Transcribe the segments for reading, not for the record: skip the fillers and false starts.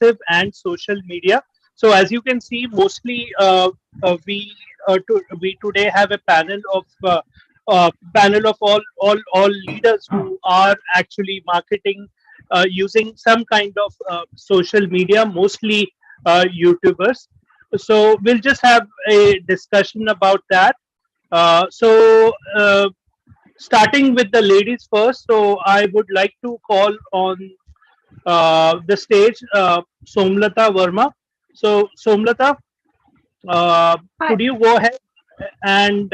passive and social media. So as you can see, mostly we today have a panel of all leaders who are actually marketing using some kind of social media, mostly YouTubers. So we'll just have a discussion about that. Starting with the ladies first, so I would like to call on the stage Somlata Verma. So, Somlata, Hi. could you go ahead and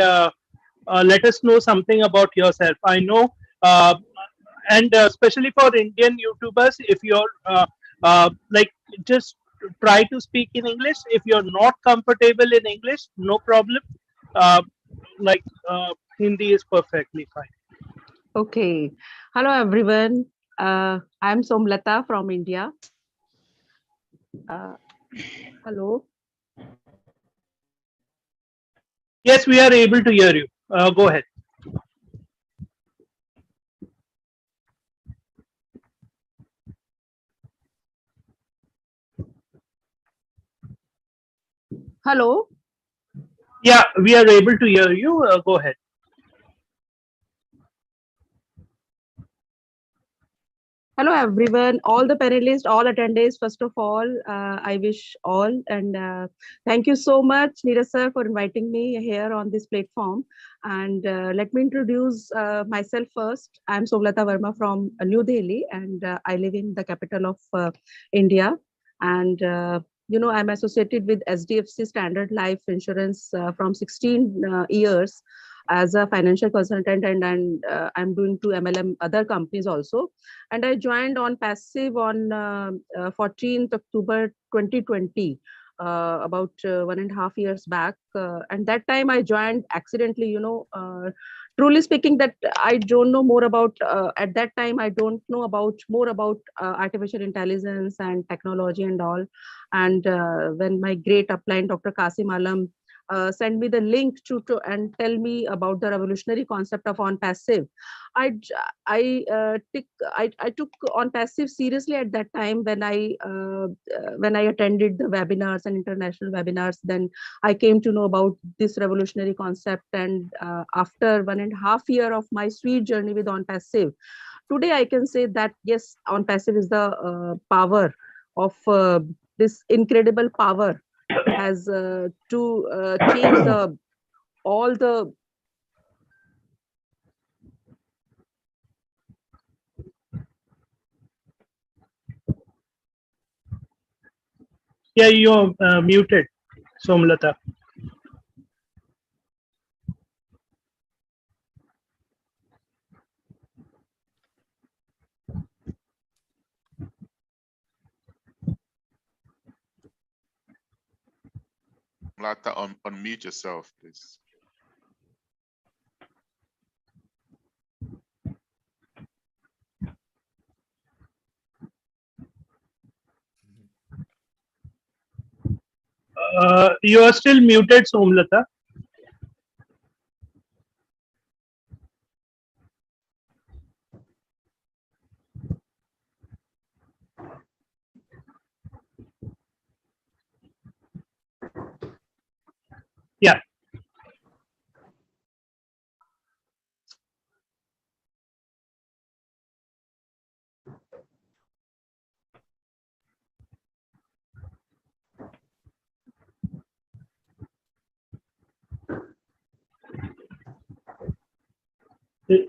let us know something about yourself? I know, uh, and especially for Indian YouTubers, if you're like, just try to speak in English. If you're not comfortable in English, no problem. Uh, like, Hindi is perfectly fine. Okay. Hello, everyone. I'm Somlata from India. Uh, hello. Yes, we are able to hear you. Go ahead. Hello. Yeah, we are able to hear you. Go ahead. Hello, everyone. All the panelists, all attendees. First of all, I wish all and thank you so much, Neeraj sir, for inviting me here on this platform. And let me introduce myself first. I'm Somlata Verma from New Delhi, and I live in the capital of India. And I'm associated with SDFC Standard Life Insurance from 16 years as a financial consultant, and I'm doing 2 MLM other companies also. And I joined on passive on 14th October 2020, about 1.5 years back. And that time I joined accidentally, truly speaking, that I don't know more about, at that time, I don't know about more about artificial intelligence and technology and all. And when my great upline, Dr. Kasim Alam, send me the link and tell me about the revolutionary concept of on passive. I j- I took on passive seriously at that time when I attended the webinars and international webinars. Then I came to know about this revolutionary concept, and after 1.5 year of my sweet journey with on passive, today I can say that yes, on passive is the power of this incredible power has to change the all the Yeah, you're muted, Somlata. Lata, unmute yourself, please. You are still muted, Somlata. Yeah.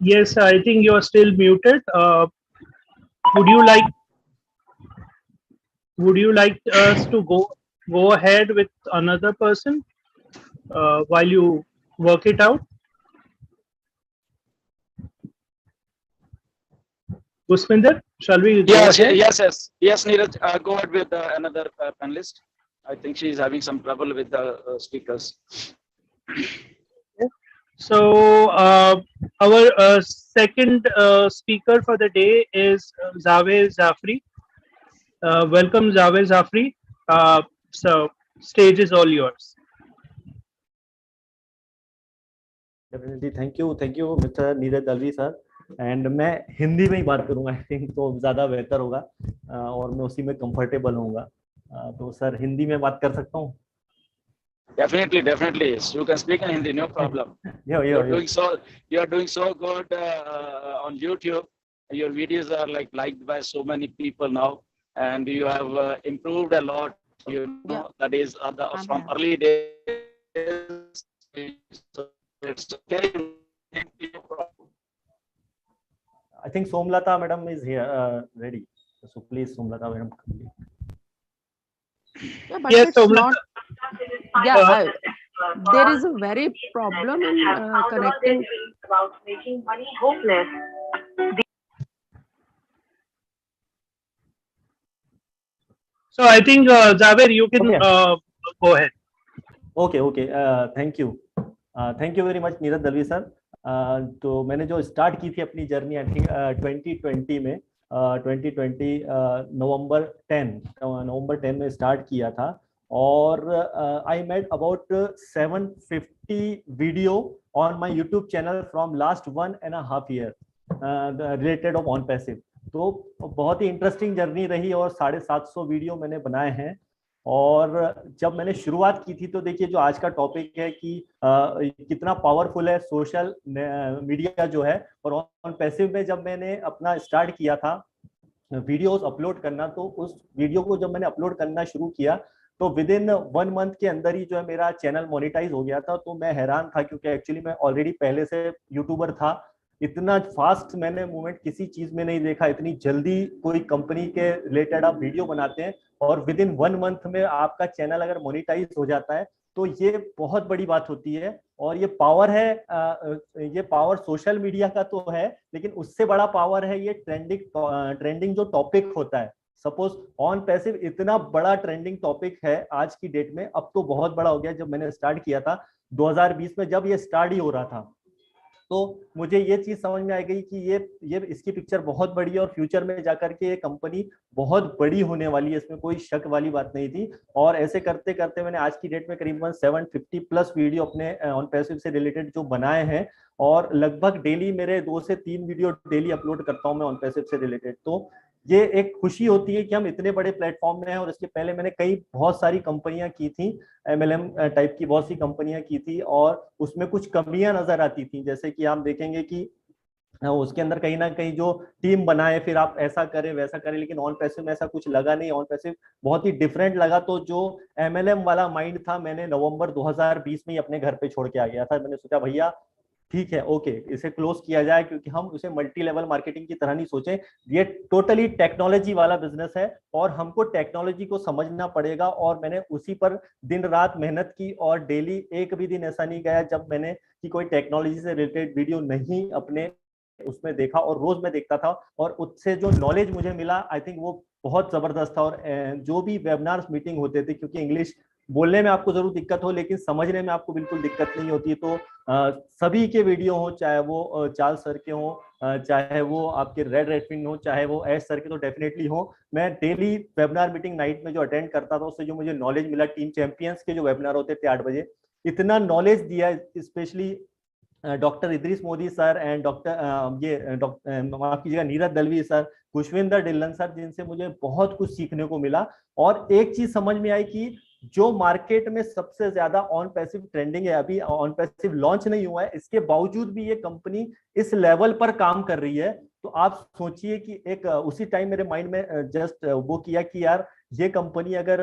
Yes, I think you are still muted. Would you like us to go ahead with another person while you work it out? Pushpinder, shall we go Yes, ahead? yes, Neeraj. Go ahead with another panelist. I think she is having some trouble with the speakers. So our second speaker for the day is Zaved Zafri. Welcome, Zaved Zafri. So stage is all yours. Definitely. Thank you, Mr. Neeraj Dalvi, sir. And मैं हिंदी में ही बात करूंगा, I think तो ज़्यादा बेहतर होगा, और मैं उसी में कंफर्टेबल होऊंगा। तो सर हिंदी में बात कर सकता हूँ? Definitely, definitely. You can speak in Hindi, no problem. Yo yo yo You are doing so good on YouTube. Your videos are liked by so many people now, and you have improved a lot. You know, Yeah. that is I'm from here. early days. So it's okay. I think Somlata madam is here, ready. So please, Somlata madam. Yeah, but Yes, it's Somlata. not. Yeah, Uh, there is a very problem in connecting. About making money hopeless. so I think Javer, you can Okay. go ahead. Okay okay, thank you very much Neeraj Dalvi sir. तो मैंने जो start की थी अपनी journey I think 2020 में, 2020 नवंबर 10 में start किया था, और I made about 750 video on my YouTube channel from last 1.5 year related of on passive. तो बहुत ही इंटरेस्टिंग जर्नी रही और 750 वीडियो मैंने बनाए हैं। और जब मैंने शुरुआत की थी तो देखिए जो आज का टॉपिक है कि कितना पावरफुल है सोशल मीडिया जो है, और ऑन पैसिव में जब मैंने अपना स्टार्ट किया था वीडियोस अपलोड करना, तो उस वीडियो को जब मैंने अपलोड करना शुरू किया तो विद इन 1 month के अंदर ही जो है मेरा चैनल मोनेटाइज हो गया था। तो मैं हैरान था क्योंकि एक्चुअली मैं ऑलरेडी पहले से यूट्यूबर था। इतना फास्ट मैंने मूवमेंट किसी चीज में नहीं देखा, इतनी जल्दी कोई कंपनी के रिलेटेड आप वीडियो बनाते हैं और विद इन 1 month में आपका चैनल अगर मोनेटाइज हो जाता है तो ये बहुत बड़ी बात होती है। और ये पावर है, ये पावर सोशल मीडिया का तो है, लेकिन उससे बड़ा पावर है ये ट्रेंडिंग जो टॉपिक होता है। सपोज ऑन पैसिव इतना बड़ा ट्रेंडिंग टॉपिक है आज की डेट में, अब तो बहुत बड़ा हो गया। जब मैंने स्टार्ट किया था 2020 में, जब ये स्टार्ट ही हो रहा था, तो मुझे ये चीज समझ में आ गई कि ये इसकी पिक्चर बहुत बड़ी है और फ्यूचर में जाकर के ये कंपनी बहुत बड़ी होने वाली है, इसमें कोई शक वाली बात नहीं थी। और ऐसे करते करते मैंने आज की डेट में करीबन 750 प्लस वीडियो अपने ऑन पैसिव से रिलेटेड जो बनाए हैं, और लगभग डेली मेरे 2 से 3 वीडियो डेली अपलोड करता हूं मैं ऑन पैसिव से रिलेटेड। तो ये एक खुशी होती है कि हम इतने बड़े प्लेटफॉर्म में हैं। और इसके पहले मैंने बहुत सारी कंपनियां की थी, एमएलएम टाइप की बहुत सी कंपनियां की थी, और उसमें कुछ कमियां नजर आती थी। जैसे कि आप देखेंगे कि उसके अंदर कहीं ना कहीं जो टीम बनाए, फिर आप ऐसा करें वैसा करें, लेकिन ऑन पैसिव में ऐसा कुछ लगा नहीं। ऑन पैसिव बहुत ही डिफरेंट लगा। तो जो एमएलएम वाला माइंड था, मैंने नवंबर 2020 में ही अपने घर पे छोड़ के आ गया था। मैंने सोचा भैया ठीक है, ओके, इसे क्लोज किया जाए, क्योंकि हम उसे मल्टी लेवल मार्केटिंग की तरह नहीं सोचें। ये टोटली टेक्नोलॉजी वाला बिजनेस है और हमको टेक्नोलॉजी को समझना पड़ेगा। और मैंने उसी पर दिन रात मेहनत की, और डेली एक भी दिन ऐसा नहीं गया जब मैंने कि कोई टेक्नोलॉजी से रिलेटेड वीडियो नहीं अपने उसमें देखा। और रोज मैं देखता था, और उससे जो नॉलेज मुझे मिला आई थिंक वो बहुत जबरदस्त था। और जो भी वेबिनार्स मीटिंग होते थे, क्योंकि इंग्लिश बोलने में आपको जरूर दिक्कत हो लेकिन समझने में आपको बिल्कुल दिक्कत नहीं होती, तो सभी के वीडियो हो, चाहे वो चार्ल्स सर के हो, चाहे वो आपके रेडफर्न हो, चाहे वो एस सर के, तो डेफिनेटली हो। मैं डेली वेबिनार मीटिंग नाइट में जो अटेंड करता था, उससे जो मुझे नॉलेज मिला, टीम चैंपियंस के जो वेबिनार होते थे 8 बजे, इतना नॉलेज दिया, specially doctor Idris Modi sir and doctor माफ कीजिएगा Neeraj Dalvi sir, Khushwinder Dillon sir, जिनसे मुझे बहुत कुछ सीखने को मिला। और एक चीज समझ में आई कि जो मार्केट में सबसे ज्यादा ऑन पैसिव ट्रेंडिंग है, अभी ऑन पैसिव लॉन्च नहीं हुआ है, इसके बावजूद भी ये कंपनी इस लेवल पर काम कर रही है। तो आप सोचिए कि एक उसी टाइम मेरे माइंड में जस्ट वो किया कि यार ये कंपनी अगर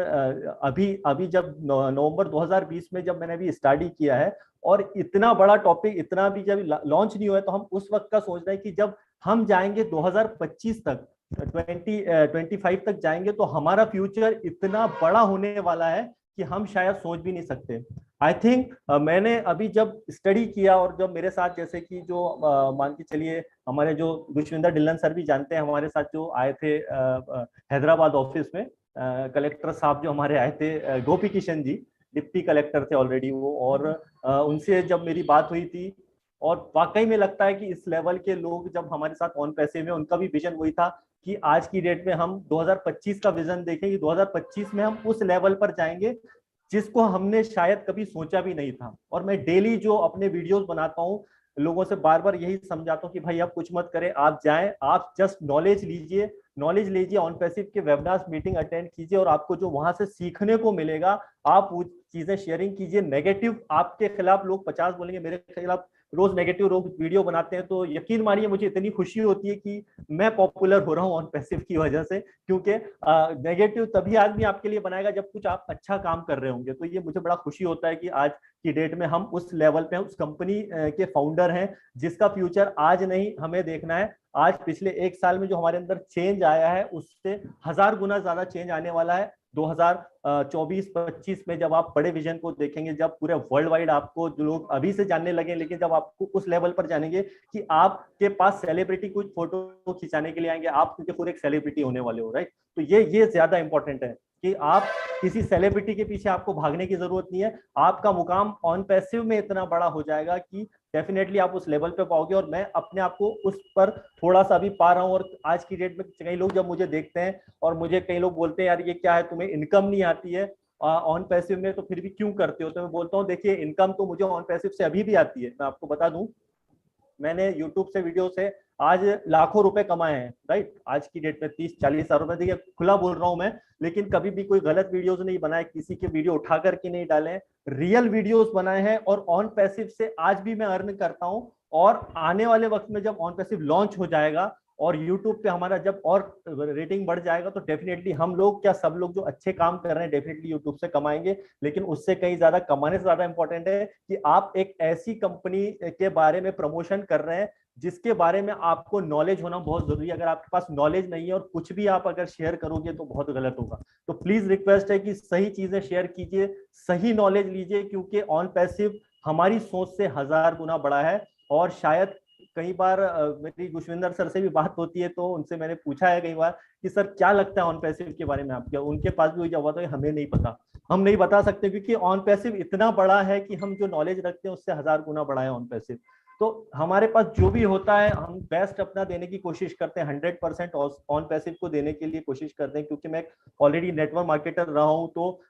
अभी जब नवंबर 2020 में जब मैंने अभी स्टार्ट किया है, और इतना बड़ा टॉपिक इतना भी जब लॉन्च नहीं हुआ है, तो हम उस वक्त का सोच रहे हैं कि जब हम जाएंगे 2025 तक, 2025 तक जाएंगे, तो हमारा फ्यूचर इतना बड़ा होने वाला है कि हम शायद सोच भी नहीं सकते। आई थिंक मैंने अभी जब स्टडी किया, और जब मेरे साथ जैसे कि जो मान के चलिए हमारे जो खुशविंदर डिल्लन सर भी जानते हैं, हमारे साथ जो आए थे हैदराबाद ऑफिस में, कलेक्टर साहब जो हमारे आए थे, गोपी किशन जी, डिप्टी कलेक्टर थे ऑलरेडी वो, और उनसे जब मेरी बात हुई थी, और वाकई में लगता है कि इस लेवल के लोग जब हमारे साथ ऑन पैसे में, उनका भी विजन वही था कि आज की डेट में हम 2025 का विजन देखें कि 2025 में हम उस लेवल पर जाएंगे जिसको हमने शायद कभी सोचा भी नहीं था। और मैं डेली जो अपने वीडियोस बनाता हूँ, लोगों से बार बार यही समझाता हूँ कि भाई आप कुछ मत करें, आप जाएं, आप जस्ट नॉलेज लीजिए, ऑन पैसिव के वेबिनार मीटिंग अटेंड कीजिए, और आपको जो वहां से सीखने को मिलेगा आप वो चीजें शेयरिंग कीजिए। नेगेटिव आपके खिलाफ लोग 50 बोलेंगे, मेरे खिलाफ रोज नेगेटिव लोग वीडियो बनाते हैं, तो यकीन मानिए मुझे इतनी खुशी होती है कि मैं पॉपुलर हो रहा हूँ ऑन पैसिव की वजह से, क्योंकि नेगेटिव तभी आदमी आपके लिए बनाएगा जब कुछ आप अच्छा काम कर रहे होंगे। तो ये मुझे बड़ा खुशी होता है कि आज की डेट में हम उस लेवल पे उस कंपनी के फाउंडर हैं जिसका फ्यूचर आज नहीं हमें देखना है, आज पिछले 1 साल में जो हमारे अंदर चेंज आया है उससे 1000 गुना ज्यादा चेंज आने वाला है 2024-25 में। जब आप बड़े विजन को देखेंगे, जब पूरे वर्ल्ड वाइड आपको जो लोग अभी से जानने लगे, लेकिन जब आपको उस लेवल पर जानेंगे कि आपके पास सेलिब्रिटी कुछ फोटो खिंचाने के लिए आएंगे, आप क्योंकि खुद एक सेलिब्रिटी होने वाले हो, राइट। तो ये ज्यादा इंपॉर्टेंट है कि आप किसी सेलिब्रिटी के पीछे आपको भागने की जरूरत नहीं है, आपका मुकाम ऑन पैसिव में इतना बड़ा हो जाएगा कि डेफिनेटली आप उस लेवल पे पाओगे। और मैं अपने आप को उस पर थोड़ा सा भी पा रहा हूँ। और आज की डेट में कई लोग जब मुझे देखते हैं और मुझे कई लोग बोलते हैं यार ये क्या है, तुम्हें इनकम नहीं आती है ऑन पैसिव में, तो फिर भी क्यों करते हो? तो मैं बोलता हूँ देखिए, इनकम तो मुझे ऑन पैसिव से अभी भी आती है। मैं आपको बता दूं, मैंने यूट्यूब से वीडियो से आज लाखों रुपए कमाए हैं, राइट। आज की डेट में 30-40 हजार रुपए, देखिए खुला बोल रहा हूं मैं, लेकिन कभी भी कोई गलत वीडियोस नहीं बनाए, किसी के वीडियो उठा करके नहीं डाले, रियल वीडियोस बनाए हैं। और ऑन पैसिव से आज भी मैं अर्न करता हूं। और आने वाले वक्त में जब ऑन पैसिव लॉन्च हो जाएगा और यूट्यूब पे हमारा जब और रेटिंग बढ़ जाएगा, तो डेफिनेटली हम लोग क्या सब लोग जो अच्छे काम कर रहे हैं डेफिनेटली यूट्यूब से कमाएंगे। लेकिन उससे कहीं ज्यादा कमाने से ज्यादा इंपॉर्टेंट है कि आप एक ऐसी कंपनी के बारे में प्रमोशन कर रहे हैं जिसके बारे में आपको नॉलेज होना बहुत जरूरी है। अगर आपके पास नॉलेज नहीं है और कुछ भी आप अगर शेयर करोगे तो बहुत गलत होगा। तो प्लीज रिक्वेस्ट है कि सही चीजें शेयर कीजिए, सही नॉलेज लीजिए, क्योंकि ऑन पैसिव हमारी सोच से 1000 गुना बड़ा है। और शायद कई बार मेरी गुशविंदर सर से भी बात होती है, तो उनसे मैंने पूछा है कई बार कि सर क्या लगता है ऑन पैसिव के बारे में आपके, उनके पास भी वही जवाब है, हमें नहीं पता, हम नहीं बता सकते, क्योंकि ऑन पैसिव इतना बड़ा है कि हम जो नॉलेज रखते हैं उससे 1000 गुना बड़ा है ऑन पैसिव। तो हमारे पास जो भी होता है हम बेस्ट अपना देने की कोशिश करते हैं, 100% ऑन पैसिव को देने के लिए कोशिश करते हैं। क्योंकि मैं ऑलरेडी नेटवर्क मार्केटर रहा हूं, तो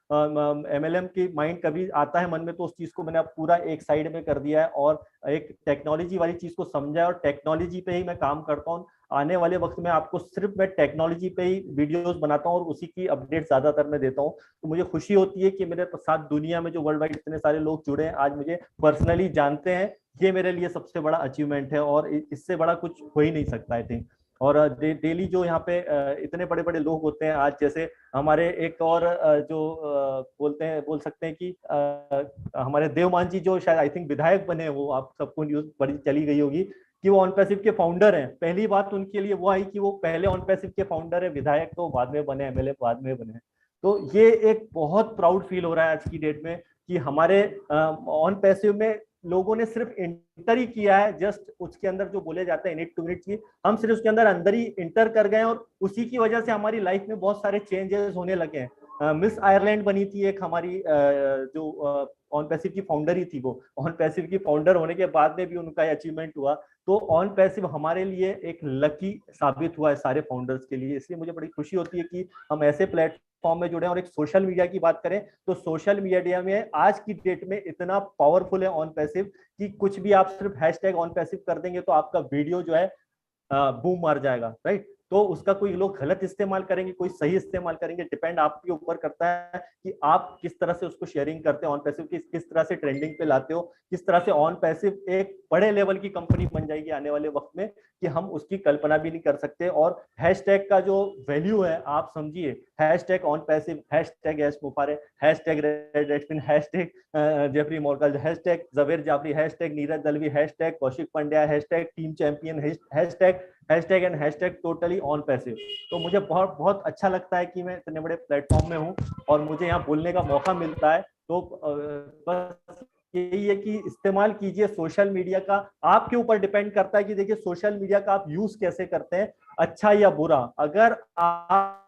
एमएलएम की माइंड कभी आता है मन में, तो उस चीज को मैंने अब पूरा एक साइड में कर दिया है और एक टेक्नोलॉजी वाली चीज को समझा है, और टेक्नोलॉजी पे ही मैं काम करता हूँ। आने वाले वक्त में आपको सिर्फ मैं टेक्नोलॉजी पे ही वीडियोस बनाता हूँ और उसी की अपडेट ज्यादातर मैं देता हूँ। तो मुझे खुशी होती है कि मेरे साथ दुनिया में जो वर्ल्ड वाइड इतने सारे लोग जुड़े हैं, आज मुझे पर्सनली जानते हैं, ये मेरे लिए सबसे बड़ा अचीवमेंट है और इससे बड़ा कुछ हो ही नहीं सकता आई थिंक। और डेली जो यहाँ पे इतने बड़े बड़े लोग होते हैं, आज जैसे हमारे एक और जो बोल सकते हैं कि हमारे देवमान जी जो शायद आई थिंक विधायक बने, वो आप सबको न्यूज बड़ी चली गई होगी कि वो ऑन पैसिव के फाउंडर हैं। पहली बात उनके लिए वो आई कि वो पहले ऑन पैसिव के फाउंडर है, विधायक तो बाद में बने, एमएलए बाद में बने। तो ये एक बहुत प्राउड फील हो रहा है आज की डेट में कि हमारे ऑन पैसिव में लोगों ने सिर्फ इंटर ही किया है, जस्ट उसके अंदर जो बोले जाते हैं यूनिट टू यूनिट की, हम सिर्फ उसके अंदर ही इंटर कर गए और उसी की वजह से हमारी लाइफ में बहुत सारे चेंजेस होने लगे हैं। मिस आयरलैंड बनी थी एक हमारी जो ऑन पैसिव की फाउंडर ही थी, वो ऑन पैसिव की फाउंडर होने के बाद में भी उनका अचीवमेंट हुआ। तो ऑन पैसिव हमारे लिए एक लकी साबित हुआ है सारे फाउंडर्स के लिए। इसलिए मुझे बड़ी खुशी होती है कि हम ऐसे प्लेटफॉर्म में जुड़े। और एक सोशल मीडिया की बात करें तो सोशल मीडिया में आज की डेट में इतना पावरफुल है ऑन पैसिव कि कुछ भी आप सिर्फ हैशटैग ऑन पैसिव कर देंगे तो आपका वीडियो जो है बूम मार जाएगा, राइट। तो उसका कोई लोग गलत इस्तेमाल करेंगे, कोई सही इस्तेमाल करेंगे, डिपेंड आपके ऊपर करता है कि आप किस तरह से उसको शेयरिंग करते हैं। ऑन पैसिव किस तरह से ट्रेंडिंग पे लाते हो, किस तरह से ऑन पैसिव एक बड़े लेवल की कंपनी बन जाएगी आने वाले वक्त में कि हम उसकी कल्पना भी नहीं कर सकते। और हैशटैग का जो वैल्यू है आप समझिए, hashtag on passive, hashtag S Mufare, hashtag Redfern, hashtag Jeffrey Morgan, hashtag Javed Jaffrey, hashtag Neeraj Dalvi, hashtag Kaushik Pandya, hashtag team champion, hashtag and hashtag totally on passive. तो मुझे बहुत बहुत अच्छा लगता है कि मैं इतने बड़े प्लेटफॉर्म में हूँ और मुझे यहाँ बोलने का मौका मिलता है। तो बस यही है कि इस्तेमाल कीजिए सोशल मीडिया का, आपके ऊपर डिपेंड करता है कि देखिए सोशल मीडिया का आप यूज कैसे करते हैं, अच्छा या बुरा। अगर आप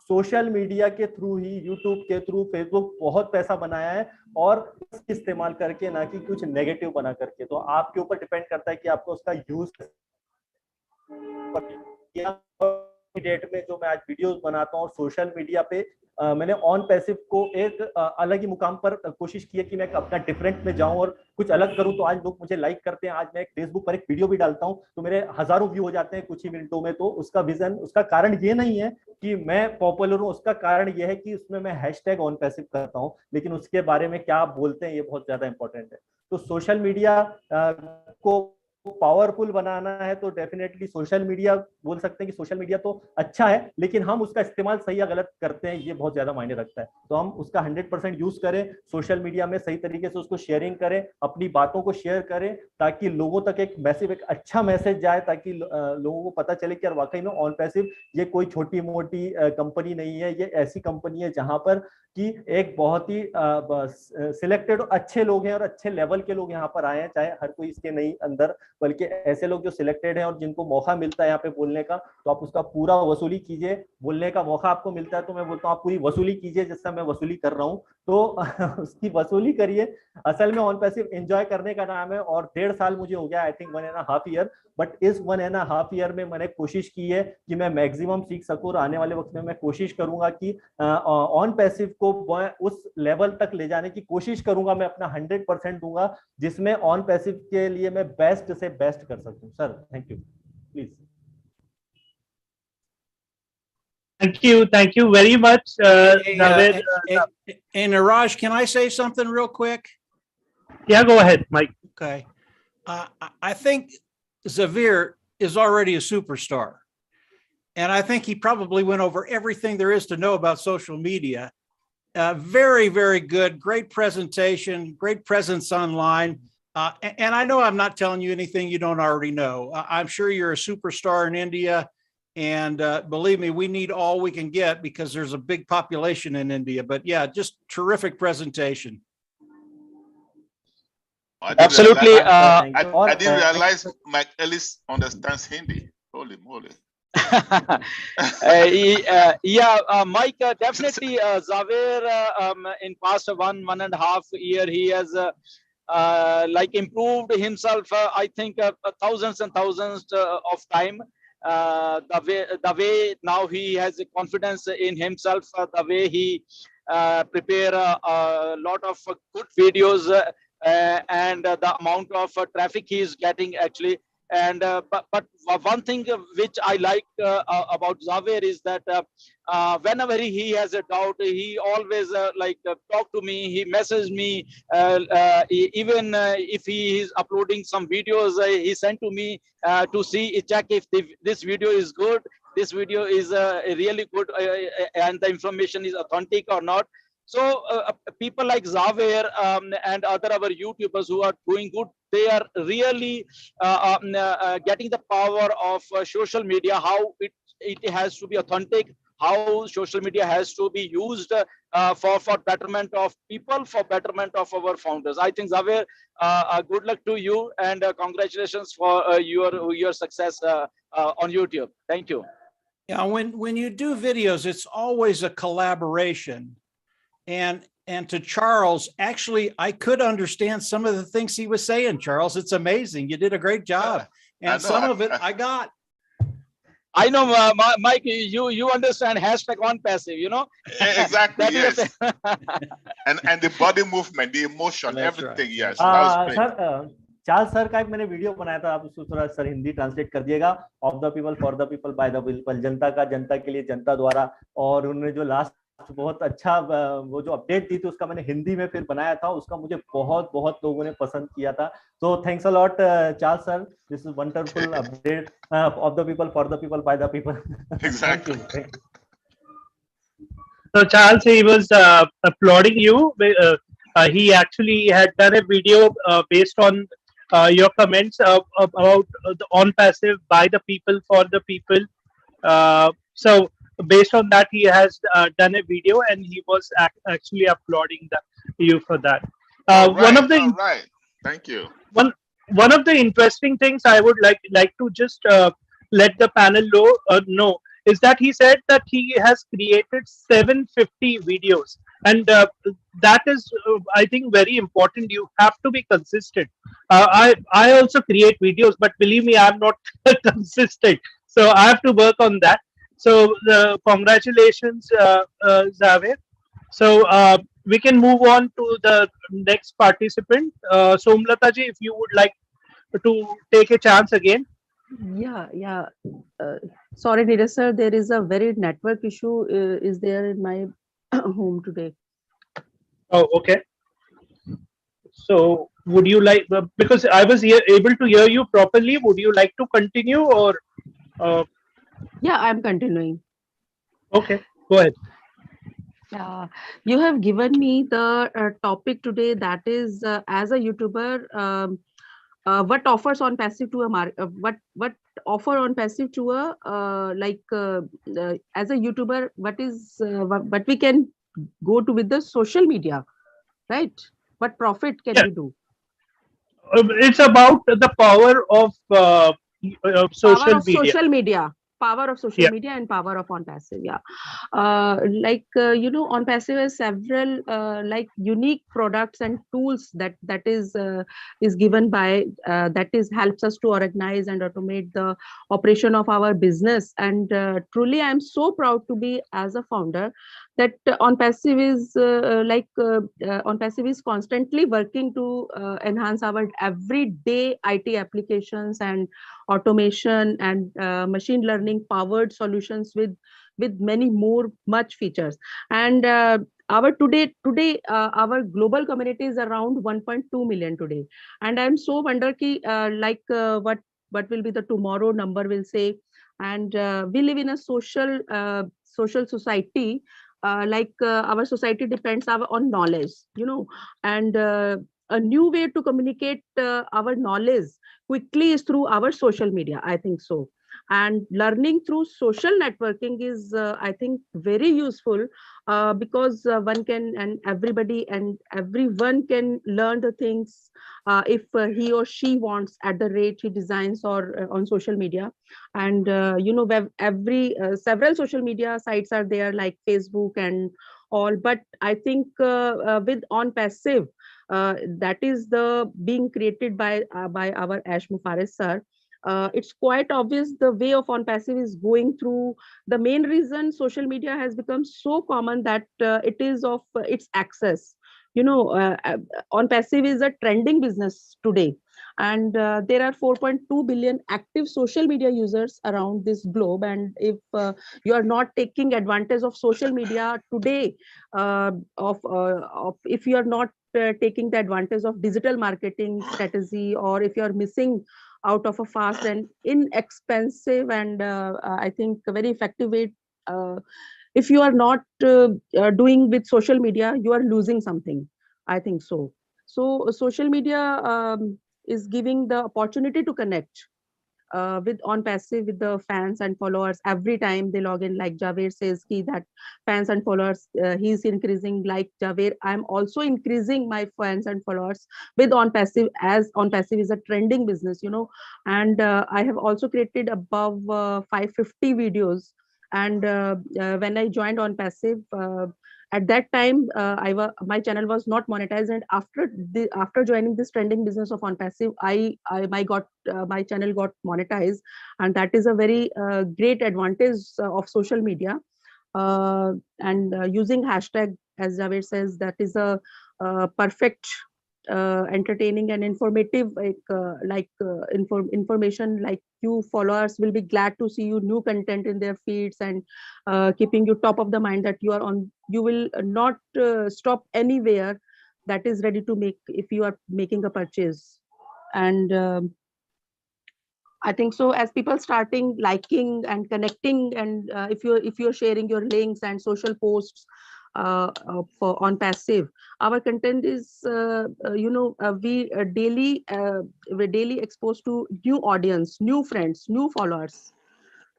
सोशल मीडिया के थ्रू ही, यूट्यूब के थ्रू, फेसबुक बहुत पैसा बनाया है और इस्तेमाल करके, ना कि कुछ नेगेटिव बना करके। तो आपके ऊपर डिपेंड करता है कि आपको उसका यूज डेट में जो मैं आज वीडियोस बनाता हूँ सोशल मीडिया पे, मैंने ऑन पैसिव को एक अलग ही मुकाम पर कोशिश की है कि मैं अपना डिफरेंट में जाऊं और कुछ अलग करूं। तो आज लोग मुझे लाइक करते हैं। आज मैं एक फेसबुक पर एक वीडियो भी डालता हूं तो मेरे हजारों व्यू हो जाते हैं कुछ ही मिनटों में। तो उसका विजन, उसका कारण ये नहीं है कि मैं पॉपुलर हूं, उसका कारण ये है कि उसमें मैं हैशटैग ऑन पैसिव करता हूं। लेकिन उसके बारे में क्या आप बोलते हैं ये बहुत ज्यादा इंपॉर्टेंट है। तो सोशल मीडिया को पावरफुल बनाना है तो डेफिनेटली सोशल मीडिया, बोल सकते हैं कि सोशल मीडिया तो अच्छा है, लेकिन हम उसका इस्तेमाल सही या गलत करते हैं ये बहुत ज्यादा मायने रखता है। तो हम उसका 100% यूज करें सोशल मीडिया में, सही तरीके से उसको शेयरिंग करें, अपनी बातों को शेयर करें ताकि लोगों तक एक मैसेज, एक अच्छा मैसेज जाए, ताकि लोगों को पता चले कि यार वाकई में ऑन पैसिव ये कोई छोटी मोटी कंपनी नहीं है, ये ऐसी कंपनी है जहां पर कि एक बहुत ही सिलेक्टेड अच्छे लोग हैं और अच्छे लेवल के लोग यहाँ पर आए हैं। चाहे हर कोई इसके नहीं अंदर, बल्कि ऐसे लोग जो सिलेक्टेड हैं और जिनको मौका मिलता है यहाँ पे बोलने का, तो आप उसका पूरा वसूली कीजिए। बोलने का मौका आपको मिलता है तो मैं बोलता हूँ आप पूरी वसूली कीजिए, जैसा मैं वसूली कर रहा हूँ। तो उसकी वसूली करिए। असल में ऑन पैसिव एंजॉय करने का नाम है। और 1.5 साल मुझे हो गया, आई थिंक 1.5 ईयर। बट इस 1.5 ईयर में मैंने कोशिश की है कि मैं मैक्सिमम सीख सकूं और आने वाले वक्त में मैं कोशिश करूंगा कि ऑन पैसिव को उस लेवल तक ले जाने की कोशिश करूंगा। मैं अपना 100% दूंगा जिसमें ऑन पैसिव के लिए मैं बेस्ट से बेस्ट कर सकूं। Sir thank you, please. Thank you very much, Hey, Javed. hey, Niraj, can I say something real quick? Yeah, go ahead, Mike. Okay. I think Zavir is already a superstar. And I think he probably went over everything there is to know about social media. Very, very good. Great presentation, great presence online. And I know I'm not telling you anything you don't already know. I'm sure you're a superstar in India. And believe me, we need all we can get because there's a big population in India. But yeah, just terrific presentation. Absolutely. I didn't realize Mike Ellis understands Hindi. Holy moly. Mike, definitely Zaver in past 1.5 year, he has like improved himself, I think thousands and thousands of time. The way now he has a confidence in himself, the way he prepare a lot of good videos and the amount of traffic he is getting actually. And but one thing which I like about Zaver is that whenever he has a doubt, he always talk to me. He messages me. Even if he is uploading some videos, he sent to me to see, check if this video is good. This video is really good, and the information is authentic or not. So people like Zaver and other our YouTubers who are doing good, they are really getting the power of social media, how it has to be authentic, how social media has to be used for betterment of people, for betterment of our founders. I think Zaver, good luck to you and congratulations for your success on YouTube. Thank you. Yeah, when you do videos, it's always a collaboration. And to Charles, actually, I could understand some of the things he was saying, Charles. It's amazing. You did a great job. And some of it I got. I know, Mike, you understand hashtag on passive, you know? Exactly, yes. and the body movement, the emotion, That's everything, right. yes. That was great. Sir Charles sir का एक मैंने video बनाया था, आप उसको थोड़ा sir Hindi translate कर दिएगा। Of the people, for the people, by the people, जनता का जनता के लिए, जनता द्वारा। और उन्होंने जो लास्ट बहुत अच्छा वो जो अपडेट दी थी उसका मैंने हिंदी में फिर बनाया था, उसका मुझे बहुत बहुत लोगों ने पसंद किया था। तो thanks a lot Charles sir, this is wonderful update of the people, for the people, by the people. Exactly. So Charles, he was applauding you. He actually had done a video based on your comments about the on passive, by the people, for the people. So based on that, he has done a video, and he was actually applauding you for that. One of the right. Thank you. One of the interesting things I would like to just let the panel know is that he said that he has created 750 videos, and that is I think very important. You have to be consistent. I also create videos, but believe me, I'm not consistent, so I have to work on that. So congratulations, Zaved. So we can move on to the next participant. Somlata ji, if you would like to take a chance again. Yeah. Uh, Sorry, Neeraj sir, there is a very network issue is there in my home today. Oh, okay. So would you like, because I was able to hear you properly, would you like to continue or, uh, Yeah, I'm continuing. okay, go ahead. Yeah, you have given me the topic today, that is as a YouTuber, what offers on passive to a what offer on passive to a as a YouTuber, what is what we can go to with the social media, right? What profit can Yeah, we do? it's about the power of Power social of media. social media, power of social Yeah, media and power of on passive. Yeah. On passive has several unique products and tools that is given by that is helps us to organize and automate the operation of our business. And truly I am so proud to be as a founder that on passive is constantly working to enhance our everyday IT applications and automation and machine learning powered solutions with many more much features. And our today our global community is around 1.2 million today. And I'm so wonder ki, what will be the tomorrow number will say. And we live in a social society, our society depends on knowledge, and a new way to communicate our knowledge quickly is through our social media, I think so. And learning through social networking is I think very useful, because one can and everybody and everyone can learn the things if he or she wants at the rate he designs or on social media. And every several social media sites are there like Facebook and all, but I think with on passive, that is the being created by our Ash Mufaris sir. It's quite obvious the way of on passive is going through. The main reason social media has become so common that it is of its access. On passive is a trending business today, and there are 4.2 billion active social media users around this globe. And if you are not taking advantage of social media today, of if you are not taking the advantage of digital marketing strategy, or if you are missing out of a fast and inexpensive and I think a very effective way, uh, if you are not doing with social media, you are losing something, I think so. So social media is giving the opportunity to connect with on passive with the fans and followers every time they log in. Like Javed says ki that fans and followers, he's increasing. Like Javed, I'm also increasing my fans and followers with on passive, as on passive is a trending business, and I have also created above 550 videos. And when I joined on passive, at that time my channel was not monetized. And after joining this trending business of on passive, my channel got monetized. And that is a very great advantage of social media. And using hashtag, as Javed says, that is a perfect entertaining and informative, information. Like you followers will be glad to see you new content in their feeds, and keeping you top of the mind that you will not stop anywhere that is ready to make if you are making a purchase. And I think so, as people starting liking and connecting, and if you're sharing your links and social posts for on passive, our content is we're daily exposed to new audience, new friends, new followers.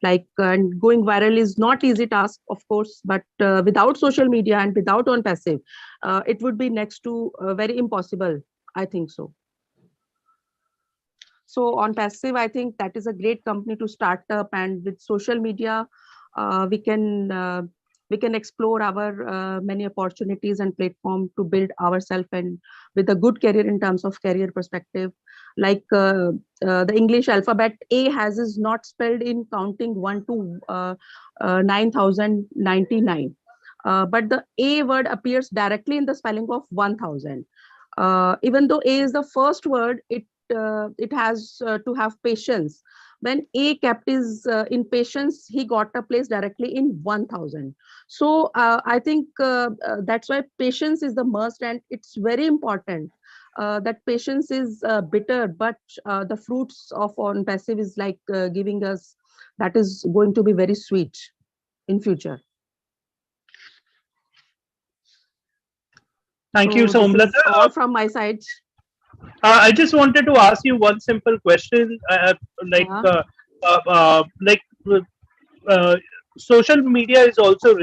Like and going viral is not easy task, of course, but without social media and without on passive, it would be next to very impossible, I think so. So on passive, I think that is a great company to start up. And with social media, uh, we can uh, we can explore our many opportunities and platform to build ourselves and with a good career in terms of career perspective. Like the English alphabet A is not spelled in counting 1 to 9,099. But the A word appears directly in the spelling of 1,000. Even though A is the first word, it has to have patience. When A kept his in patience, he got a place directly in 1,000. So I think that's why patience is the must, and it's very important. That patience is bitter, but the fruits of on passive is like giving us, that is going to be very sweet in future. Thank you, So this is Somlata. all from my side. I just wanted to ask you one simple question, like, Yeah. uh, like, uh, social media is also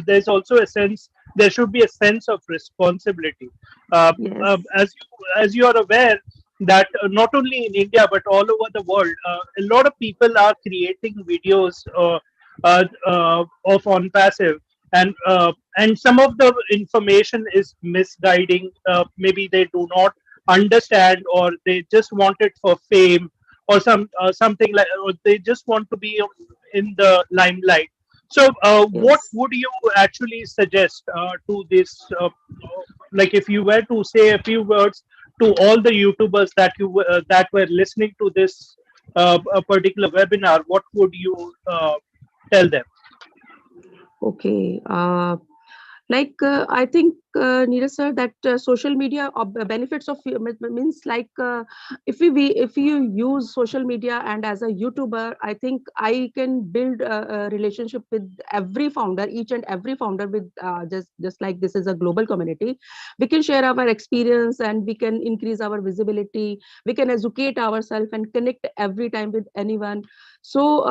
there's also a sense, there should be a sense of responsibility. Uh, Yes. as you are aware that not only in India but all over the world, a lot of people are creating videos of on passive, and some of the information is misguiding. Maybe they do not understand, or they just want it for fame, or something like, or they just want to be in the limelight. So what Yes. would you actually suggest to this, like, if you were to say a few words to all the YouTubers that were listening to this a particular webinar, what would you tell them? Okay. Like I think, Neeraj sir, that social media benefits of means like if you use social media, and as a YouTuber, I think I can build a relationship with every founder, each and every founder, with just like this is a global community. We can share our experience, and we can increase our visibility. We can educate ourselves and connect every time with anyone. So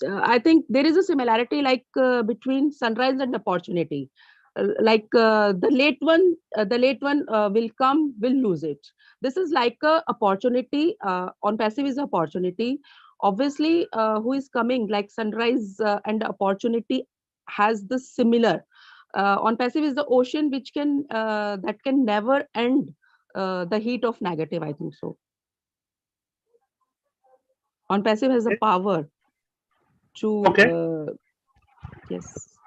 I think there is a similarity, like between sunrise and opportunity. Like the late one will come, will lose it. This is like a opportunity. On passive is opportunity. Obviously, who is coming, like sunrise and opportunity has the similar. On passive is the ocean, which can that can never end the heat of negative, I think so. On passive has the Okay. power to Okay. yes.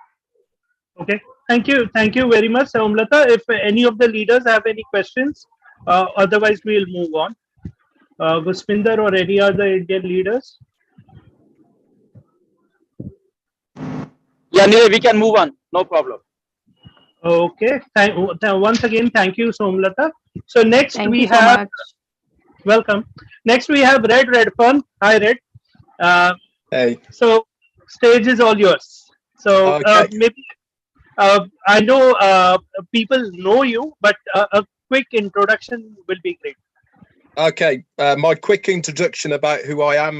Okay. Thank you very much, Omlata. If any of the leaders have any questions, otherwise we'll move on. Guspinder or any other Indian leaders? Yeah, Neil, we can move on. No problem. Okay. Once again, thank you, Somlata. So next Thank we you so have, much. welcome. Next we have Redfern. Hi, Red. Uh, Hey. so stage is all yours. So Okay. maybe I know people know you, but a quick introduction will be great. Okay. My quick introduction about who I am.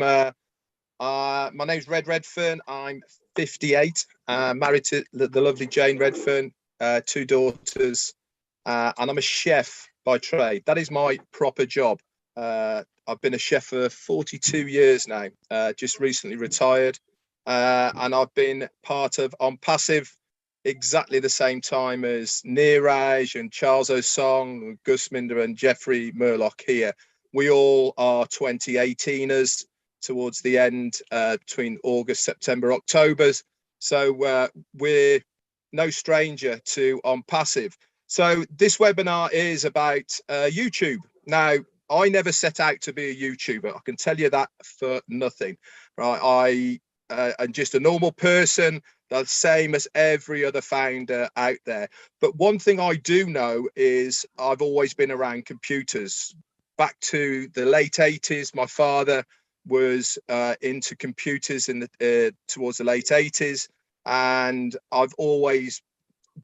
My name's Redfern. I'm 58. Married to the lovely Jane Redfern. 2 daughters, and I'm a chef by trade. That is my proper job. I've been a chef for 42 years now. Just recently retired, and I've been part of On Passive exactly the same time as Neeraj and Charles Osong, Gusminder and Jeffrey Murlock here. We all are 2018ers towards the end, between August, September, October's. So we're no stranger to On Passive. So this webinar is about YouTube. Now, I never set out to be a YouTuber. I can tell you that for nothing. Right? I'm just a normal person, the same as every other founder out there. But one thing I do know is I've always been around computers. Back to the late 80s, my father was into computers in the towards the late 80s, and I've always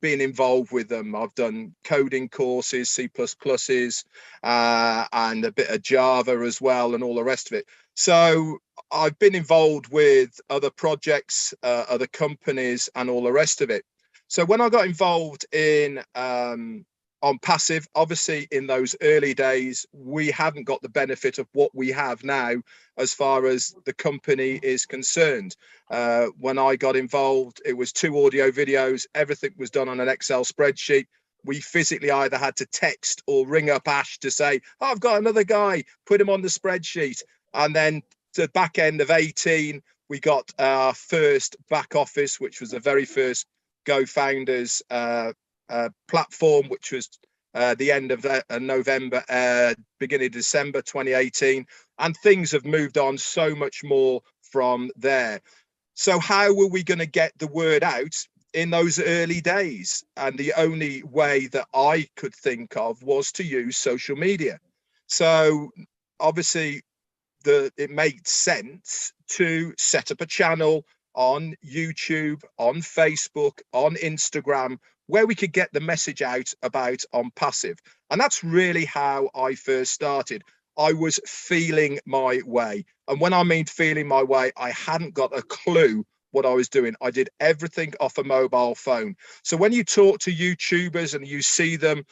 been involved with them. I've done coding courses, C++s, and a bit of Java as well, and all the rest of it. So I've been involved with other projects, other companies, and all the rest of it. So when I got involved in On Passive, obviously in those early days, we hadn't got the benefit of what we have now as far as the company is concerned. When I got involved, it was 2 audio videos. Everything was done on an Excel spreadsheet. we physically either had to text or ring up Ash to say, oh, I've got another guy, put him on the spreadsheet. And then to the back end of 18, we got our first back office, which was the very first Go Founders platform, which was the end of November, beginning of December 2018. And things have moved on so much more from there. So how were we going to get the word out in those early days? And the only way that I could think of was to use social media. So obviously it made sense to set up a channel on YouTube, on Facebook, on Instagram, where we could get the message out about On Passive. And that's really how I first started. I was feeling my way. And when I mean feeling my way, I hadn't got a clue what I was doing. I did everything off a mobile phone. So when you talk to YouTubers and you see them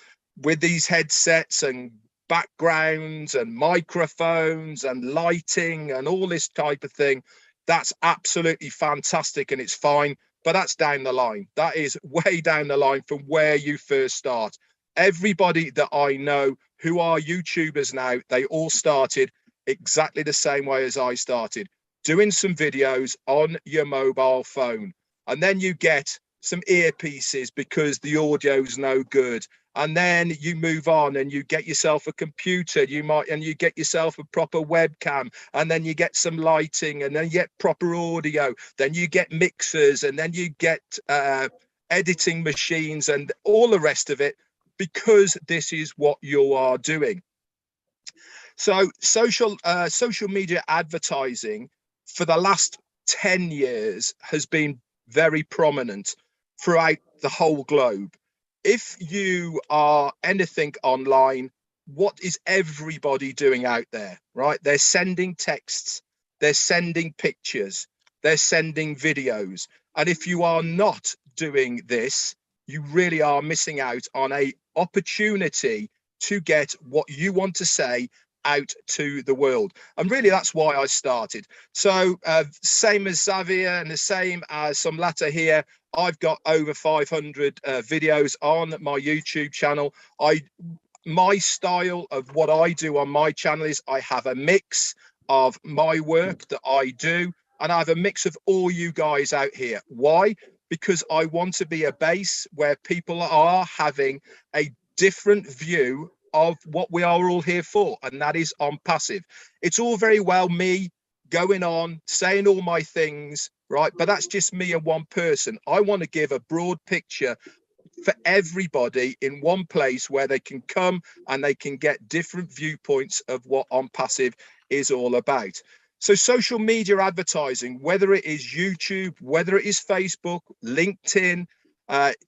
with these headsets and backgrounds and microphones and lighting and all this type of thing, that's absolutely fantastic and it's fine, but that's down the line. That is way down the line from where you first start. Everybody that I know who are YouTubers now, they all started exactly the same way as I started, doing some videos on your mobile phone. And then you get some earpieces because the audio's no good. And then you move on and you get yourself a computer, and you get yourself a proper webcam, and then you get some lighting, and then you get proper audio, then you get mixers, and then you get editing machines and all the rest of it, because this is what you are doing. So social media advertising for the last 10 years has been very prominent throughout the whole globe. If you are anything online, what is everybody doing out there, right? They're sending texts, they're sending pictures, they're sending videos. And if you are not doing this, you really are missing out on an opportunity to get what you want to say out to the world. And really, that's why I started. So same as Xavier and the same as Solata here, I've got over 500 videos on my YouTube channel. My style of what I do on my channel is I have a mix of my work that I do, and I have a mix of all you guys out here. Why? Because I want to be a base where people are having a different view of what we are all here for, and that is On Passive. It's all very well me going on saying all my things, right? But that's just me and one person. I want to give a broad picture for everybody in one place where they can come and they can get different viewpoints of what On Passive is all about. So social media advertising, whether it is YouTube, whether it is Facebook, LinkedIn,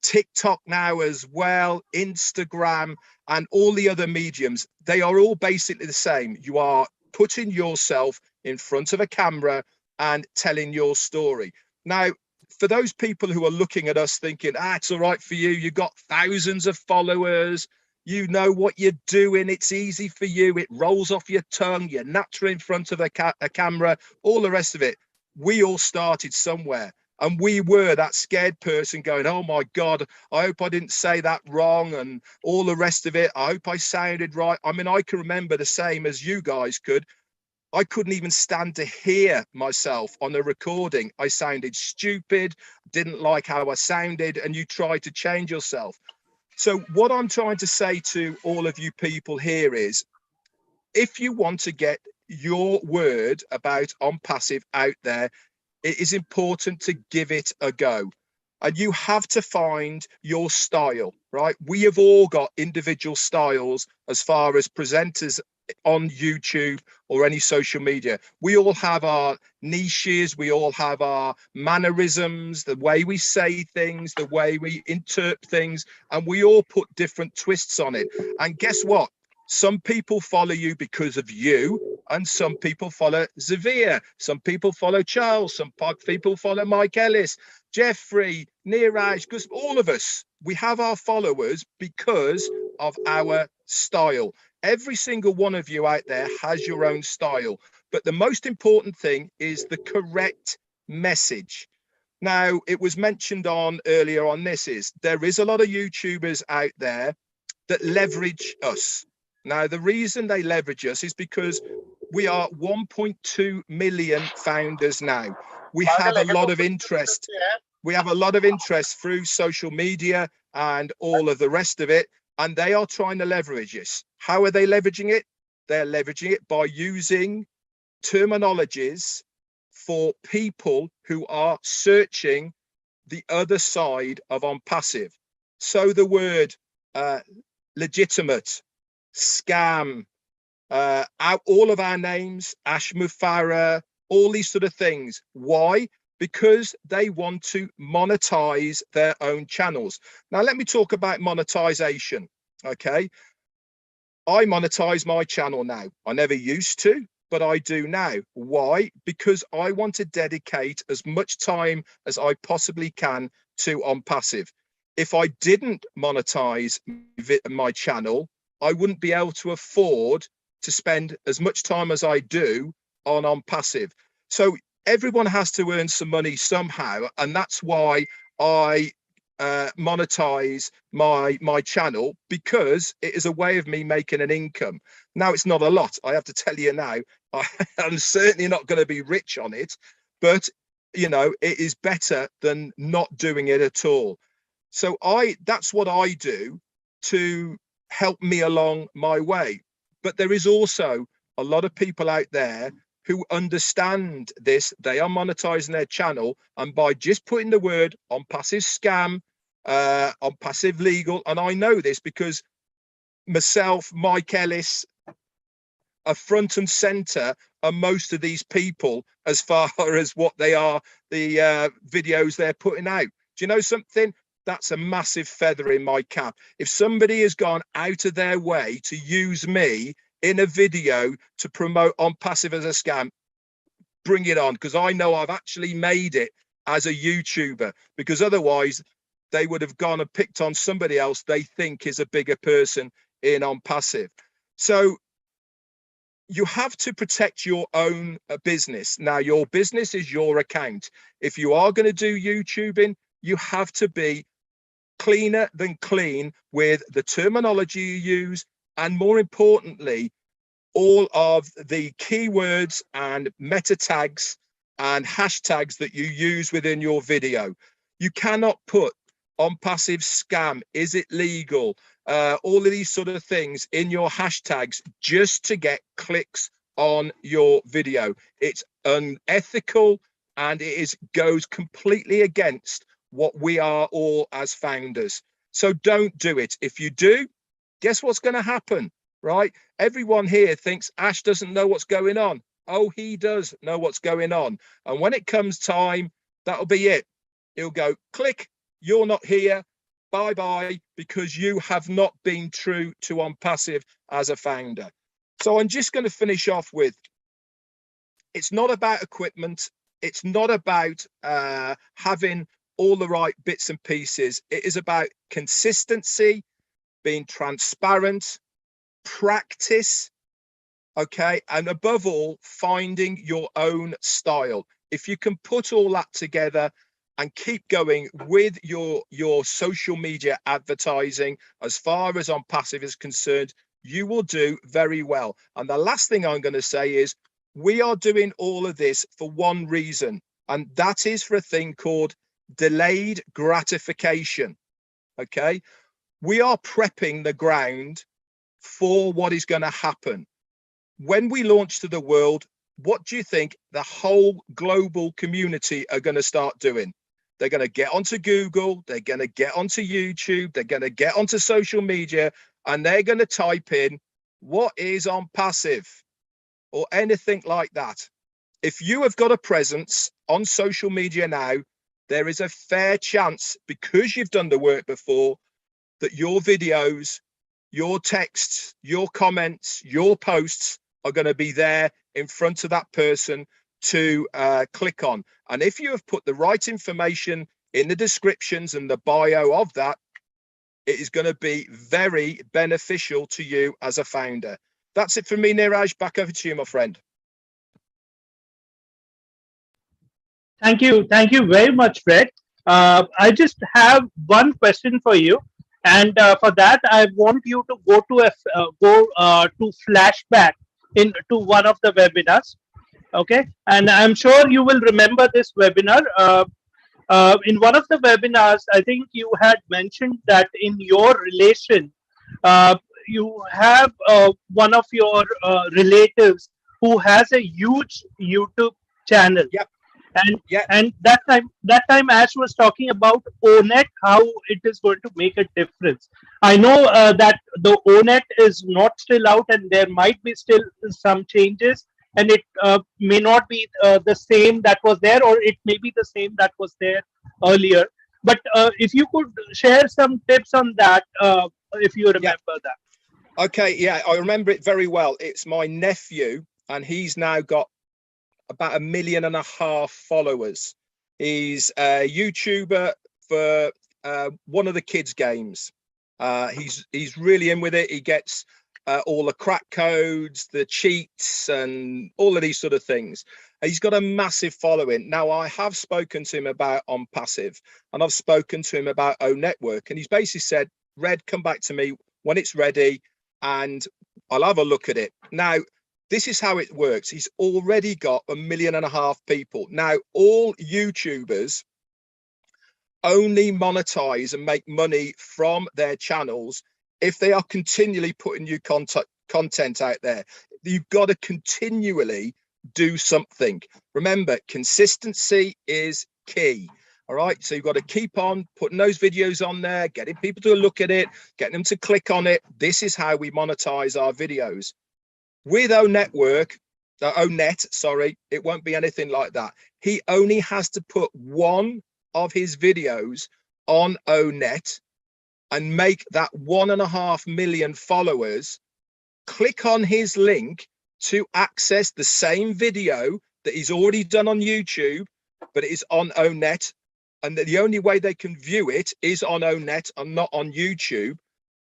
TikTok now as well, Instagram, and all the other mediums, they are all basically the same. You are putting yourself in front of a camera and telling your story. Now, for those people who are looking at us thinking, it's all right for you, you've got thousands of followers, you know what you're doing, it's easy for you, it rolls off your tongue, you're natural in front of a camera, all the rest of it. We all started somewhere. And we were that scared person going, oh my God, I hope I didn't say that wrong, and all the rest of it. I hope I sounded right. I mean, I can remember the same as you guys could. I couldn't even stand to hear myself on a recording. I sounded stupid, didn't like how I sounded, and you tried to change yourself. So what I'm trying to say to all of you people here is, if you want to get your word about On Passive out there, it is important to give it a go. And you have to find your style, right? We have all got individual styles as far as presenters on YouTube or any social media. We all have our niches, we all have our mannerisms, the way we say things, the way we interpret things, and we all put different twists on it. And guess what? Some people follow you because of you, and some people follow Xavier, some people follow Charles, some people follow Mike Ellis, Jeffrey, Neeraj, because all of us, we have our followers because of our style. Every single one of you out there has your own style, but the most important thing is the correct message. Now, it was mentioned on earlier on this is there is a lot of YouTubers out there that leverage us. Now, the reason they leverage us is because we are 1.2 million founders now. We have a lot of interest. We have a lot of interest through social media and all of the rest of it, and they are trying to leverage us. How are they leveraging it? They're leveraging it by using terminologies for people who are searching the other side of on passive. So the word legitimate, scam, all of our names, Ash Mufara, all these sort of things. Why? Because they want to monetize their own channels. Now, let me talk about monetization. Okay. I monetize my channel now. I never used to, but I do now. Why? Because I want to dedicate as much time as I possibly can to on passive. If I didn't monetize my channel, I wouldn't be able to afford to spend as much time as I do on passive. So everyone has to earn some money somehow, and that's why I monetize my channel, because it is a way of me making an income. Now, it's not a lot, I have to tell you now. I'm certainly not going to be rich on it, but you know, it is better than not doing it at all. So that's what I do to help me along my way. But there is also a lot of people out there who understand this. They are monetizing their channel, and by just putting the word on passive scam, on passive legal, and I know this because myself, Mike Ellis, are front and center are most of these people as far as what they are, the videos they're putting out. Do you know something? That's a massive feather in my cap. If somebody has gone out of their way to use me in a video to promote on passive as a scam, bring it on, because I know I've actually made it as a YouTuber, because otherwise they would have gone and picked on somebody else they think is a bigger person in on passive. So you have to protect your own business. Now, your business is your account. If you are going to do YouTubing, you have to be cleaner than clean with the terminology you use, and more importantly, all of the keywords and meta tags and hashtags that you use within your video. You cannot put on passive scam, is it legal, all of these sort of things in your hashtags just to get clicks on your video. It's unethical, and it goes completely against what we are all as founders. So don't do it. If you do, guess what's going to happen, right? Everyone here thinks Ash doesn't know what's going on. Oh, he does know what's going on. And when it comes time, that'll be it. He'll go, click, you're not here, bye-bye, because you have not been true to on passive as a founder. So I'm just going to finish off with, it's not about equipment. It's not about having all the right bits and pieces. It is about consistency, being transparent, practice, okay, and above all, finding your own style. If you can put all that together and keep going with your social media advertising, as far as on passive is concerned, you will do very well. And the last thing I'm going to say is, we are doing all of this for one reason, and that is for a thing called delayed gratification. Okay, we are prepping the ground for what is going to happen when we launch to the world. What do you think the whole global community are going to start doing? They're going to get onto Google, they're going to get onto YouTube, they're going to get onto social media, and they're going to type in, what is on passive, or anything like that. If you have got a presence on social media now, there is a fair chance, because you've done the work before, that your videos, your texts, your comments, your posts are going to be there in front of that person to click on. And if you have put the right information in the descriptions and the bio of that, it is going to be very beneficial to you as a founder. That's it for me, Niraj. Back over to you, my friend. Thank you very much, Fred. I just have one question for you, and for that, I want you to to flashback into one of the webinars. Okay, and I'm sure you will remember this webinar. In one of the webinars, I think you had mentioned that in your relation, uh, you have one of your relatives who has a huge YouTube channel, Yep. and Yep. that time Ash was talking about ONET, how it is going to make a difference. I know that the ONET is not still out, and there might be still some changes, and it may not be the same that was there, or it may be the same that was there earlier. But if you could share some tips on that, if you remember that. Okay, yeah, I remember it very well. It's my nephew, and he's now got about 1.5 million followers. He's a YouTuber for one of the kids' games. He's really in with it. He gets all the crack codes, the cheats, and all of these sort of things. He's got a massive following. Now, I have spoken to him about On Passive, and I've spoken to him about O Network, and he's basically said, Red, come back to me when it's ready, and I'll have a look at it. Now, this is how it works. He's already got 1.5 million people. Now, all YouTubers only monetize and make money from their channels if they are continually putting new content out there. You've got to continually do something. Remember, consistency is key. All right, so you've got to keep on putting those videos on there, getting people to look at it, getting them to click on it. This is how we monetize our videos. With ONET, sorry, it won't be anything like that. He only has to put one of his videos on ONET and make that 1.5 million followers click on his link to access the same video that he's already done on YouTube, but it is on ONET. And the only way they can view it is on ONET and not on YouTube.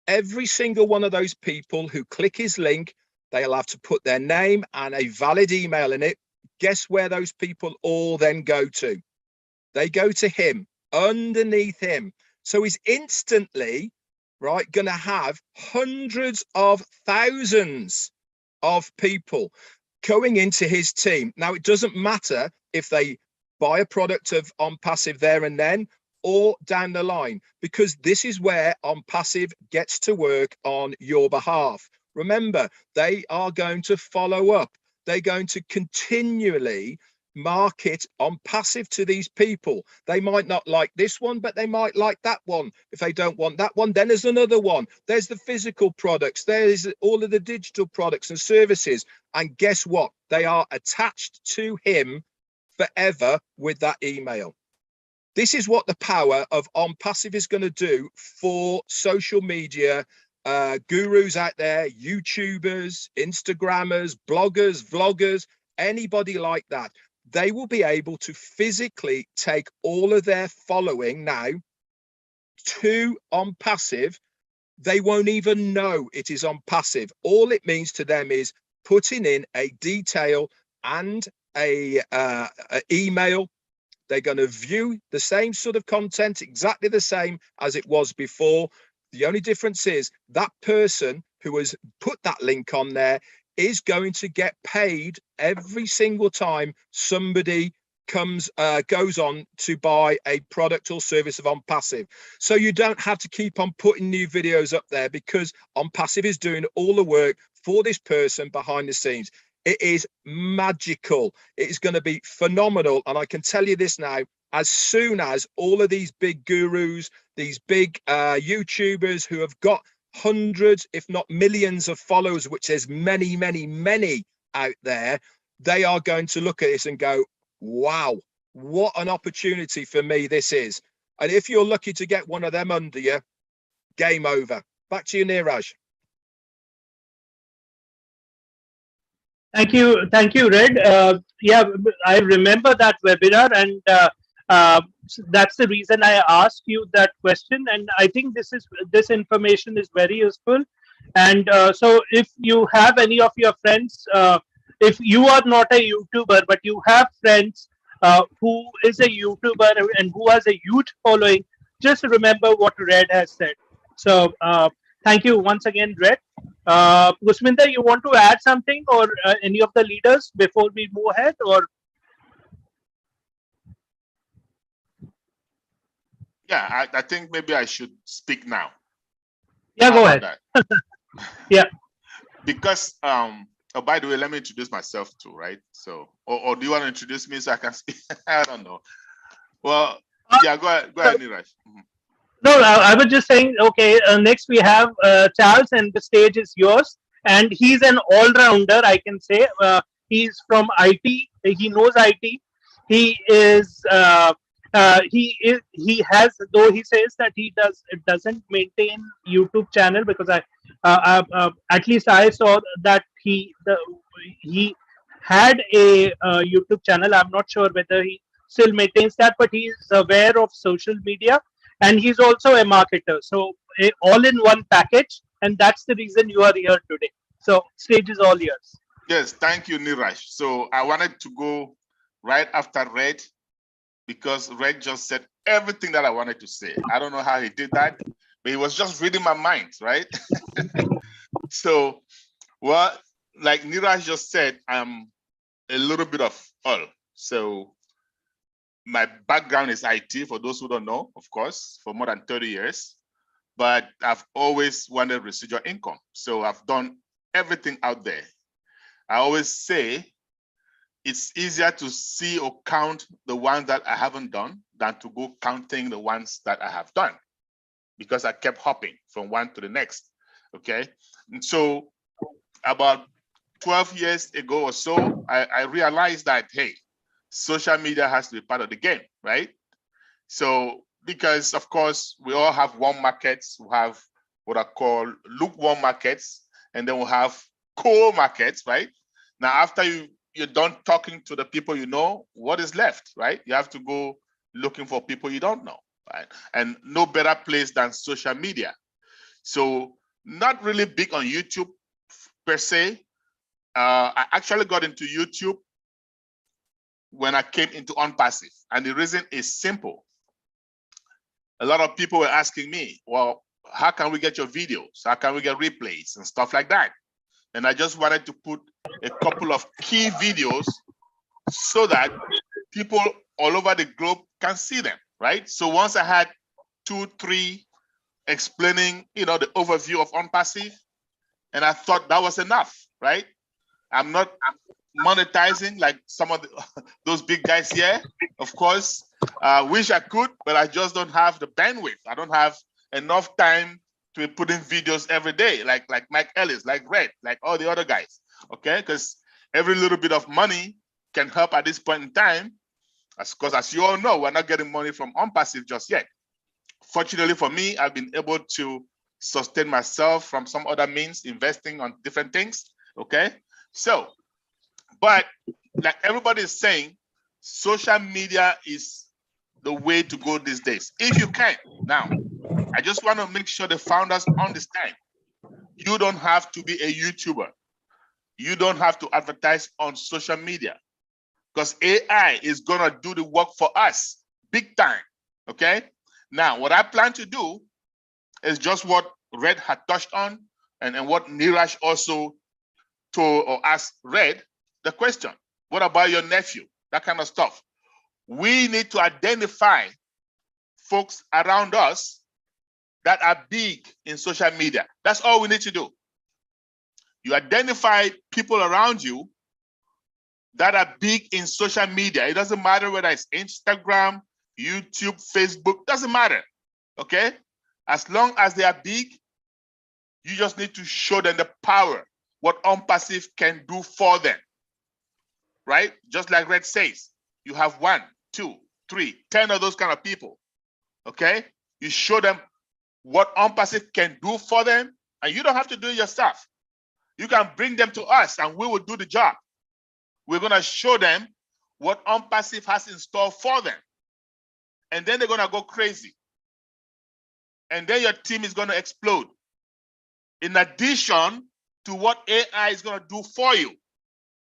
Every single one of those people who click his link, they'll have to put their name and a valid email in it. Guess where those people all then go to? They go to him, underneath him. So he's instantly, right, going to have hundreds of thousands of people going into his team. Now, it doesn't matter if they buy a product of On Passive there and then or down the line, because this is where On Passive gets to work on your behalf. Remember, they are going to follow up. They're going to continually market On Passive to these people. They might not like this one, but they might like that one. If they don't want that one, then there's another one. There's the physical products. There's all of the digital products and services. And guess what? They are attached to him forever with that email. This is what the power of On Passive is going to do for social media gurus out there, YouTubers, Instagrammers, bloggers, vloggers, anybody like that. They will be able to physically take all of their following now to On Passive. They won't even know it is On Passive. All it means to them is putting in a detail and a email. They're going to view the same sort of content, exactly the same as it was before. The only difference is that person who has put that link on there is going to get paid every single time somebody goes on to buy a product or service of On Passive. So you don't have to keep on putting new videos up there, because On Passive is doing all the work for this person behind the scenes. It is magical. It is going to be phenomenal. And I can tell you this now, as soon as all of these big gurus, these big YouTubers who have got hundreds, if not millions of followers, which there's many, many, many out there, they are going to look at this and go, wow, what an opportunity for me this is. And if you're lucky to get one of them under you, game over. Back to you, Neeraj. Thank you, Red. Yeah, I remember that webinar, and that's the reason I asked you that question. And I think this information is very useful. And so, if you have any of your friends, if you are not a YouTuber but you have friends who is a YouTuber and who has a huge following, just remember what Red has said. So thank you once again, Red. Gusminda, you want to add something, or any of the leaders before we move ahead, or? Yeah, I think maybe I should speak now. Yeah, How go about ahead. that? Yeah. Because oh, by the way, let me introduce myself too, right? So, or do you want to introduce me so I can speak? I don't know. Well, yeah, go ahead, Niraj. No, I was just saying, okay, next we have Charles, and the stage is yours. And he's an all rounder, I can say. He's from IT, he knows IT. He is. He has, though he says that he doesn't maintain YouTube channel, because at least I saw that he had a YouTube channel. I'm not sure whether he still maintains that, but he is aware of social media, and he's also a marketer. So all in one package, and that's the reason you are here today. So stage is all yours. Yes, thank you, Niraj. So I wanted to go right after Red, because Red just said everything that I wanted to say. I don't know how he did that, but he was just reading my mind, right? So, well, like Niraj just said, I'm a little bit of all. So my background is IT, for those who don't know, of course, for more than 30 years. But I've always wanted residual income. So I've done everything out there. I always say it's easier to see or count the ones that I haven't done than to go counting the ones that I have done, because I kept hopping from one to the next. Okay. And so about 12 years ago or so, I realized that, hey, social media has to be part of the game, right? So, because of course, we all have warm markets, we have what I call lukewarm markets, and then we'll have cold markets, right? Now, after you're done talking to the people you know, what is left, right? You have to go looking for people you don't know, right? And no better place than social media. So, not really big on YouTube per se. I actually got into YouTube when I came into Unpassive, and the reason is simple. A lot of people were asking me, well, how can we get your videos? How can we get replays and stuff like that? And I just wanted to put a couple of key videos so that people all over the globe can see them, right? So once I had 2, 3 explaining, the overview of Unpassive, and I thought that was enough, right? I'm not monetizing like some of those big guys here. Of course, I wish I could, but I just don't have the bandwidth. I don't have enough time to be putting videos every day, like Mike Ellis, like Red, like all the other guys. Okay, because every little bit of money can help at this point in time. Because as you all know, we're not getting money from Unpassive just yet. Fortunately for me, I've been able to sustain myself from some other means, investing on different things. Okay, so, but like everybody is saying, social media is the way to go these days, if you can. Now, I just want to make sure the founders understand, you don't have to be a YouTuber. You don't have to advertise on social media, because AI is going to do the work for us big time. Okay. Now, what I plan to do is just what Red had touched on, and what Niraj also told or asked Red the question. What about your nephew? That kind of stuff. We need to identify folks around us that are big in social media. That's all we need to do. You identify people around you that are big in social media. It doesn't matter whether it's Instagram, YouTube, Facebook, doesn't matter. Okay? As long as they are big, you just need to show them the power, what Unpassive can do for them. Right? Just like Red says, you have 1, 2, 3, 10 of those kind of people. Okay? You show them what Unpassive can do for them, and you don't have to do it yourself. You can bring them to us and we will do the job. We're going to show them what Unpassive has in store for them. And then they're going to go crazy. And then your team is going to explode. In addition to what AI is going to do for you.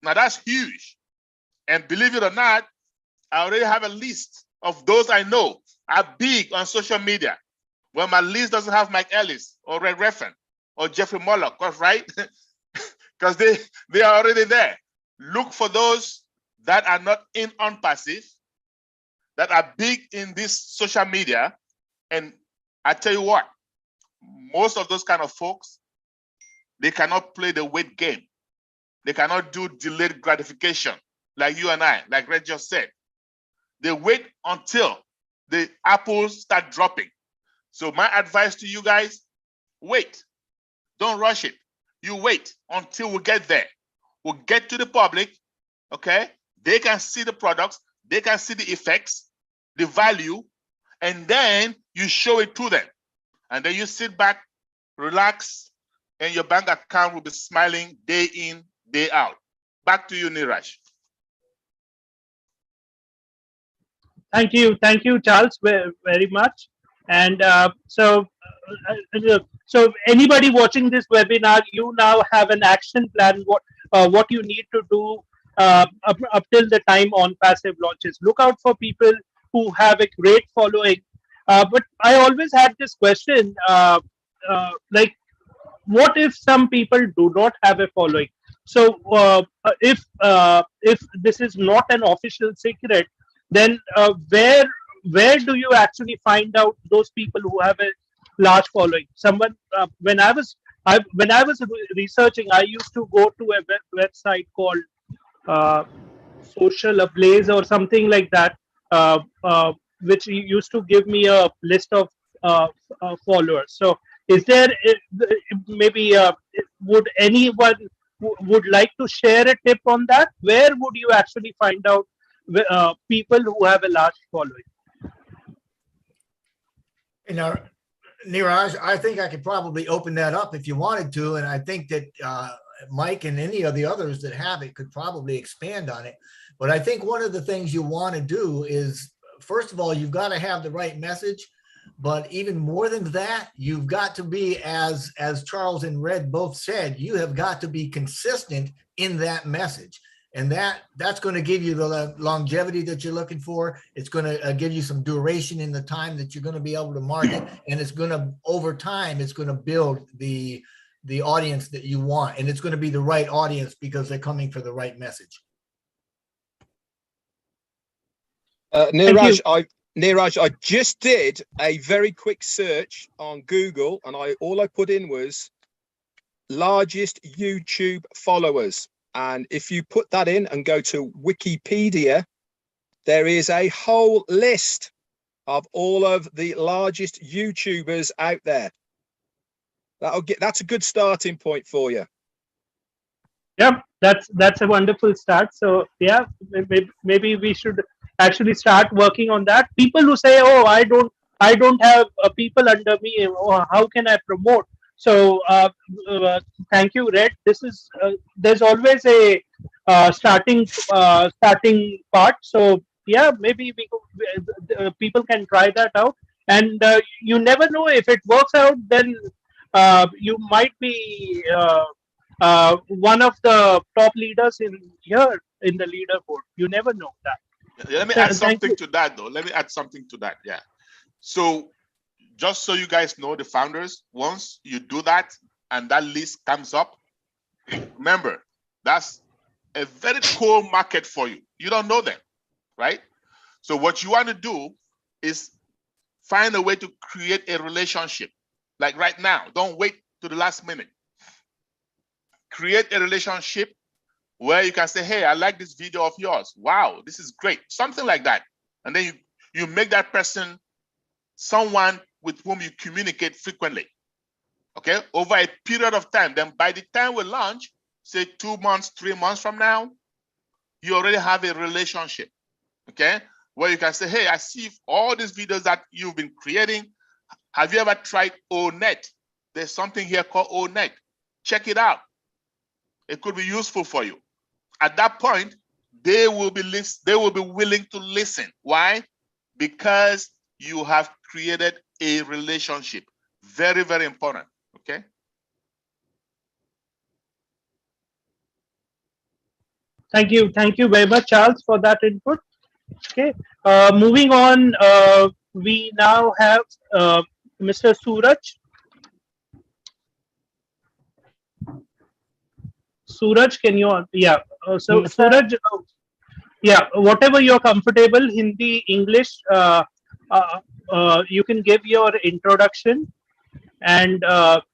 Now that's huge. And believe it or not, I already have a list of those I know are big on social media. Well, my list doesn't have Mike Ellis or Redfern or Jeffrey Murdoch, right? Because they are already there. Look for those that are not in on passive, that are big in this social media. And I tell you what, most of those kind of folks, they cannot play the wait game. They cannot do delayed gratification like you and I, like Red just said. They wait until the apples start dropping. So my advice to you guys, wait. Don't rush it. You wait until we get there. We'll get to the public, okay? They can see the products, they can see the effects, the value, and then you show it to them. And then you sit back, relax, and your bank account will be smiling day in, day out. Back to you, Niraj. Thank you, Charles, very much. And so anybody watching this webinar, you now have an action plan. What you need to do up till the time on passive launches. Look out for people who have a great following. But I always had this question, like, what if some people do not have a following? So if this is not an official secret, then where do you actually find out those people who have a large following? Someone when I was researching, I used to go to a website called uh, Social Ablaze or something like that, which used to give me a list of followers. So, is there maybe would anyone would like to share a tip on that? Where would you actually find out people who have a large following? You know, Niraj, I think I could probably open that up if you wanted to, and I think that Mike and any of the others that have it could probably expand on it. But I think one of the things you want to do is, first of all, you've got to have the right message. But even more than that, you've got to be, as Charles and Red both said, you have got to be consistent in that message. And that's going to give you the longevity that you're looking for. It's going to give you some duration in the time that you're going to be able to market. And it's going to, over time, it's going to build the audience that you want. And it's going to be the right audience because they're coming for the right message. Niraj, I just did a very quick search on Google, and all I put in was largest YouTube followers. And if you put that in and go to Wikipedia, there is a whole list of all of the largest YouTubers out there. That's a good starting point for you. Yeah, that's a wonderful start. So yeah, maybe we should actually start working on that. People who say, "Oh, I don't have people under me. Oh, how can I promote?" So thank you, Red. This is there's always a starting part. So yeah, maybe people can try that out, and you never know if it works out. Then you might be one of the top leaders in the leaderboard. You never know that. Let me add something to that, though. Let me add something to that. Yeah. So just so you guys know, the founders, once you do that and that list comes up, remember, that's a very cool market for you. You don't know them, right? So what you want to do is find a way to create a relationship. Like right now, don't wait to the last minute. Create a relationship where you can say, hey, I like this video of yours. Wow, this is great. Something like that. And then you make that person someone with whom you communicate frequently. Okay, over a period of time. Then by the time we launch, say 2 months, 3 months from now, you already have a relationship. Okay, where you can say, hey, I see all these videos that you've been creating. Have you ever tried ONet? There's something here called ONet. Check it out. It could be useful for you. At that point, they will be willing to listen. Why? Because you have created a relationship. Very, very important. Okay. Thank you very much, Charles, for that input. Okay. Moving on, we now have Mr. Suraj. Suraj, can you? Yeah. So Yes, sir. Suraj, yeah, whatever you're comfortable, Hindi, English, uh, you can give your introduction and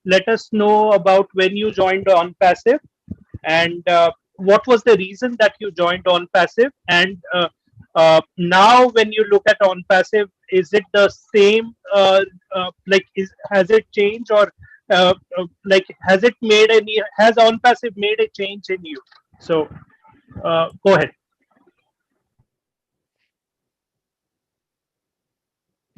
let us know about when you joined on Passive and what was the reason that you joined on Passive. And now, when you look at on Passive, is it the same? Like, has it changed or like has it made any? Has on Passive made a change in you? So go ahead.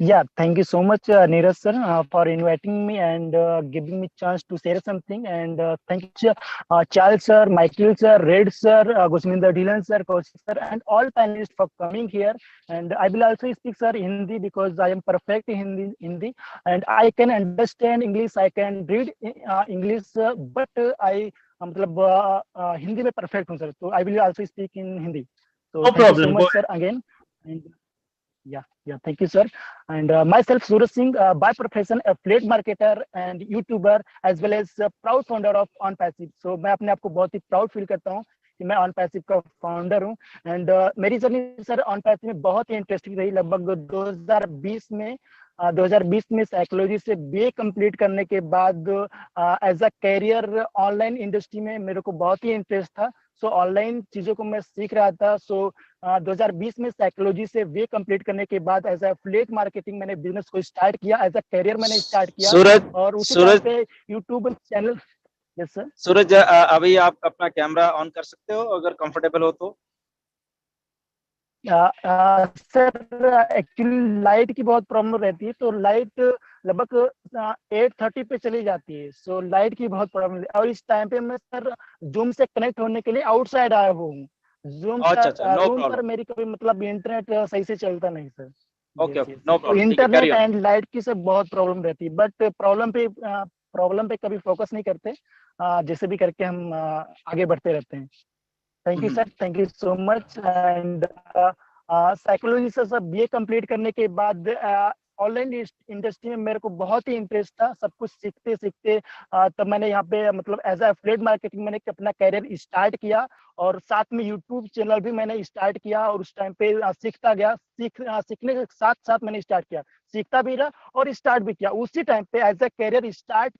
Yeah, thank you so much, Neeraj sir, for inviting me and giving me chance to share something. And thank you, Charles sir, Michael sir, Red sir, Gusminder Dhilan sir, Kaushik sir, and all panelists for coming here. And I will also speak sir Hindi because I am perfect in Hindi, and I can understand English. I can read English, but I मतलब हिंदी में perfect हूँ sir. So I will also speak in Hindi. So No thank you so problem. Go much ahead. sir again. And yeah, thank you, sir. And myself, Suraj Singh, by profession, affiliate marketer and YouTuber, as well as proud founder of On Passive. So मैं अपने आप को बहुत ही proud feel करता हूँ कि मैं On Passive का founder हूँ. And मेरी जर्नी सर On Passive में बहुत ही इंटरेस्टिंग रही. लगभग 2020 में साइकोलॉजी से बीए कंप्लीट करने के बाद as a career online industry में मेरे को बहुत ही इंटरेस्ट था. सो ऑनलाइन चीजों को मैं सीख रहा था. सो 2020 में साइकोलॉजी से वे कंप्लीट करने के बाद एज एफिलिएट मार्केटिंग मैंने बिजनेस को स्टार्ट किया. एज अ करियर मैंने स्टार्ट किया. सूरज और उसी टाइम सूरज पे YouTube channel. Yes sir. Suraj अभी आप अपना कैमरा ऑन कर सकते हो अगर कंफर्टेबल हो तो. सर एक्चुअली लाइट की बहुत प्रॉब्लम रहती है. तो लाइट लगभग 8:30 पे चली जाती है. सो लाइट की बहुत प्रॉब्लम है. और इस टाइम पे मैं सर जूम से कनेक्ट होने के लिए आउटसाइड आया हुआ हूँ. जूम अच्छा सर अच्छा, नो रूम पर प्रॉब्लम. मेरी कभी मतलब इंटरनेट सही से चलता नहीं sir. Okay yes okay, yes. No तो प्रॉब्लम, ठीक है, carry internet on. And light की से बहुत प्रॉब्लम रहती है. बट प्रॉब्लम पे कभी फोकस नहीं करते. जैसे भी करके हम आगे बढ़ते रहते हैं. Thank you sir. Thank you so much. And psychology से सब बीए कंप्लीट करने के बाद ऑनलाइन इंडस्ट्री में मेरे को बहुत ही इंटरेस्ट था. सब कुछ सीखते सीखते तब मैंने यहाँ पे मतलब एज एफिलिएट मार्केटिंग मैंने अपना कैरियर स्टार्ट किया. और साथ में यूट्यूब चैनल भी मैंने स्टार्ट किया. और उस टाइम पे सीखता गया. सीखने के साथ साथ मैंने स्टार्ट किया. सीखता भी रहा और स्टार्ट भी किया. उसी टाइम पे एज ए कैरियर स्टार्ट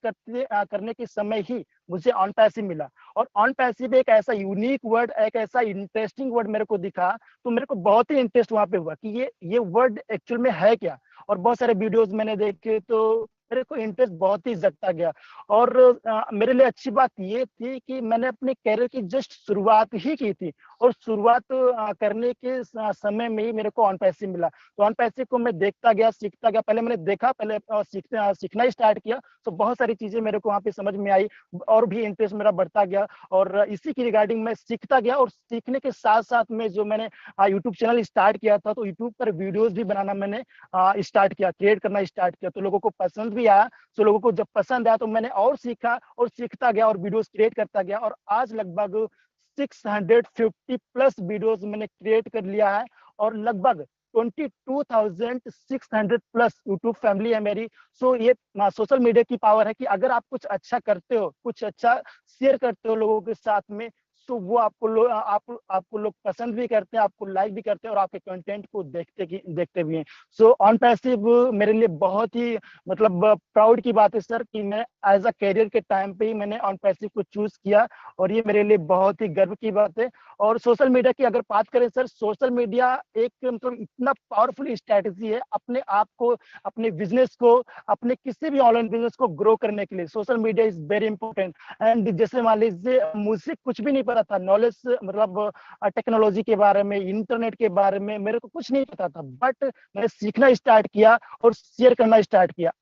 करने के समय ही मुझे ऑन पैसिव मिला. और ऑन पैसिव एक ऐसा यूनिक वर्ड, एक ऐसा इंटरेस्टिंग वर्ड मेरे को दिखा. तो मेरे को बहुत ही इंटरेस्ट वहां पे हुआ कि ये वर्ड एक्चुअल में है क्या. और बहुत सारे वीडियोस मैंने देखे तो मेरे को इंटरेस्ट बहुत ही जगता गया. और मेरे लिए अच्छी बात ये थी कि मैंने अपने कैरियर की जस्ट शुरुआत ही की थी. और शुरुआत करने के समय में ही मेरे को ऑन पैसिव मिला. तो ऑन पैसिव को मैं देखता गया, सीखता गया. पहले मैंने देखा, पहले सीखना स्टार्ट किया. तो बहुत सारी चीजें मेरे को वहाँ पे समझ में आई और भी इंटरेस्ट मेरा बढ़ता गया. और इसी की रिगार्डिंग मैं सीखता गया. और सीखने के साथ साथ में जो मैंने यूट्यूब चैनल स्टार्ट किया था, तो यूट्यूब पर वीडियोस भी बनाना मैंने स्टार्ट किया, क्रिएट करना स्टार्ट किया. तो लोगों को पसंद भी आया. तो लोगों को जब पसंद आया तो मैंने और सीखा और सीखता गया और वीडियोस क्रिएट करता गया. और आज लगभग 650 प्लस वीडियोस मैंने क्रिएट कर लिया है. और लगभग 22,600 प्लस यूट्यूब फैमिली है मेरी. सो ये सोशल मीडिया की पावर है कि अगर आप कुछ अच्छा करते हो, कुछ अच्छा शेयर करते हो लोगों के साथ में, तो वो आपको लोग पसंद भी करते हैं, आपको लाइक भी करते हैं और आपके कंटेंट को देखते भी हैं. सो ऑन पैसिव मेरे लिए बहुत ही मतलब प्राउड की बात है सर कि मैं एज अ कैरियर के टाइम पे ही मैंने ऑन पैसिव को चूज किया. और ये मेरे लिए बहुत ही गर्व की बात है. और सोशल मीडिया की अगर बात करें सर, सोशल मीडिया एक मतलब इतना पावरफुल स्ट्रैटेजी है अपने आप को, अपने बिजनेस को, अपने किसी भी ऑनलाइन बिजनेस को ग्रो करने के लिए. Social media is very important. And जैसे मान लीजिए मुझे कुछ भी नहीं पता था नॉलेज मतलब टेक्नोलॉजी के बारे में, इंटरनेट के बारे में मेरे को कुछ नहीं पता था. बट मैंने सीखना स्टार्ट किया और शेयर करना स्टार्ट किया.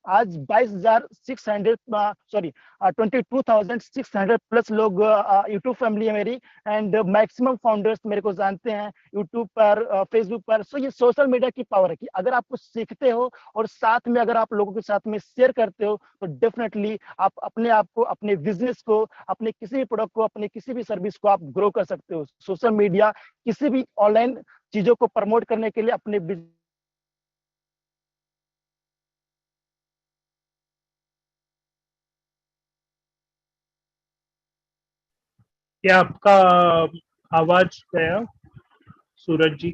आज 22,600 सॉरी 22,600 प्लस लोग यूट्यूब फैमिली है मेरी, एंड मैक्सिमम फाउंडर्स मेरे को जानते हैं यूट्यूब पर, फेसबुक पर। सो ये सोशल मीडिया की पावर है कि अगर आप कुछ सीखते हो और साथ में अगर आप लोगों के साथ में शेयर करते हो तो डेफिनेटली आप अपने आप को, अपने बिजनेस को, अपने किसी भी प्रोडक्ट को, अपने किसी भी सर्विस को आप ग्रो कर सकते हो। सोशल मीडिया किसी भी ऑनलाइन चीजों को प्रमोट करने के लिए अपने क्या आपका आवाज गया सूरज जी?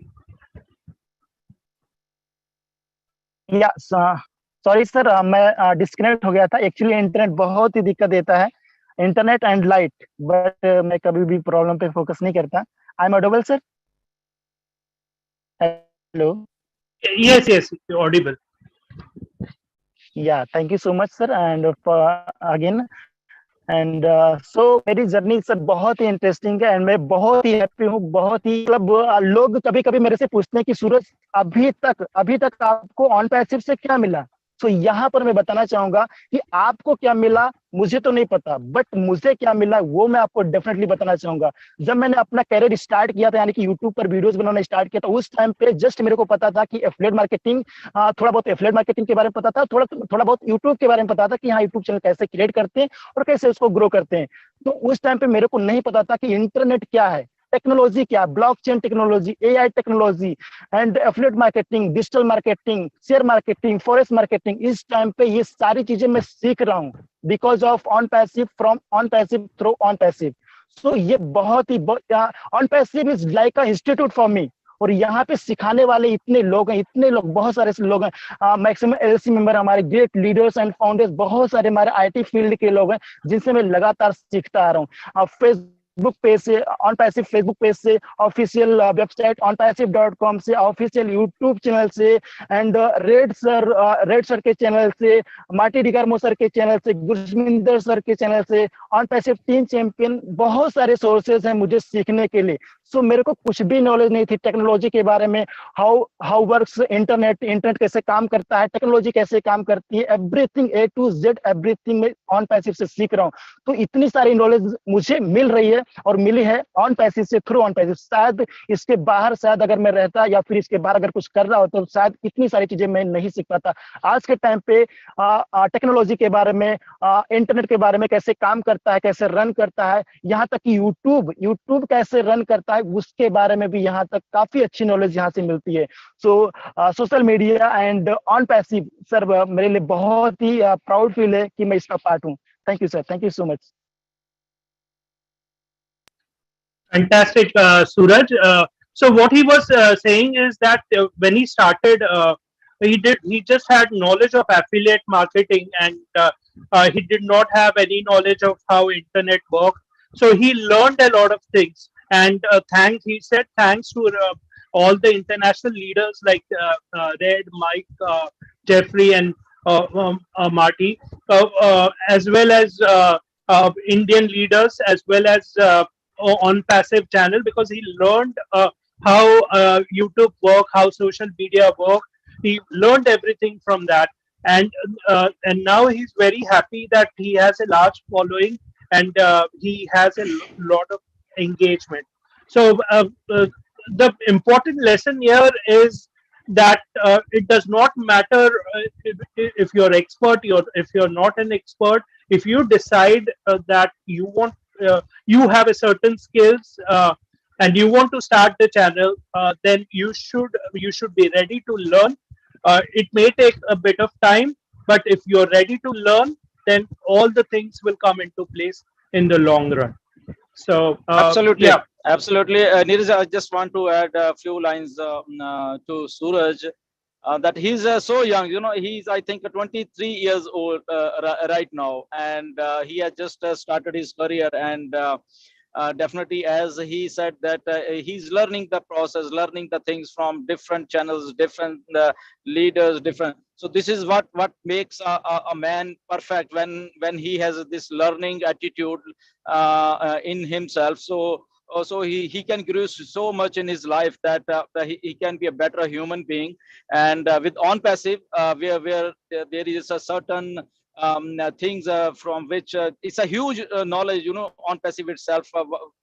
या सॉरी सर, मैं डिस्कनेक्ट हो गया था। एक्चुअली इंटरनेट बहुत ही दिक्कत देता है, इंटरनेट एंड लाइट, बट मैं कभी भी प्रॉब्लम पे फोकस नहीं करता। I am audible sir? Hello? Yes, yes, audible. या thank you so much sir, and again and so मेरी जर्नी सर बहुत ही इंटरेस्टिंग है, एंड मैं बहुत ही हैप्पी हूँ। बहुत ही मतलब लोग कभी कभी मेरे से पूछते हैं कि सूरज अभी तक आपको ऑन पैसिव से क्या मिला। तो यहाँ पर मैं बताना चाहूंगा कि आपको क्या मिला मुझे तो नहीं पता, बट मुझे क्या मिला वो मैं आपको डेफिनेटली बताना चाहूंगा। जब मैंने अपना कैरियर स्टार्ट किया था, यानी कि यूट्यूब पर वीडियोस बनाना स्टार्ट किया था, उस टाइम पे जस्ट मेरे को पता था कि एफिलिएट मार्केटिंग, थोड़ा बहुत एफिलिएट मार्केटिंग के बारे में पता था, थोड़ा बहुत यूट्यूब के बारे में पता था कि हाँ यूट्यूब चैनल कैसे क्रिएट करते हैं और कैसे उसको ग्रो करते हैं। तो उस टाइम पे मेरे को नहीं पता था कि इंटरनेट क्या है, टेक्नोलॉजी क्या, blockchain technology, AI technology, and affiliate marketing, digital marketing, share marketing, forest marketing. इस टाइम पे ये सारी चीजें मैं सीख रहा हूँ because of on passive, from on passive through on passive. So ये बहुत ही on passive is like a institute for me. और यहाँ पे सिखाने वाले इतने लोग हैं, इतने लोग, बहुत सारे लोग हैं, मैक्सिमम एलसी मेंबर, हमारे ग्रेट लीडर्स एंड फाउंडर्स, बहुत सारे हमारे आईटी फील्ड के लोग हैं जिनसे मैं लगातार सीखता आ रहा हूँ। फेसबुक पेज से, ऑन पैसिव फेसबुक पेज से, ऑफिशियल वेबसाइट onpassive.com से, ऑफिशियल यूट्यूब चैनल से, एंड रेड सर के चैनल से, मार्टी डिगार्मो सर के चैनल से, गुरमिंदर सर के चैनल से, ऑन पैसिव टीम चैंपियन, बहुत सारे सोर्सेज हैं मुझे सीखने के लिए। सो मेरे को कुछ भी नॉलेज नहीं थी टेक्नोलॉजी के बारे में, हाउ वर्क्स इंटरनेट कैसे काम करता है, टेक्नोलॉजी कैसे काम करती है, everything A to Z everything मैं ऑन पैसिव से सीख रहा हूँ। तो इतनी सारी नॉलेज मुझे मिल रही है और मिली है ऑन पैसिव से, थ्रू ऑन पैसिव। शायद इसके बाहर, शायद अगर मैं रहता या फिर इसके बाहर अगर कुछ कर रहा होता तो शायद इतनी सारी चीजें मैं नहीं सीख पाता। आज के टाइम पे टेक्नोलॉजी के बारे में, इंटरनेट के बारे में, कैसे काम करता है, कैसे रन करता है, यहाँ तक कि यूट्यूब कैसे रन करता है उसके बारे में भी यहाँ तक काफी अच्छी नॉलेज यहाँ से मिलती है। So social media and on passive sir मेरे लिए बहुत ही प्राउड फील है कि मैं इसका पार्ट हूँ। Thank you sir, thank you so much. Fantastic, Suraj. So what he was saying is that when he started, he just had knowledge of affiliate marketing, and he did not have any knowledge of how internet works. So he learned a lot of things, and he said thanks to all the international leaders like Red, Mike, Jeffrey, and Marty, as well as Indian leaders, as well as on passive channel, because he learned how YouTube work, how social media work. He learned everything from that, and now he's very happy that he has a large following, and he has a lot of engagement. So the important lesson here is that it does not matter if you're expert, if you're not an expert. If you decide that you have a certain skills, and you want to start the channel, then you should be ready to learn. It may take a bit of time, but if you're ready to learn, then all the things will come into place in the long run. So absolutely, yeah. absolutely. Neeraj, I just want to add a few lines to Suraj. That he's so young, he's I think 23 years old right now, and he has just started his career, and definitely, as he said, that he's learning the process, learning the things from different channels, different leaders, different. So this is what makes a man perfect, when he has this learning attitude in himself. So so he can grow so much in his life that he can be a better human being. And with on passive, where there is a certain things from which it's a huge knowledge, on passive itself,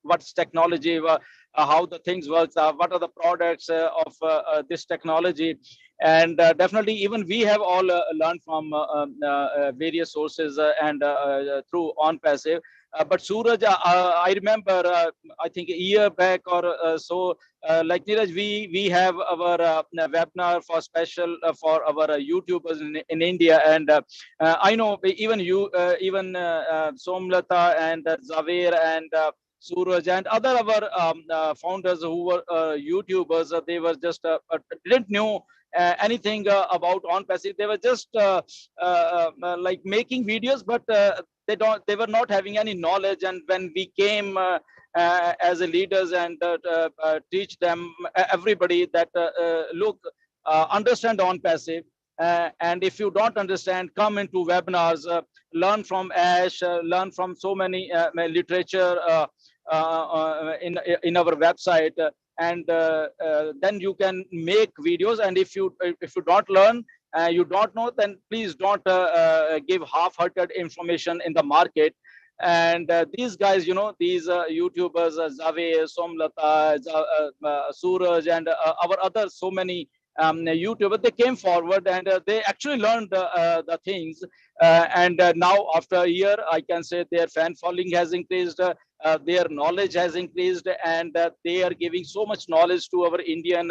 what's technology, how the things work, what are the products of this technology. And definitely even we have all learned from various sources and through on passive. But Suraj, I remember, I think a year back or so, like Neeraj, we have our webinar for special for our YouTubers in India, and I know even you, even Somlata and Zaver and Suraj and other our founders who were YouTubers, they were just didn't know anything about on passive. They were just like making videos, but they were not having any knowledge. And when we came as a leaders and teach them, everybody, that look, understand on passive, and if you don't understand, come into webinars, learn from Ash, learn from so many literature in our website, and then you can make videos. And if you don't learn, you don't know, then please don't give half-hearted information in the market. And these guys, these YouTubers, Zave, Somlata, Suraj, and our other so many YouTubers, they came forward and they actually learned the things. And now after a year, I can say their fan following has increased, their knowledge has increased, and they are giving so much knowledge to our Indian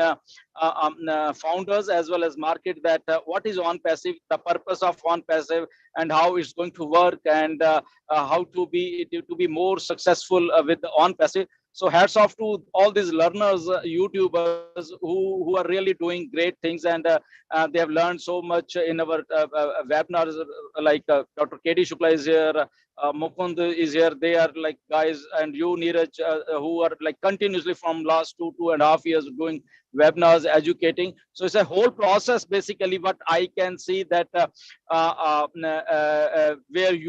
founders as well as market, that what is on passive, the purpose of on passive, and how it's going to work, and how to be more successful with the on passive. So hats off to all these learners, YouTubers who are really doing great things, and they have learned so much in our webinars. Like Dr. KD Shukla is here, Mukund is here. They are like guys, and you, Neeraj, who are like continuously from last 2.5 years doing webinars, educating. So it's a whole process basically. What I can see that where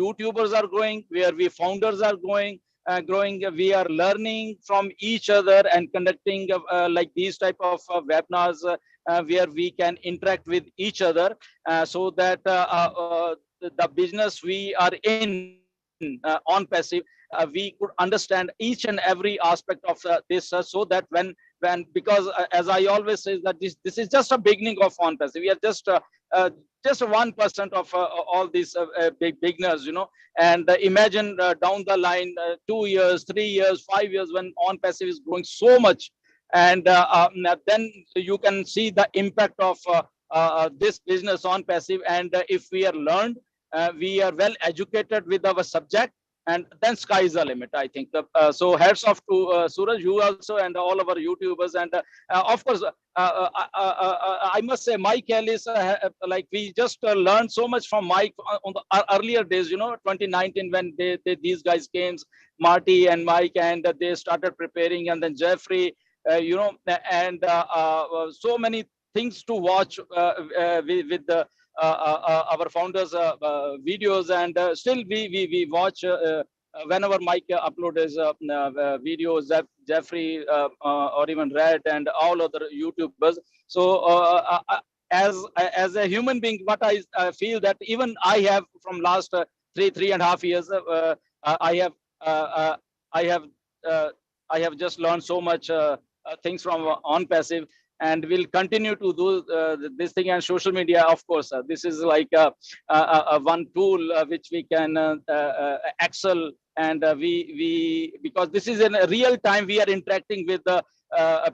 YouTubers are going, where we founders are going, growing, we are learning from each other and conducting like these type of webinars where we can interact with each other, so that the business we are in on passive, we could understand each and every aspect of this, so that when because as I always say, that this is just a beginning of on passive. We are just 1% of all these big beginners, and imagine down the line, 2 years, 3 years, 5 years, when on passive is growing so much. And then you can see the impact of this business on passive. And if we are learned, we are well educated with our subject, and then sky is the limit, I think. So hats off to Suraj, you also, and all of our YouTubers. And of course, I must say, Mike Ellis, like we just learned so much from Mike on the earlier days, 2019, when these guys came, Marty and Mike, and they started preparing, and then Jeffrey, and so many things to watch with the our founders videos. And still we watch whenever Mike upload his videos, Jeffrey or even Red and all other YouTubers. So as a human being, what I feel that even I have from last 3.5 years, I have uh, I have uh, I have just learned so much things from on passive, and will continue to do this thing. And social media, of course, this is like one tool which we can excel. And we because this is in a real time, we are interacting with the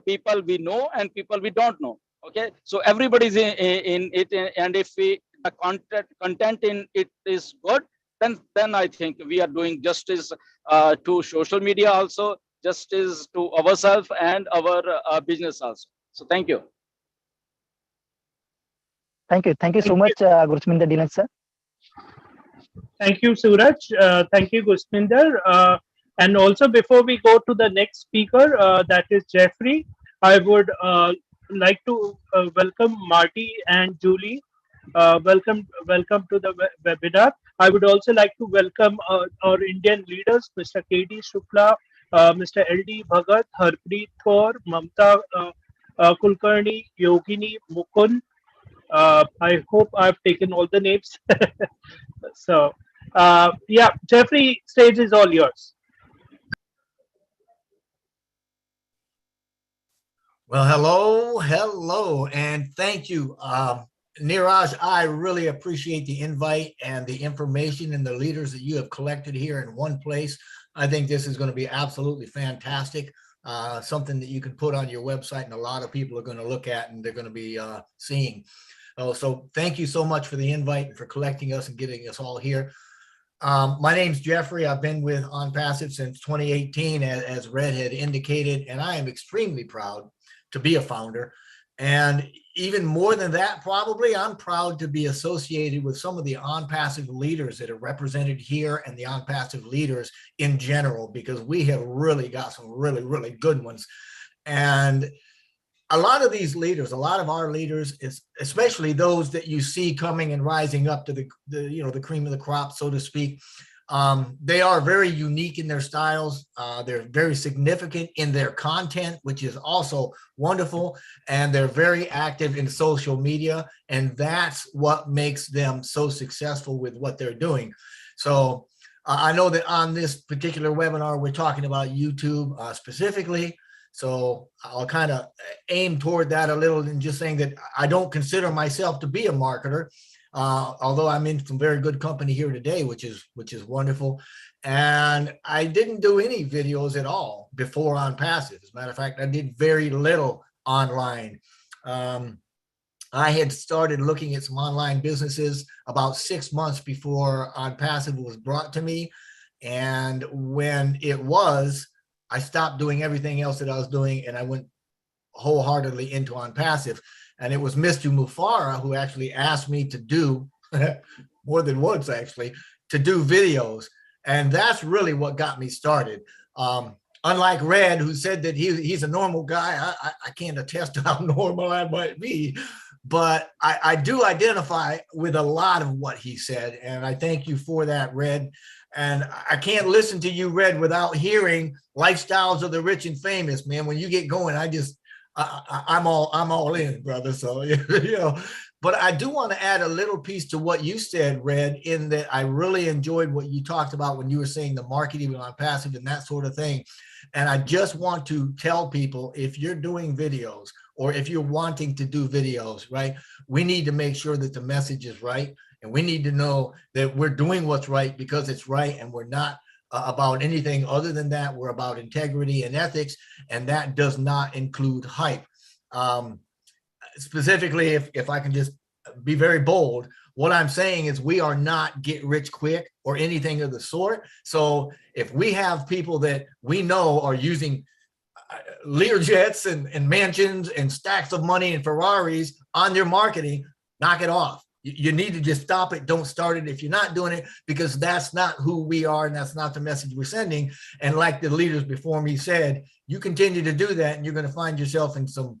people we know and people we don't know. Okay, so everybody's in it, and if the content in it is good, then I think we are doing justice to social media, also justice to ourselves and our business also. So thank you. Thank you. Thank you so Thank you. much, Gurchminder Dilan sir. Thank you, Suraj. Thank you, Gushminder. And also, before we go to the next speaker, that is Jeffrey, I would like to welcome Marty and Julie. Welcome to the webinar. I would also like to welcome our Indian leaders, Mr. KD Shukla, Mr. L.D. Bhagat, Harpreet Kaur, Mamta Kulkarni, Yogini Mukund. I hope I've taken all the names. So, yeah, Jeffrey, stage is all yours. Well, hello, and thank you. Niraj, I really appreciate the invite and the information and the leaders that you have collected here in one place. I think this is going to be absolutely fantastic. Something that you can put on your website and a lot of people are going to look at and they're going to be seeing. So thank you so much for the invite and for collecting us and getting us all here. My name's Jeffrey. I've been with OnPassive since 2018, as Red had indicated, and I am extremely proud to be a founder. And even more than that, probably, I'm proud to be associated with some of the OnPassive leaders that are represented here and the OnPassive leaders in general, because we have really got some really, really good ones. And a lot of these leaders, a lot of our leaders, especially those that you see coming and rising up to the cream of the crop, so to speak, they are very unique in their styles. They're very significant in their content, which is also wonderful. And they're very active in social media. And that's what makes them so successful with what they're doing. So I know that on this particular webinar, we're talking about YouTube specifically. So I'll kind of aim toward that a little and just saying that I don't consider myself to be a marketer. Although I'm in some very good company here today, which is wonderful. And I didn't do any videos at all before OnPassive. As a matter of fact, I did very little online. I had started looking at some online businesses about 6 months before OnPassive was brought to me. And when it was, I stopped doing everything else that I was doing and I went wholeheartedly into OnPassive. And it was Mr. Mufara who actually asked me to do, more than once actually, to do videos. And that's really what got me started. Unlike Red, who said that he's a normal guy, I can't attest to how normal I might be. But I do identify with a lot of what he said. And I thank you for that, Red. And I can't listen to you, Red, without hearing Lifestyles of the Rich and Famous, man. When you get going, I'm all in, brother. So, but I do want to add a little piece to what you said, Red, in that I really enjoyed what you talked about when you were saying the marketing on passive and that sort of thing. And I just want to tell people, if you're doing videos or if you're wanting to do videos, right, we need to make sure that the message is right. And we need to know that we're doing what's right because it's right. And we're not about anything other than that. We're about integrity and ethics. And that does not include hype. Specifically, if I can just be very bold, what I'm saying is we are not get rich quick or anything of the sort. So if we have people that we know are using Learjets and mansions and stacks of money and Ferraris on their marketing, knock it off. You need to just stop it. Don't start it if you're not doing it, because that's not who we are and that's not the message we're sending. And like the leaders before me said, you continue to do that and you're going to find yourself in some,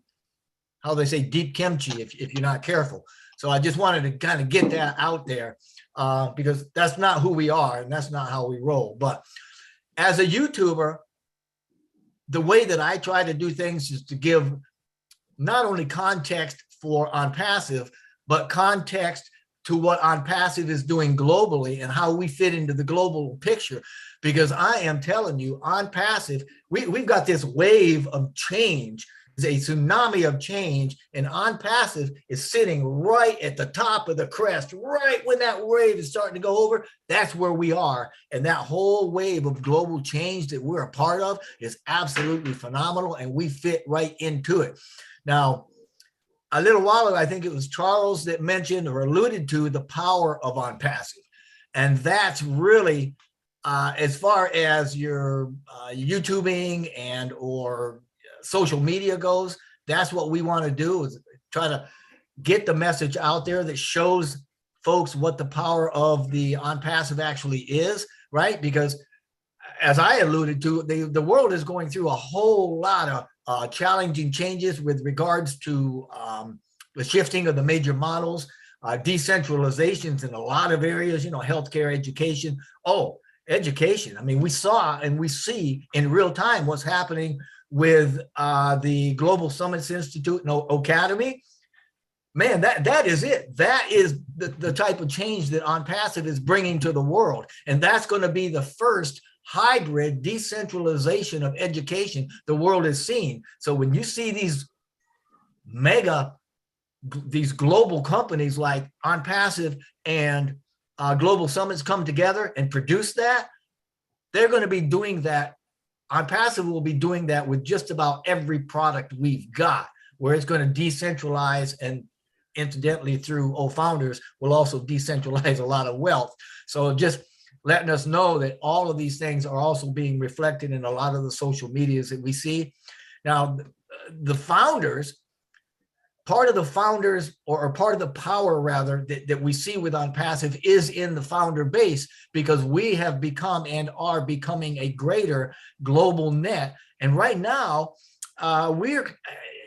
how they say, deep kimchi if you're not careful. So I just wanted to kind of get that out there because that's not who we are and that's not how we roll. But as a YouTuber, the way that I try to do things is to give not only context for OnPassive, but context to what OnPassive is doing globally and how we fit into the global picture. Because I am telling you, OnPassive, we've got this wave of change, it's a tsunami of change, and OnPassive is sitting right at the top of the crest, right when that wave is starting to go over. That's where we are. And that whole wave of global change that we're a part of is absolutely phenomenal, and we fit right into it. Now, a little while ago, I think it was Charles that mentioned or alluded to the power of OnPassive. And that's really, as far as your YouTubing and or social media goes, that's what we want to do, is try to get the message out there that shows folks what the power of the OnPassive actually is, right? Because as I alluded to, the world is going through a whole lot of challenging changes with regards to the shifting of the major models, decentralizations in a lot of areas, healthcare, education. Oh, education. I mean, we saw and we see in real time what's happening with the Global Summits Institute and Academy. Man, that is it. That is the type of change that OnPassive is bringing to the world. And that's going to be the first hybrid decentralization of education the world has seen. So when you see these global companies like OnPassive and Global Summits come together and produce that, they're going to be doing that. OnPassive will be doing that with just about every product we've got, where it's going to decentralize, and incidentally through founders will also decentralize a lot of wealth. So just letting us know that all of these things are also being reflected in a lot of the social medias that we see. Now, the founders, part of the founders or part of the power rather that we see with OnPassive is in the founder base, because we have become and are becoming a greater global net. And right now we're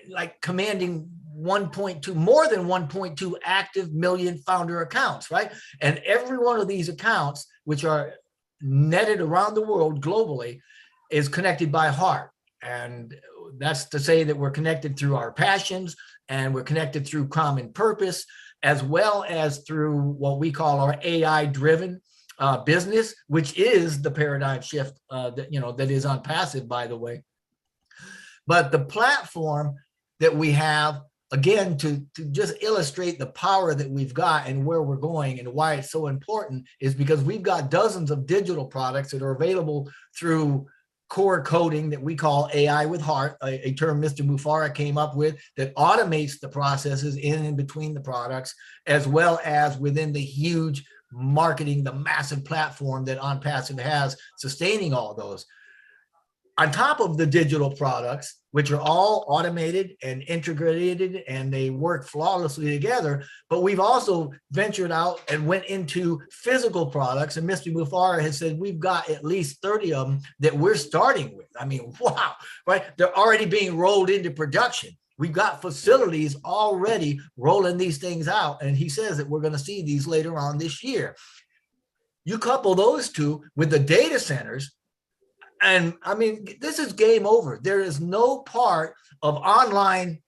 like commanding more than 1.2 active million founder accounts, right? And every one of these accounts, which are netted around the world globally, is connected by heart. And that's to say that we're connected through our passions, and we're connected through common purpose, as well as through what we call our AI-driven business, which is the paradigm shift that is OnPassive, by the way. But the platform that we have, again, to just illustrate the power that we've got and where we're going and why it's so important, is because we've got dozens of digital products that are available through core coding that we call AI with heart, a term Mr. Mufara came up with that automates the processes in and between the products, as well as within the huge marketing, the massive platform that OnPassive has sustaining all those. On top of the digital products, which are all automated and integrated and they work flawlessly together, but we've also ventured out and went into physical products. And Mr. Mufara has said we've got at least 30 of them that we're starting with. I mean, wow, right? They're already being rolled into production. We've got facilities already rolling these things out. And he says that we're going to see these later on this year. You couple those two with the data centers, and I mean, this is game over. There is no part of online,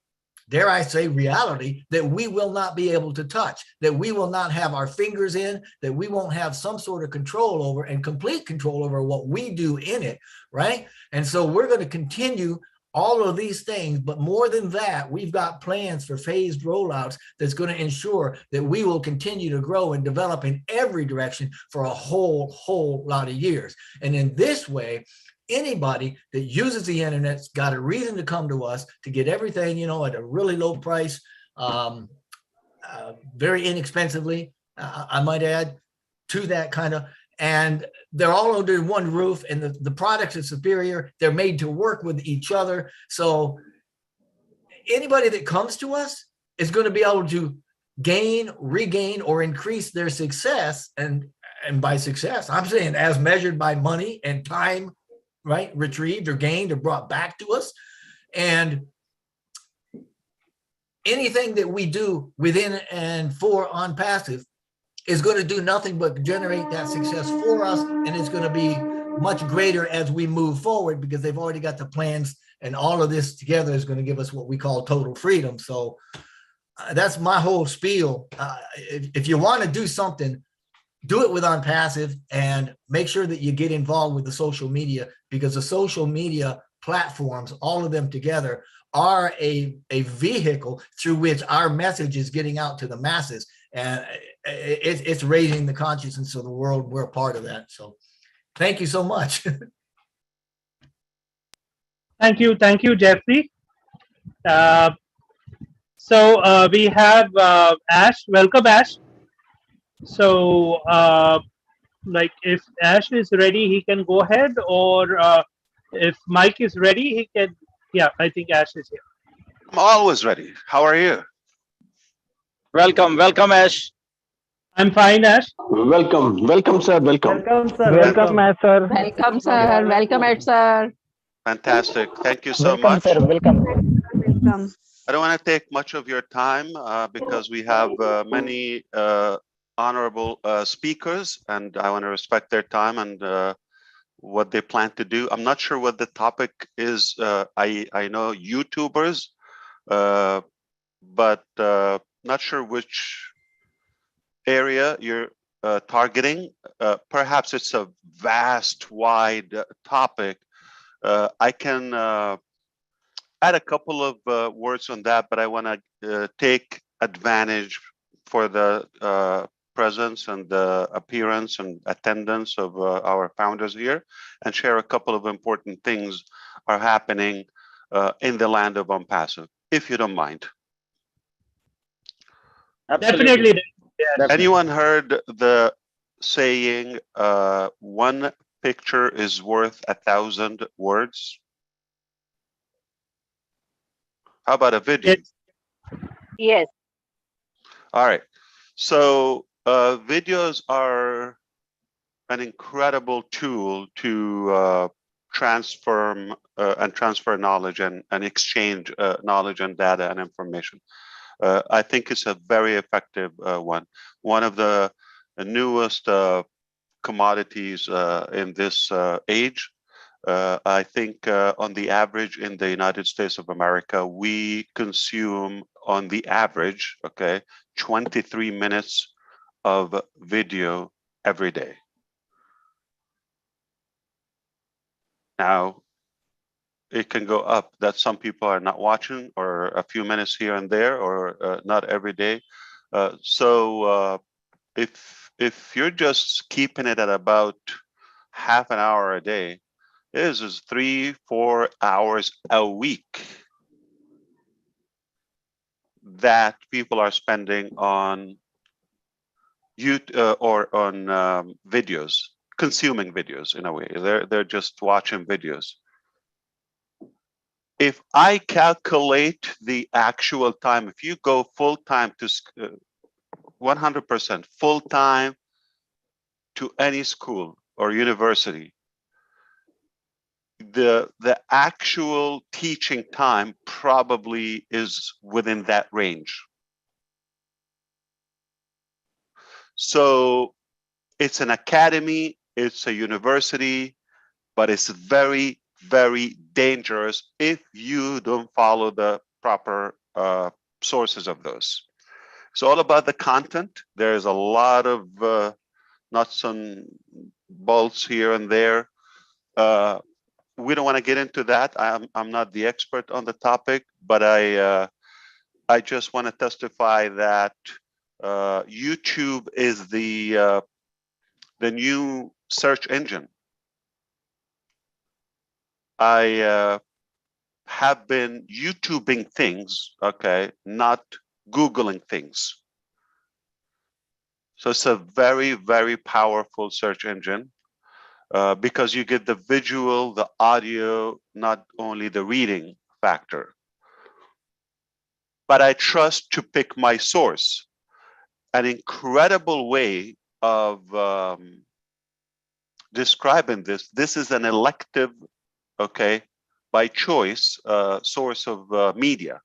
dare I say, reality that we will not be able to touch, that we will not have our fingers in, that we won't have some sort of control over, and complete control over what we do in it, right? And so we're going to continue all of these things, but more than that, we've got plans for phased rollouts that's going to ensure that we will continue to grow and develop in every direction for a whole lot of years. And in this way, anybody that uses the internet's got a reason to come to us to get everything, at a really low price, very inexpensively, I might add, to that kind of, and they're all under one roof, and the products are superior. They're made to work with each other. So anybody that comes to us is going to be able to gain, regain, or increase their success. And by success, I'm saying as measured by money and time, right? Retrieved or gained or brought back to us. And anything that we do within and for OnPassive is going to do nothing but generate that success for us. And it's going to be much greater as we move forward, because they've already got the plans, and all of this together is going to give us what we call total freedom. So that's my whole spiel. If you want to do something, do it with OnPassive, and make sure that you get involved with the social media, because the social media platforms, all of them together, are a vehicle through which our message is getting out to the masses. And it's raising the consciousness of the world. We're a part of that. So thank you so much. Thank you, Jeffrey. So we have Ash. Welcome, Ash. So, if Ash is ready, he can go ahead, or if Mike is ready, he can. Yeah, I think Ash is here. I'm always ready. How are you? Welcome, Ash. I'm fine, Ash. Welcome, sir. Welcome, sir. Welcome, sir. Welcome, sir. Welcome, Ed, sir. Fantastic. Thank you so Welcome, much. sir. Welcome. Welcome. I don't want to take much of your time because we have many honorable speakers, and I want to respect their time and what they plan to do. I'm not sure what the topic is. I know YouTubers, but not sure which area you're targeting. Perhaps it's a vast, wide topic. I can add a couple of words on that, but I want to take advantage for the presence and the appearance and attendance of our founders here and share a couple of important things are happening in the land of Unpassive, if you don't mind. Definitely. Yes. Anyone heard the saying, one picture is worth 1,000 words? How about a video? Yes. All right. So videos are an incredible tool to transfer knowledge and exchange knowledge and data and information. I think it's a very effective one. One of the newest commodities in this age. I think on the average in the United States of America, we consume on the average, 23 minutes of video every day. Now, it can go up that some people are not watching or a few minutes here and there or not every day. So if you're just keeping it at about half an hour a day, this is 3-4 hours a week that people are spending on YouTube or on videos, consuming videos in a way. They're just watching videos. If I calculate the actual time, if you go full time to 100% full time to any school or university, the actual teaching time probably is within that range. So it's an academy, it's a university, but it's very, very dangerous if you don't follow the proper sources of those. It's all about the content. There's a lot of nuts and bolts here and there. We don't want to get into that. I'm not the expert on the topic, but I just want to testify that YouTube is the new search engine. I have been YouTubing things, not Googling things. So it's a very, very powerful search engine. Because you get the visual, the audio, not only the reading factor. But I trust to pick my source. An incredible way of describing this. This is an elective, by choice, source of media.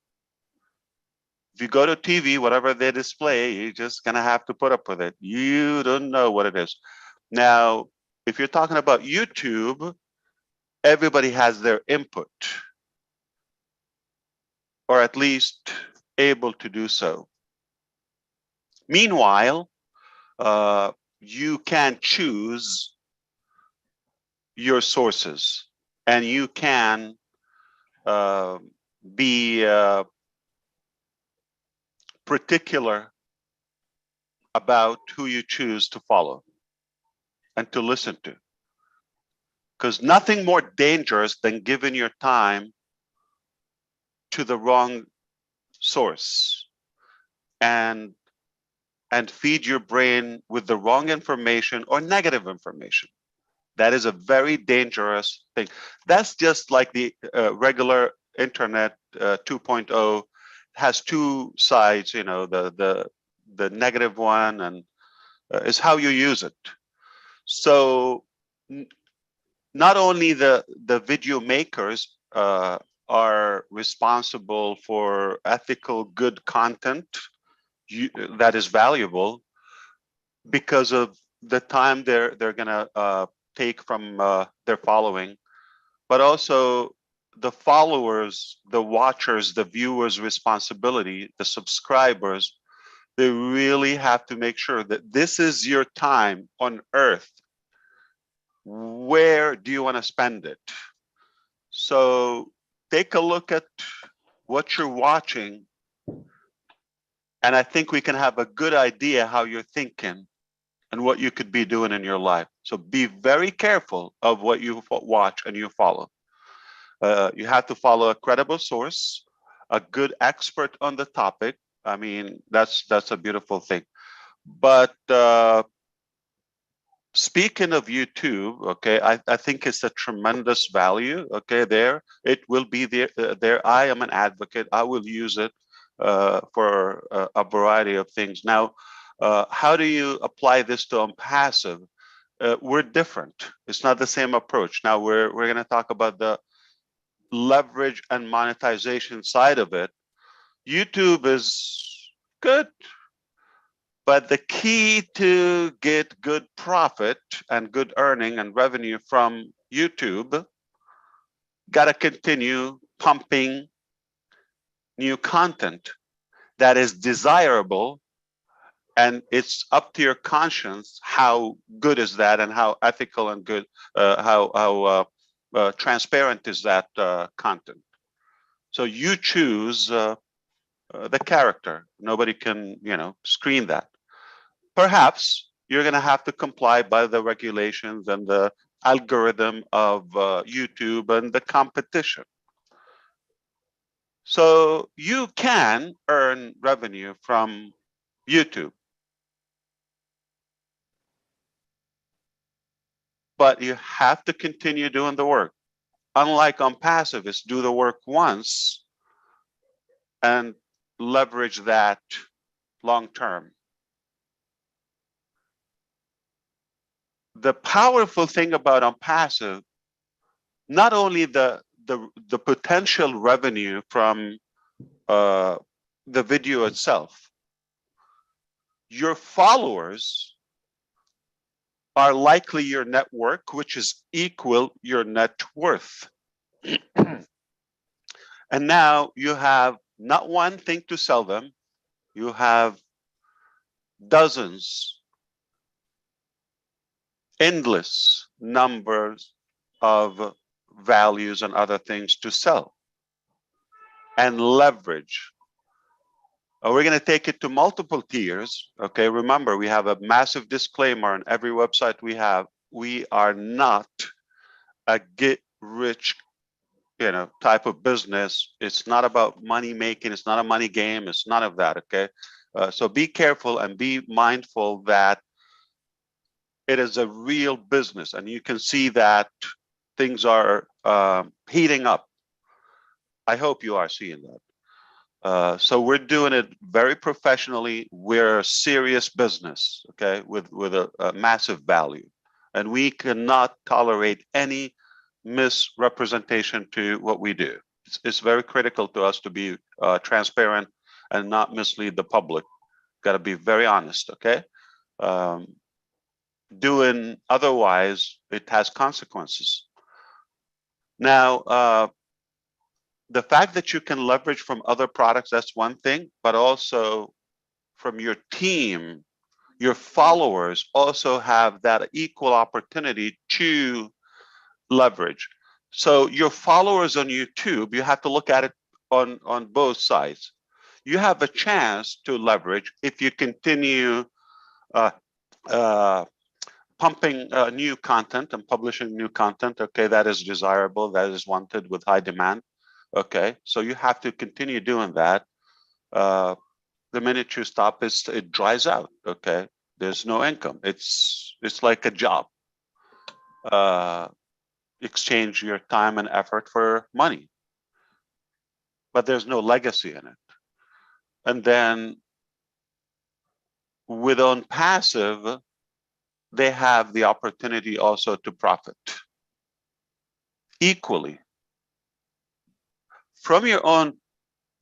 If you go to TV, whatever they display, you're just gonna have to put up with it. You don't know what it is. Now, if you're talking about YouTube, everybody has their input, or at least able to do so. Meanwhile, you can choose your sources, and you can be particular about who you choose to follow and to listen to. Because nothing more dangerous than giving your time to the wrong source and feed your brain with the wrong information or negative information. That is a very dangerous thing. That's just like the regular internet 2.0 has two sides, the negative one and is how you use it. So not only the video makers are responsible for ethical, good content that is valuable, because of the time they're gonna take from their following, but also the followers, the watchers, the viewers' responsibility, the subscribers. They really have to make sure that this is your time on earth. Where do you want to spend it? So take a look at what you're watching, and I think we can have a good idea how you're thinking and what you could be doing in your life. So be very careful of what you watch and you follow. You have to follow a credible source, a good expert on the topic. I mean, that's a beautiful thing. But speaking of YouTube, okay, I think it's a tremendous value. Okay, there it will be there. There, I am an advocate. I will use it for a variety of things. Now, how do you apply this to passive? We're different. It's not the same approach. Now we're going to talk about the leverage and monetization side of it. YouTube is good, but the key to get good profit and good earning and revenue from YouTube, got to continue pumping new content that is desirable, and it's up to your conscience how good is that and how ethical and good, how transparent is that content. So you choose the character. Nobody can, screen that. Perhaps you're going to have to comply by the regulations and the algorithm of YouTube and the competition. So you can earn revenue from YouTube, but you have to continue doing the work. Unlike on passive, is do the work once and leverage that long term. The powerful thing about on passive, not only the potential revenue from the video itself, your followers are likely your network, which is equal your net worth. And now you have not one thing to sell them, you have dozens, endless numbers of values and other things to sell and leverage. We're going to take it to multiple tiers. Okay, remember, we have a massive disclaimer on every website we have. We are not a get rich, type of business. It's not about money making. It's not a money game. It's none of that. Okay, so be careful and be mindful that it is a real business, and you can see that things are heating up. I hope you are seeing that. So we're doing it very professionally. We're a serious business, okay, with a massive value, and we cannot tolerate any misrepresentation to what we do. It's very critical to us to be transparent and not mislead the public. Got to be very honest, okay? Doing otherwise, it has consequences. Now, the fact that you can leverage from other products, that's one thing, but also from your team, your followers also have that equal opportunity to leverage. So your followers on YouTube, you have to look at it on both sides. You have a chance to leverage if you continue pumping new content and publishing new content. Okay, that is desirable, that is wanted with high demand. Okay, so you have to continue doing that. The minute you stop, it dries out. Okay, there's no income. It's like a job. Exchange your time and effort for money, but there's no legacy in it. And then with on passive, they have the opportunity also to profit equally from your own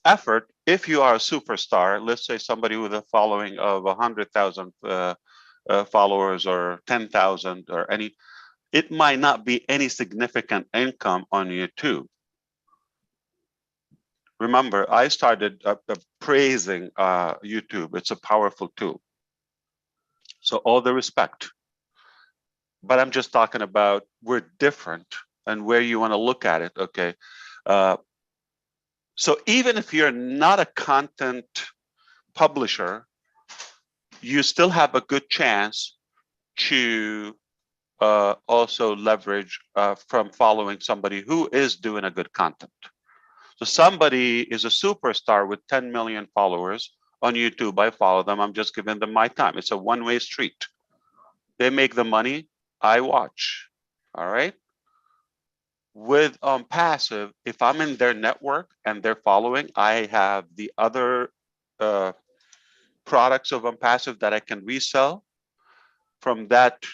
effort. If you are a superstar, let's say somebody with a following of 100,000 followers or 10,000 or any, it might not be any significant income on YouTube. Remember, I started praising YouTube. It's a powerful tool. So all the respect. But I'm just talking about we're different and where you want to look at it, okay? So even if you're not a content publisher, you still have a good chance to also leverage from following somebody who is doing a good content. So somebody is a superstar with 10 million followers on YouTube. I follow them. I'm just giving them my time. It's a one-way street. They make the money. I watch. All right. With passive, if I'm in their network and they're following, I have the other products of passive that I can resell. From that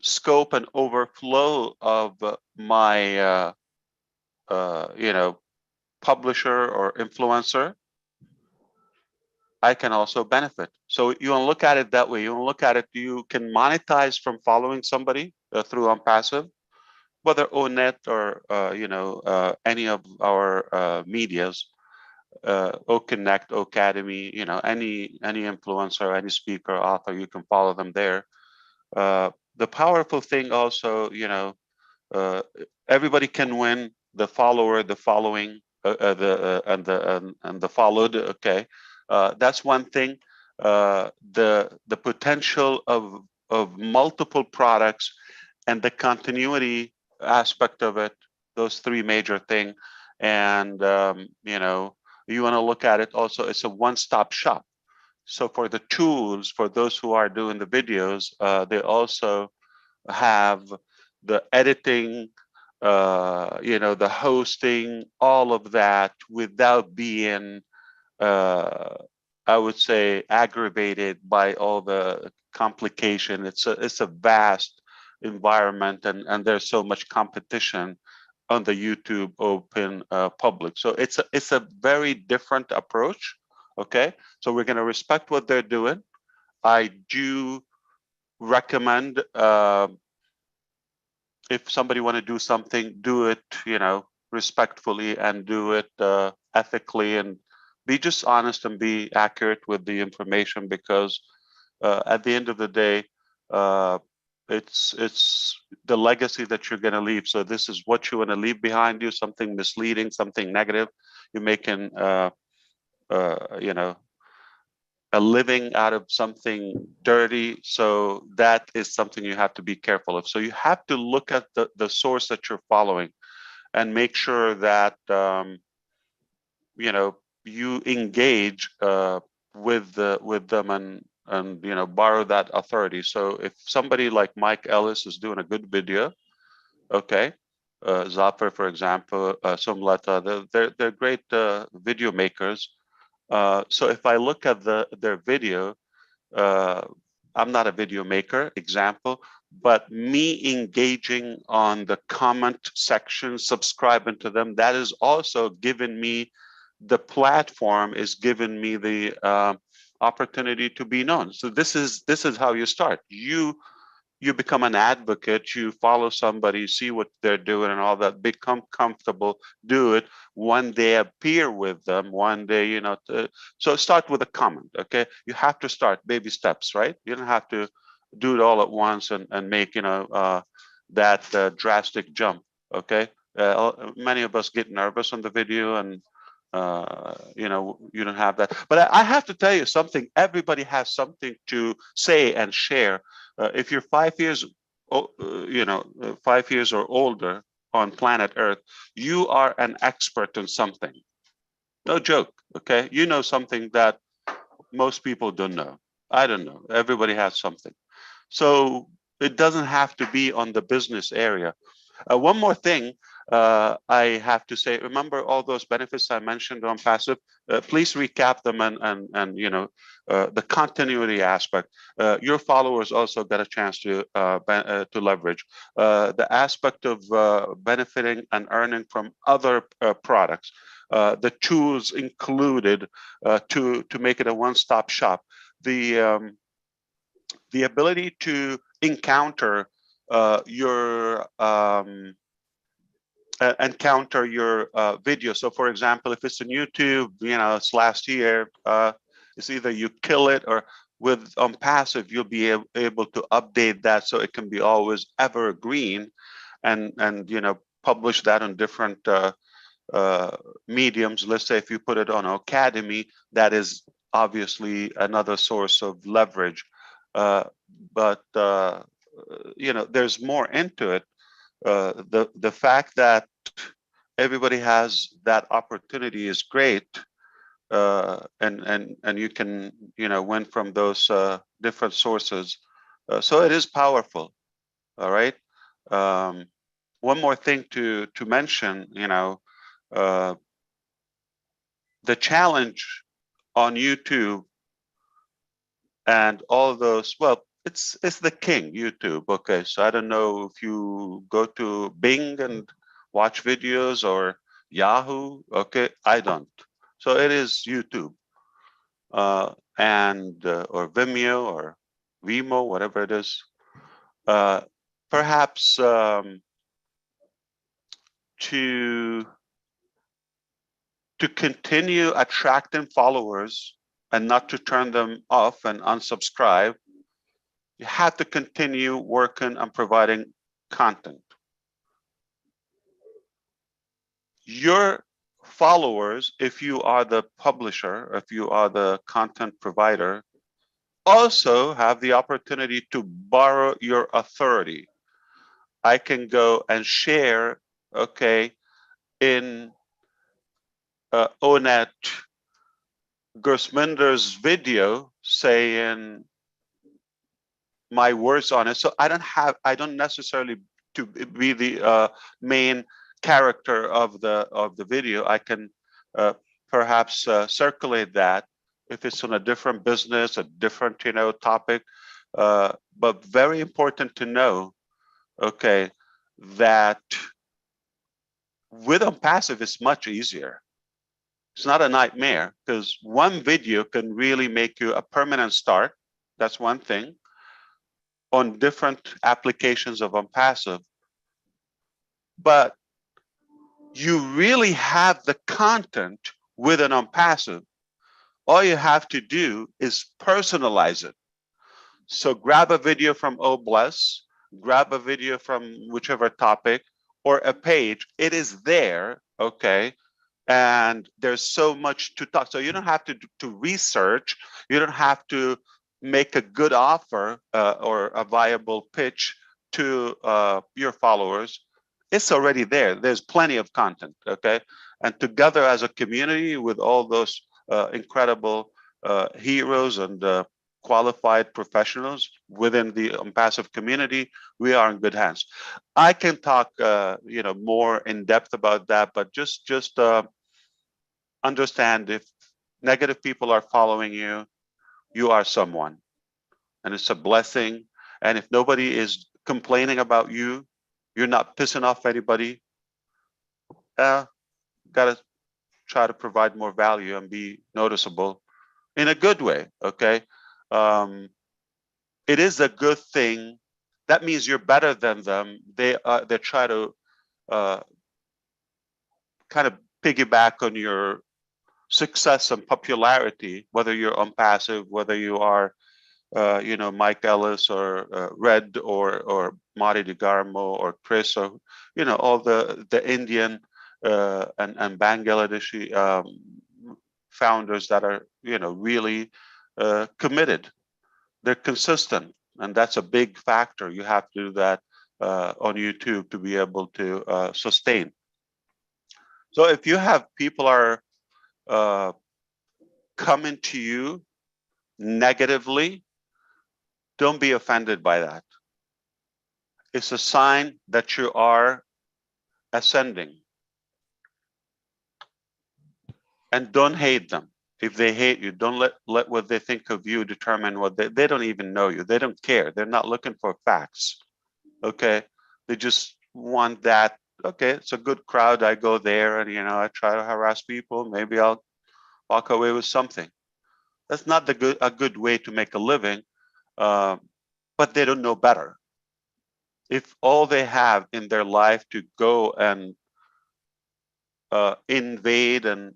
scope and overflow of my publisher or influencer, I can also benefit. So you want to look at it that way. You want to look at it, you can monetize from following somebody through passive, whether ONET or any of our medias, OConnect, Academy, any influencer, any speaker, author, you can follow them there. The powerful thing also, everybody can win. The follower, the following, and the followed. Okay, that's one thing. The potential of multiple products and the continuity aspect of it. Those three major things, and you want to look at it also. It's a one-stop shop. So for the tools, for those who are doing the videos, they also have the editing, the hosting, all of that without being, I would say, aggravated by all the complication. It's a vast environment, and there's so much competition on the YouTube open public. So it's a very different approach. Okay, so we're going to respect what they're doing. I do recommend if somebody want to do something, do it, respectfully, and do it ethically, and be just honest and be accurate with the information, because at the end of the day, it's the legacy that you're going to leave. So this is what you want to leave behind you: something misleading, something negative. You're making, a living out of something dirty. So that is something you have to be careful of. So you have to look at the source that you're following and make sure that, you engage with them and borrow that authority. So if somebody like Mike Ellis is doing a good video, okay, Zafar, for example, Solata, they're great video makers. So if I look at their video, I'm not a video maker, example, but me engaging on the comment section, subscribing to them, that is also giving me, the platform is giving me the opportunity to be known. So this is how you start. You become an advocate, you follow somebody, see what they're doing and all that, become comfortable, do it. One day appear with them, one day, so start with a comment, okay? You have to start baby steps, right? You don't have to do it all at once and make, that drastic jump, okay? Many of us get nervous on the video and, you don't have that. But I have to tell you something, everybody has something to say and share. If you're 5 years, 5 years or older on planet Earth, you are an expert in something. No joke, okay? You know something that most people don't know. I don't know. Everybody has something. So it doesn't have to be on the business area. One more thing I have to say, remember all those benefits I mentioned on passive? Please recap them and the continuity aspect. Your followers also get a chance to leverage the aspect of benefiting and earning from other products. The tools included to make it a one-stop shop. The the ability to encounter your video. So for example, if it's on YouTube, it's last year, it's either you kill it, or with passive, you'll be able to update that so it can be always evergreen, and publish that on different mediums. Let's say if you put it on Academy, that is obviously another source of leverage. But there's more into it. The fact that everybody has that opportunity is great, and you can win from those different sources. So it is powerful. All right. One more thing to mention, the challenge on YouTube and all those, well, it's the king, YouTube. Okay, so I don't know if you go to Bing and watch videos, or Yahoo. Okay, I don't. So it is YouTube, and or Vimeo or Vimo, whatever it is. Perhaps to continue attracting followers and not to turn them off and unsubscribe, you have to continue working on providing content. Your followers, if you are the publisher, if you are the content provider, also have the opportunity to borrow your authority. I can go and share, okay, in Onet Gersminder's video saying my words on it. So I don't necessarily to be the main character of the video. I can perhaps circulate that if it's on a different business, a different topic. But very important to know, okay, that with passive it's much easier. It's not a nightmare, because one video can really make you a permanent start. That's one thing on different applications of passive. But you really have the content with an passive. All you have to do is personalize it. So grab a video from Obless, grab a video from whichever topic, or a page. It is there, okay? And there's so much to talk. So you don't have to research. You don't have to make a good offer or a viable pitch to your followers. It's already there. There's plenty of content, okay? And together as a community with all those incredible heroes and qualified professionals within the passive community, we are in good hands. I can talk, more in depth about that, but just understand, if negative people are following you, you are someone, and it's a blessing. And if nobody is complaining about you, you're not pissing off anybody. Gotta try to provide more value and be noticeable in a good way. Okay. It is a good thing. That means you're better than them. They try to kind of piggyback on your success and popularity, whether you're on passive, whether you are Mike Ellis or Red or Marty DeGarmo or Chris, or all the Indian and Bangladeshi founders that are really committed. They're consistent, and that's a big factor. You have to do that on YouTube to be able to sustain. So if you have people are coming to you negatively, don't be offended by that. It's a sign that you are ascending. And don't hate them. If they hate you, don't let what they think of you determine what they don't even know you. They don't care. They're not looking for facts. Okay. They just want that. Okay, it's a good crowd. I go there and I try to harass people. Maybe I'll walk away with something. That's not a good way to make a living. but they don't know better. If all they have in their life to go and invade and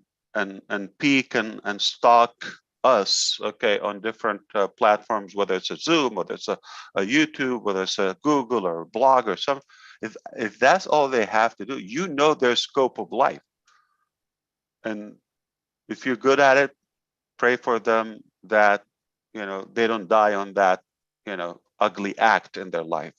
peek and stalk us, okay, on different platforms, whether it's a Zoom, whether it's a YouTube, whether it's a Google or a blog or something, if that's all they have to do, you know their scope of life. And if you're good at it, pray for them that, you know, they don't die on that, you know, ugly act in their life.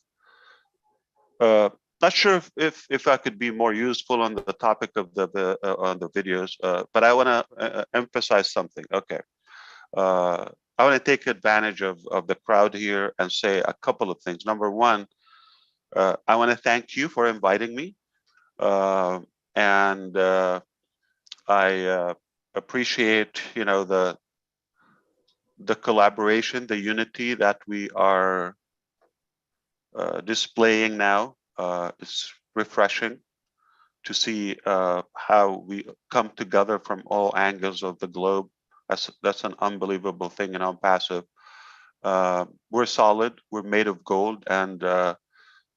Not sure if I could be more useful on the topic of on the videos, but I want to emphasize something. Okay, I want to take advantage of the crowd here and say a couple of things. Number one, I want to thank you for inviting me, and I appreciate, you know, the collaboration, the unity that we are displaying now. It's refreshing to see how we come together from all angles of the globe. That's an unbelievable thing in Unpassive. We're solid, we're made of gold, and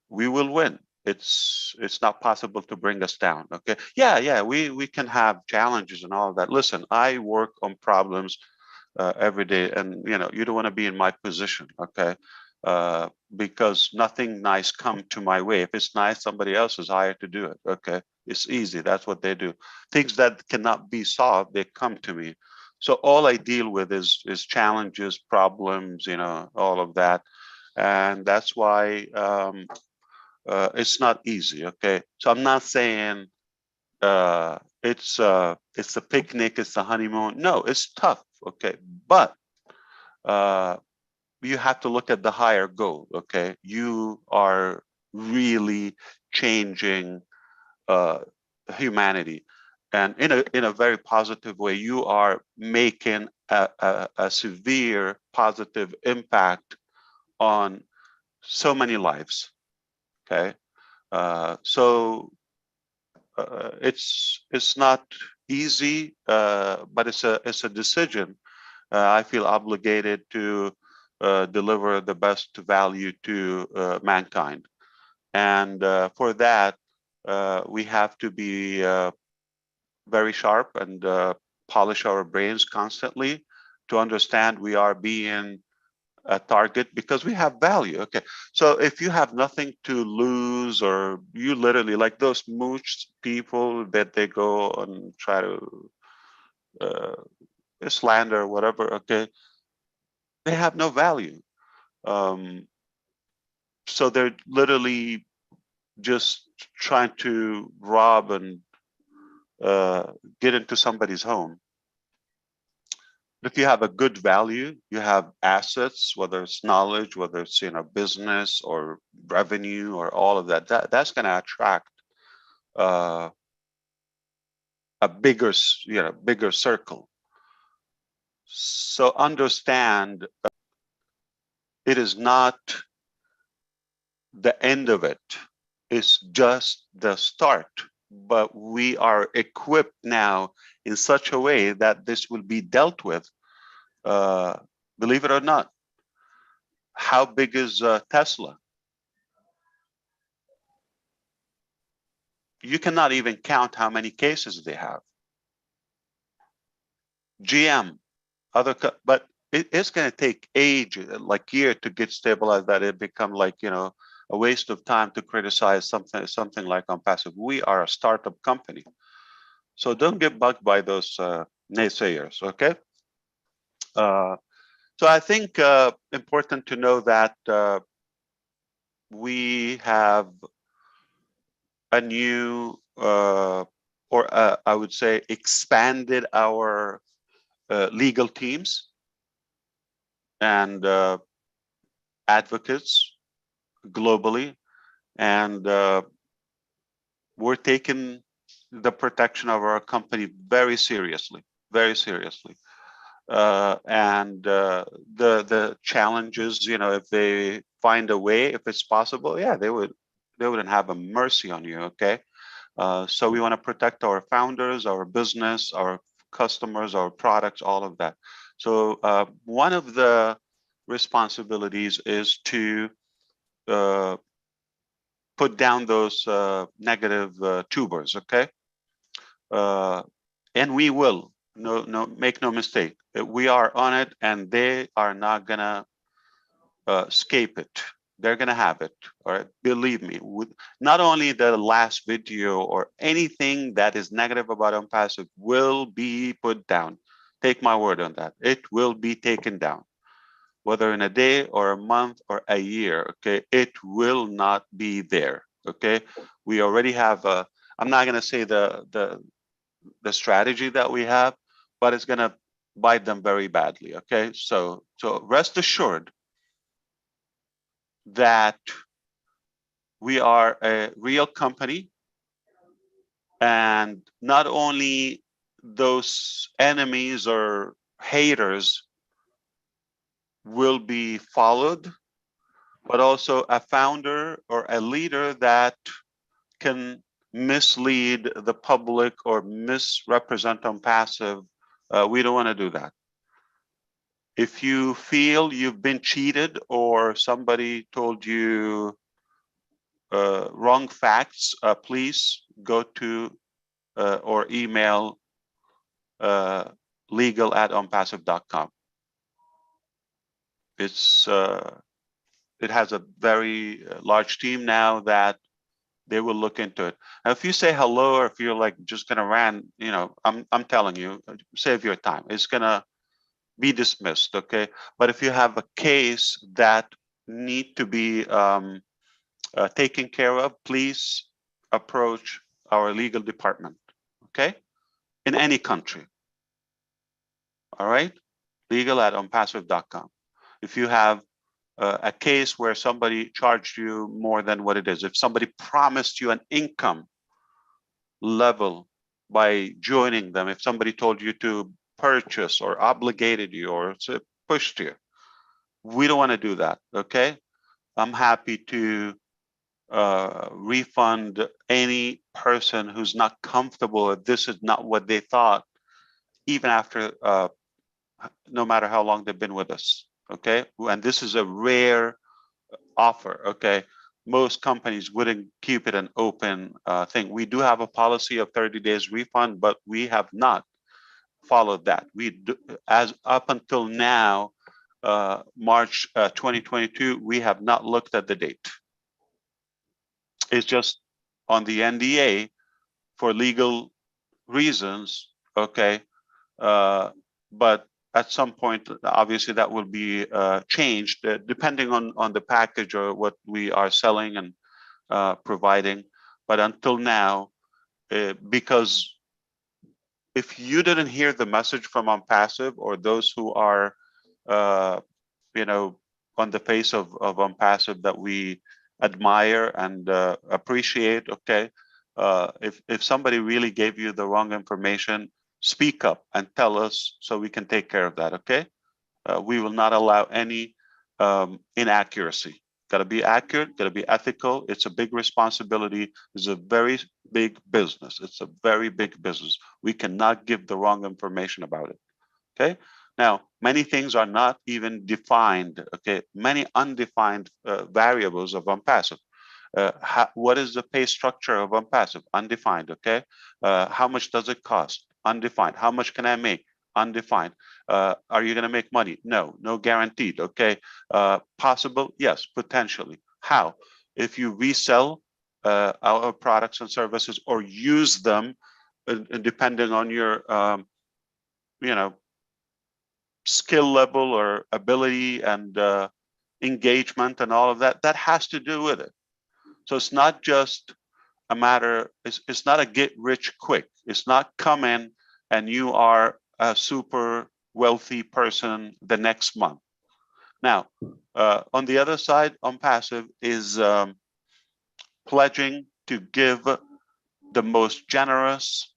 we will win. It's not possible to bring us down. Okay, yeah, we can have challenges and all of that. Listen, I work on problems every day, and you know, you don't want to be in my position, okay? Because nothing nice come to my way. If it's nice, somebody else is hired to do it. Okay, it's easy. That's what they do. Things that cannot be solved, they come to me. So all I deal with is challenges, problems, you know, all of that, and that's why it's not easy. Okay, so I'm not saying it's a picnic, it's a honeymoon. No, it's tough. Okay, but you have to look at the higher goal. Okay, you are really changing humanity, and in a very positive way. You are making a severe positive impact on so many lives. Okay, so it's not easy, but it's a decision. I feel obligated to deliver the best value to mankind, and for that we have to be very sharp and polish our brains constantly to understand we are being a target because we have value. Okay, so if you have nothing to lose, or you literally like those mooch people that they go and try to slander or whatever, okay, they have no value. So they're literally just trying to rob and get into somebody's home. If you have a good value, you have assets, whether it's knowledge, whether it's, you know, business or revenue or all of that, that's going to attract a bigger, bigger circle. So understand, it is not the end of it. It's just the start. But we are equipped now in such a way that this will be dealt with. Believe it or not, how big is Tesla? You cannot even count how many cases they have. GM, but it's going to take age, like year, to get stabilized, that it become like, you know, a waste of time to criticize something like Unpassive. We are a startup company, so don't get bugged by those naysayers. Okay. So I think important to know that we have a new, I would say, expanded our legal teams and advocates globally, and we're taking the protection of our company very seriously, very seriously. And the challenges, you know, if they find a way, if it's possible, yeah, they wouldn't have a mercy on you. Okay, so we want to protect our founders, our business, our customers, our products, all of that. So one of the responsibilities is to put down those negative tubers, okay? And we will, make no mistake. We are on it, and they are not gonna escape it. They're gonna have it, all right? Believe me. Not only the last video or anything that is negative about Unpassive will be put down. Take my word on that. It will be taken down, whether in a day or a month or a year, okay? It will not be there, okay? We already have I'm not gonna say the strategy that we have, but it's gonna bite them very badly, okay? So rest assured that we are a real company, and not only those enemies or haters will be followed, but also a founder or a leader that can mislead the public or misrepresent Unpassive. We don't want to do that. If you feel you've been cheated or somebody told you wrong facts, please go to or email legal@unpassive.com. It has a very large team now that they will look into it. Now, if you say hello, or if you're like just gonna run, I'm telling you, save your time. It's gonna be dismissed, okay? But if you have a case that need to be taken care of, please approach our legal department, okay? In any country, all right? legal@unpassive.com. If you have a case where somebody charged you more than what it is, if somebody promised you an income level by joining them, if somebody told you to purchase or obligated you or pushed you, we don't want to do that, okay? I'm happy to refund any person who's not comfortable if this is not what they thought, even after no matter how long they've been with us, okay? And this is a rare offer, okay? Most companies wouldn't keep it an open thing. We do have a policy of 30 days refund, but we have not followed that. As up until now, March 2022, we have not looked at the date. It's just on the NDA for legal reasons, okay? But at some point, obviously, that will be changed depending on the package or what we are selling and providing. But until now, because if you didn't hear the message from Unpassive or those who are, on the face of Unpassive that we admire and appreciate, okay? If somebody really gave you the wrong information, speak up and tell us so we can take care of that, okay? We will not allow any inaccuracy. Got to be accurate, got to be ethical. It's a big responsibility. It's a very big business. It's a very big business. We cannot give the wrong information about it, okay? Now, many things are not even defined, okay? Many undefined variables of Unpassive. What is the pay structure of Unpassive? Undefined, okay? How much does it cost? Undefined. How much can I make? Undefined. Are you going to make money? No, no guaranteed, okay? Possible? Yes, potentially. How? If you resell our products and services or use them, depending on your, skill level or ability and engagement and all of that, that has to do with it. So it's not just a matter, it's not a get rich quick. It's not come in and you are a super wealthy person the next month. Now, on the other side, Unpassive is pledging to give the most generous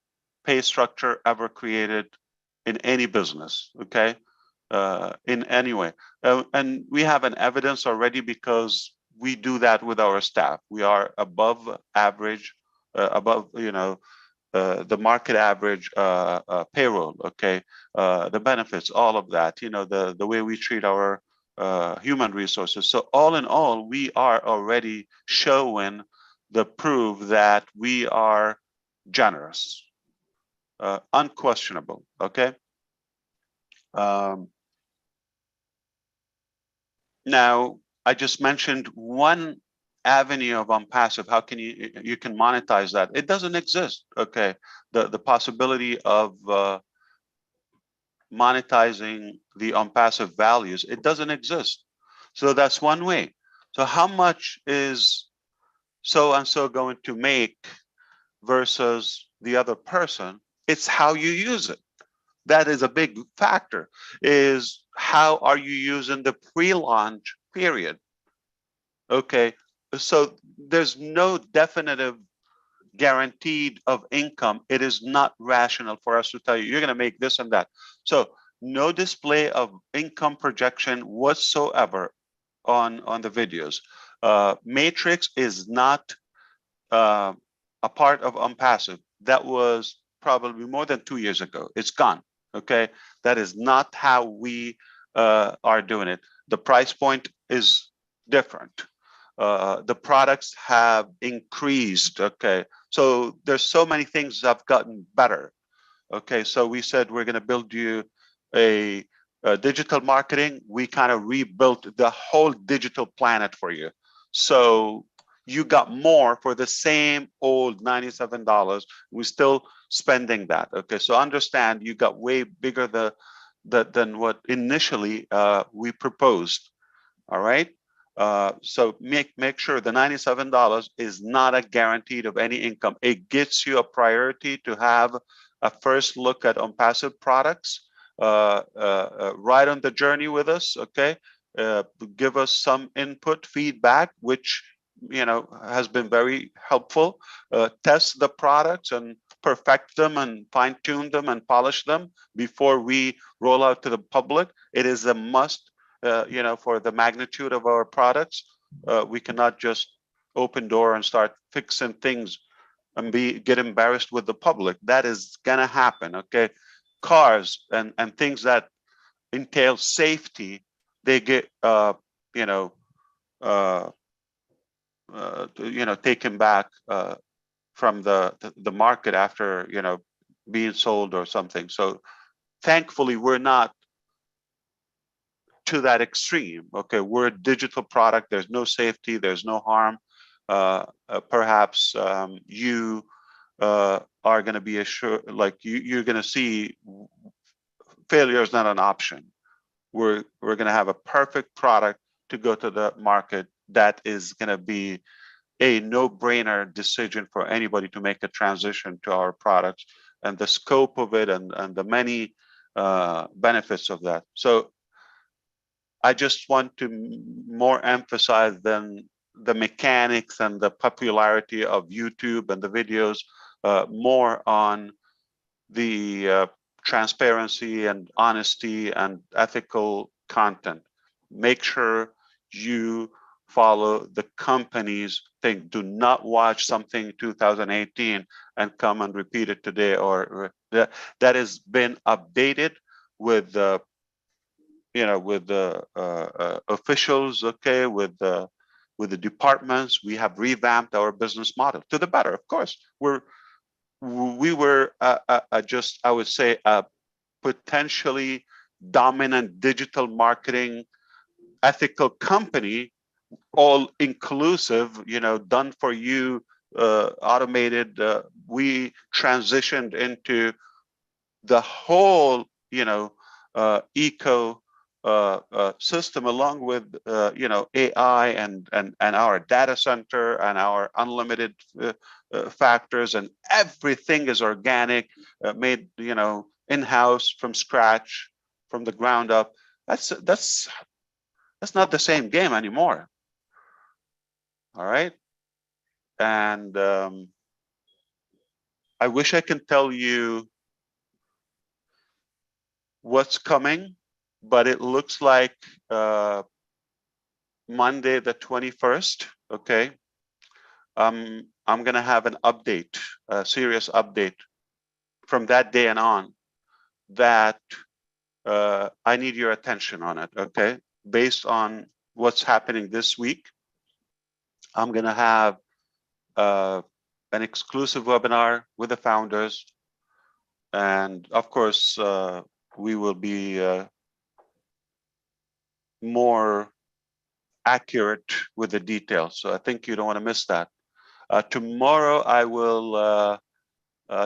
pay structure ever created in any business, okay? In any way. And we have an evidence already because we do that with our staff. We are above average, above, the market average payroll, okay? The benefits, all of that, the way we treat our human resources. So all in all, we are already showing the proof that we are generous, unquestionable. Okay. Now, I just mentioned one avenue of unpassive. How can you can monetize that? It doesn't exist. Okay, the possibility of monetizing the unpassive values, it doesn't exist. So that's one way. So how much is so and so going to make versus the other person? It's how you use it. That is a big factor, is how are you using the pre-launch period? Okay, so there's no definitive guaranteed of income. It is not rational for us to tell you, you're going to make this and that. So no display of income projection whatsoever on the videos. Matrix is not a part of Unpassive. That was probably more than 2 years ago. It's gone. Okay, that is not how we are doing it. The price point is different. The products have increased. Okay, so there's so many things that have gotten better. Okay, so we said we're going to build you a digital marketing. We kind of rebuilt the whole digital planet for you. So you got more for the same old $97. We're still spending that. Okay, so understand you got way bigger than what initially we proposed. All right. So make sure the $97 is not a guaranteed of any income. It gets you a priority to have a first look at Unpassive products right on the journey with us. Okay, give us some input, feedback, which has been very helpful. Test the products and perfect them and fine tune them and polish them before we roll out to the public. It is a must. For the magnitude of our products, we cannot just open door and start fixing things and get embarrassed with the public. That is gonna happen. Okay, cars and things that entail safety, they get taken back from the market after being sold or something. So thankfully, we're not to that extreme. Okay, we're a digital product. There's no safety. There's no harm. Perhaps you are going to be assured, like you're going to see failure is not an option. We're going to have a perfect product to go to the market that is going to be a no-brainer decision for anybody to make a transition to our products, and the scope of it and the many benefits of that. So I just want to more emphasize than the mechanics and the popularity of YouTube and the videos, more on the transparency and honesty and ethical content. Make sure you follow the company's thing. Do not watch something 2018 and come and repeat it today, or that has been updated with the with the officials, okay, with the departments. We have revamped our business model to the better. Of course, we were just, I would say, a potentially dominant digital marketing ethical company, all inclusive, done for you, automated. We transitioned into the whole, eco system, along with AI and our data center and our unlimited factors, and everything is organic, made in-house from scratch, from the ground up. That's not the same game anymore. All right, and I wish I can tell you what's coming, but it looks like Monday the 21st. Okay, I'm gonna have an update, a serious update from that day and on, that I need your attention on it. Okay, based on what's happening this week, I'm going to have an exclusive webinar with the founders. And of course, we will be more accurate with the details. So I think you don't want to miss that. Tomorrow, I will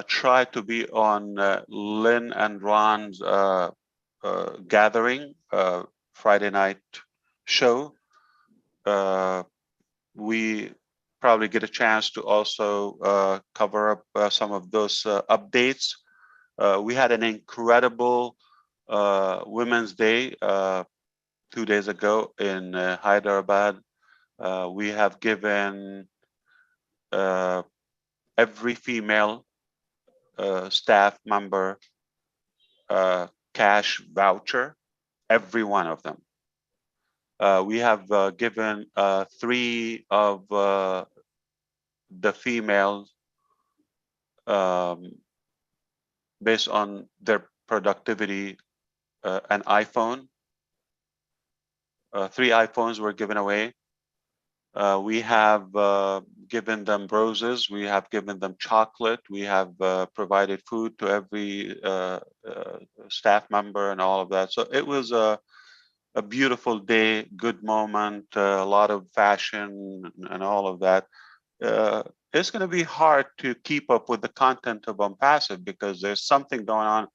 try to be on Lynn and Ron's gathering, Friday night show. We probably get a chance to also cover up some of those updates. We had an incredible Women's Day 2 days ago in Hyderabad. We have given every female staff member cash voucher, every one of them. We have given 3 of the females based on their productivity an iPhone. 3 iPhones were given away. We have given them roses. We have given them chocolate. We have provided food to every staff member and all of that. So it was a beautiful day, good moment, a lot of fashion and all of that. It's going to be hard to keep up with the content of Unpassive because there's something going on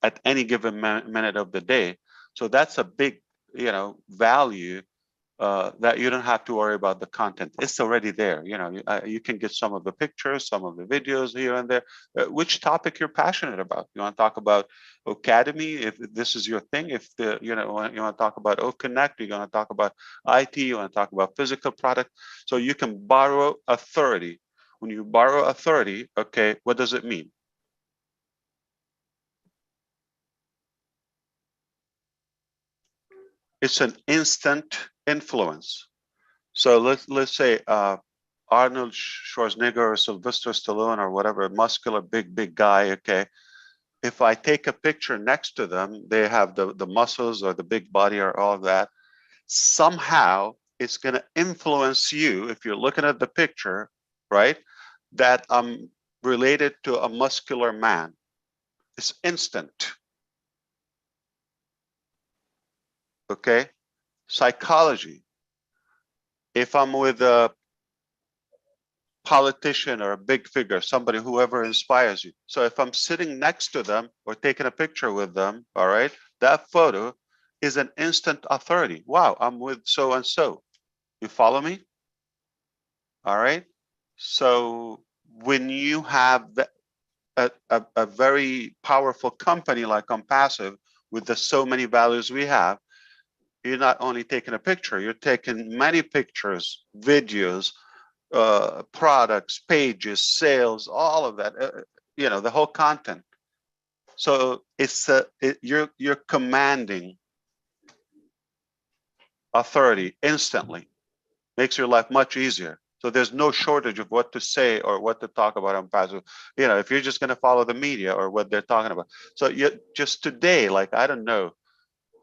at any given minute of the day. So that's a big, value that you don't have to worry about the content. It's already there. You can get some of the pictures, some of the videos here and there. Which topic you're passionate about? You want to talk about Academy, if this is your thing. If you want to talk about Connect, you're going to talk about IT. You want to talk about physical product. So you can borrow authority. When you borrow authority, okay, what does it mean? It's an instant influence. So let's say Arnold Schwarzenegger or Sylvester Stallone or whatever, muscular, big guy. Okay, if I take a picture next to them, they have the muscles or the big body or all of that. Somehow it's going to influence you if you're looking at the picture, right? That I'm related to a muscular man. It's instant. Okay, psychology. If I'm with a politician or a big figure, somebody, whoever inspires you. So if I'm sitting next to them or taking a picture with them, all right, that photo is an instant authority. Wow, I'm with so-and-so. You follow me? All right. So when you have a very powerful company like Unpassive with the so many values we have, you're not only taking a picture, you're taking many pictures, videos, products, pages, sales, all of that, the whole content. So it's you're commanding authority instantly. Makes your life much easier. So there's no shortage of what to say or what to talk about on Passive. If you're just going to follow the media or what they're talking about. So you just today, like, I don't know,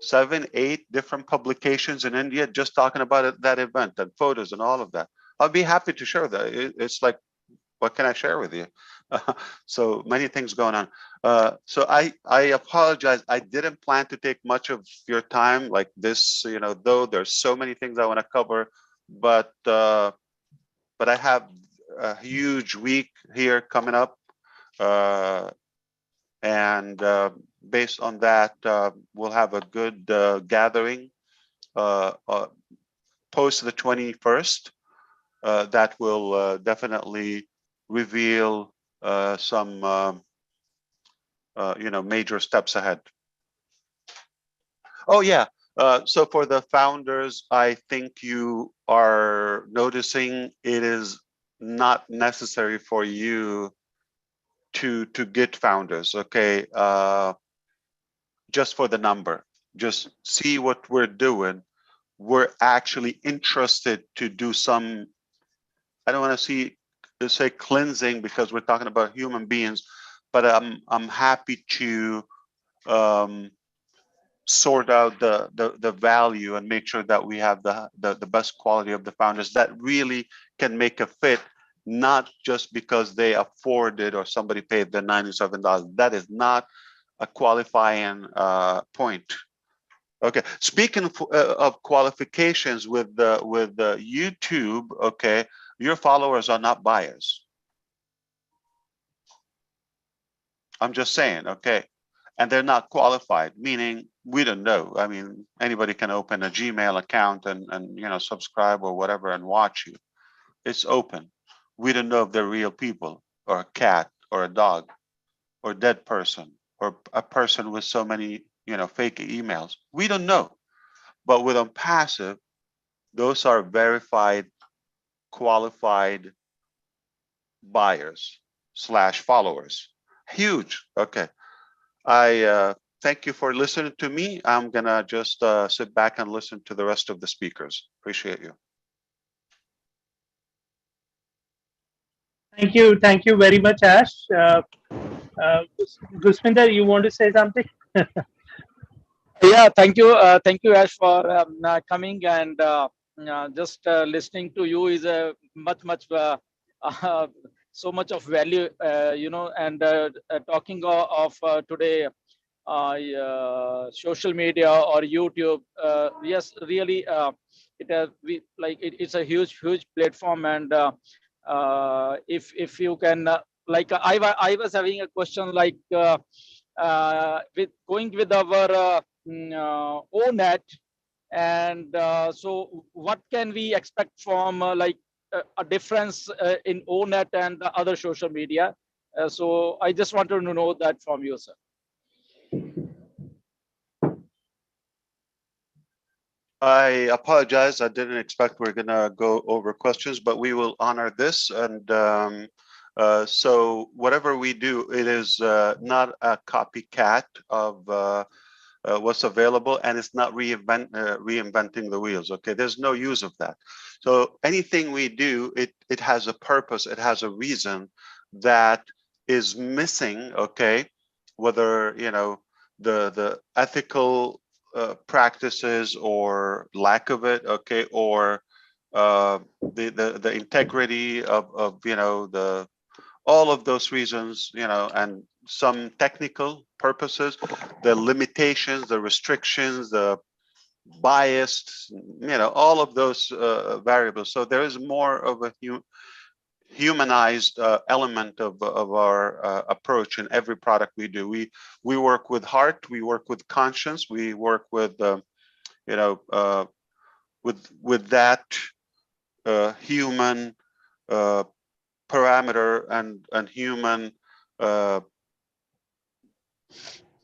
7, 8 different publications in India just talking about that event and photos and all of that. I'll be happy to share that. It's like, what can I share with you? So many things going on. So I apologize. I didn't plan to take much of your time like this, though there's so many things I want to cover, but I have a huge week here coming up. And based on that, we'll have a good gathering post the 21st. That will definitely reveal some major steps ahead. Oh yeah. So for the founders, I think you are noticing it is not necessary for you to get founders. Okay. Just for the number, just see what we're doing. We're actually interested to do some, I don't want to say cleansing because we're talking about human beings, but I'm happy to sort out the value and make sure that we have the best quality of the founders that really can make a fit, not just because they afford it or somebody paid the $97. That is not a qualifying point. Okay, speaking of qualifications with YouTube, okay, your followers are not buyers. I'm just saying, okay, and they're not qualified, meaning we don't know. I mean, anybody can open a Gmail account and subscribe or whatever and watch you. It's open. We don't know if they're real people or a cat or a dog or a dead person or a person with so many fake emails. We don't know. But with Passive, those are verified, qualified buyers / followers. Huge. Okay. I thank you for listening to me. I'm gonna just sit back and listen to the rest of the speakers. Appreciate you. Thank you very much, Ash. Gusminder, you want to say something? Yeah, thank you, Ash, for coming and just listening to you is a much so much of value, and talking of today. Social media or YouTube, yes, really, it's a huge platform, and if you can, I was having a question, like with going with our ONET, and so what can we expect from a difference in ONET and the other social media? So I just wanted to know that from you, sir. I apologize. I didn't expect we're gonna go over questions, but we will honor this. And so whatever we do, it is not a copycat of what's available, and it's not reinventing the wheels. Okay, there's no use of that. So anything we do, it has a purpose, it has a reason that is missing. Okay, whether the ethical practices or lack of it, okay, or the integrity of the all of those reasons, and some technical purposes, the limitations, the restrictions, the biased, all of those variables. So there is more of a humanized element of our approach in every product we do. We work with heart, we work with conscience, we work with with that human parameter and human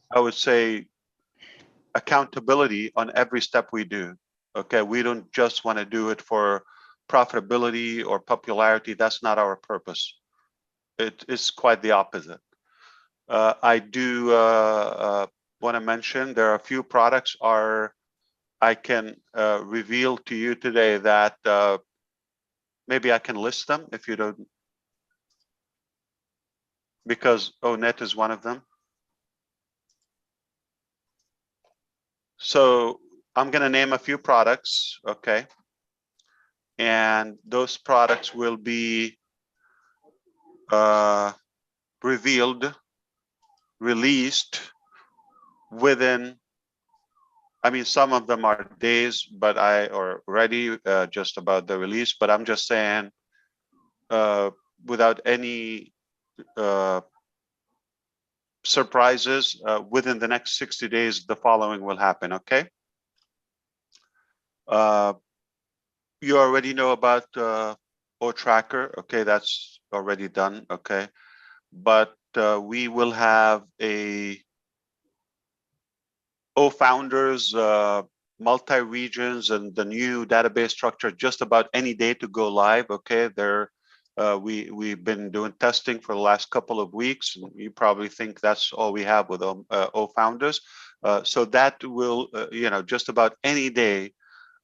I would say accountability on every step we do. Okay, we don't just want to do it for profitability or popularity. That's not our purpose. It is quite the opposite. I do want to mention there are a few products I can reveal to you today that maybe I can list them if you don't, because ONET is one of them. So I'm going to name a few products, okay? And those products will be revealed, released within, I mean, some of them are days, but I are ready just about the release, but I'm just saying without any surprises, within the next 60 days, the following will happen, okay? You already know about O-Tracker, okay, that's already done, okay? But we will have a O-Founders, multi-regions, and the new database structure just about any day to go live, okay? We've been doing testing for the last couple of weeks. You probably think that's all we have with O-Founders. So that will, just about any day,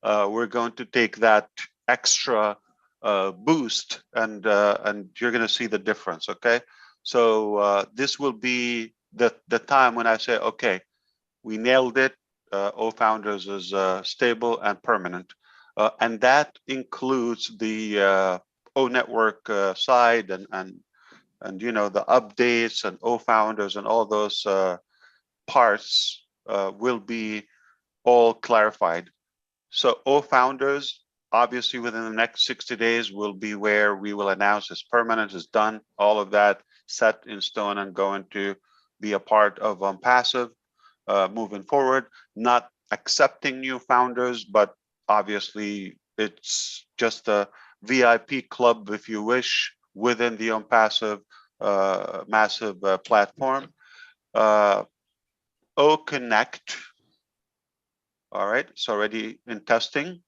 we're going to take that extra boost, and you're going to see the difference. Okay, so this will be the time when I say, okay, we nailed it. O-Founders is stable and permanent. And that includes the O-Network side and you know, the updates and O-Founders and all those parts will be all clarified. So O-Founders, obviously within the next 60 days will be where we will announce it's permanent, it's done, all of that set in stone and going to be a part of Passive moving forward, not accepting new founders, but obviously it's just a VIP club, if you wish, within the Passive massive platform. O-Connect, all right, it's already in testing,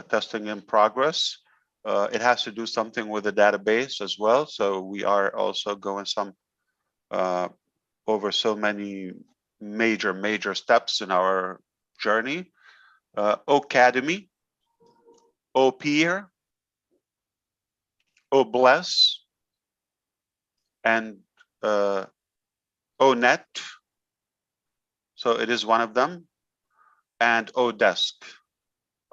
testing in progress. It has to do something with the database as well. So we are also going some over so many major steps in our journey. Academy, O-Peer, O-Bless, and O-Net. So it is one of them, and O-Desk.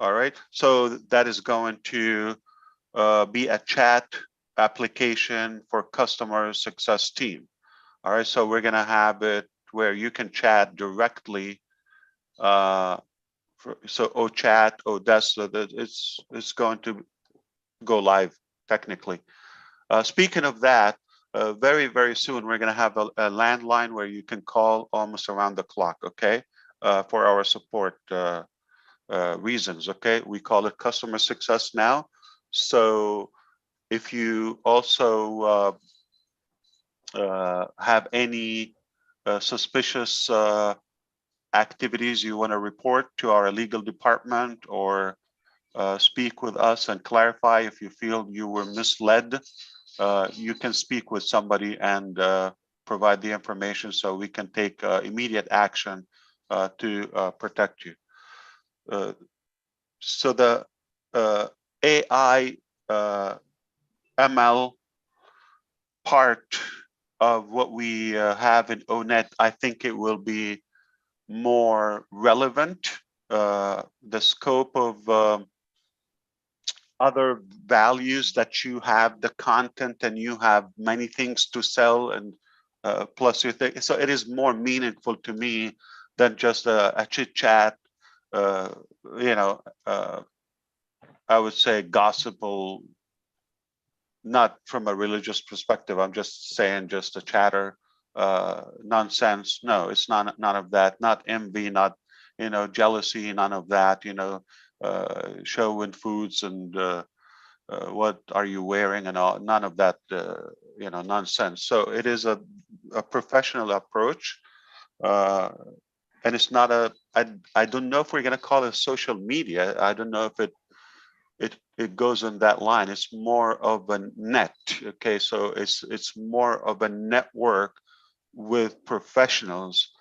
All right, so that is going to be a chat application for customer success team. All right, so we're gonna have it where you can chat directly. So O-Chat, O-Desk, so that it's going to go live technically. Speaking of that, very soon we're gonna have a landline where you can call almost around the clock. Okay, for our support reasons. Okay, we call it customer success now. So if you also have any suspicious activities you want to report to our legal department, or speak with us and clarify if you feel you were misled, you can speak with somebody and provide the information so we can take immediate action to protect you. So the AI ML part of what we have in O-Net, I think it will be more relevant. The scope of other values that you have, the content, and you have many things to sell, and plus you think, so it is more meaningful to me than just a chit chat, you know, I would say gossipal, not from a religious perspective. I'm just saying just a chatter, nonsense. No, it's not, none of that, not envy, not, you know, jealousy, none of that, you know, showing foods and what are you wearing and all, none of that, you know, nonsense. So it is a professional approach. And it's not a, I don't know if we're going to call it social media. I don't know if it goes on that line. It's more of a net. Okay, so it's more of a network with professionals.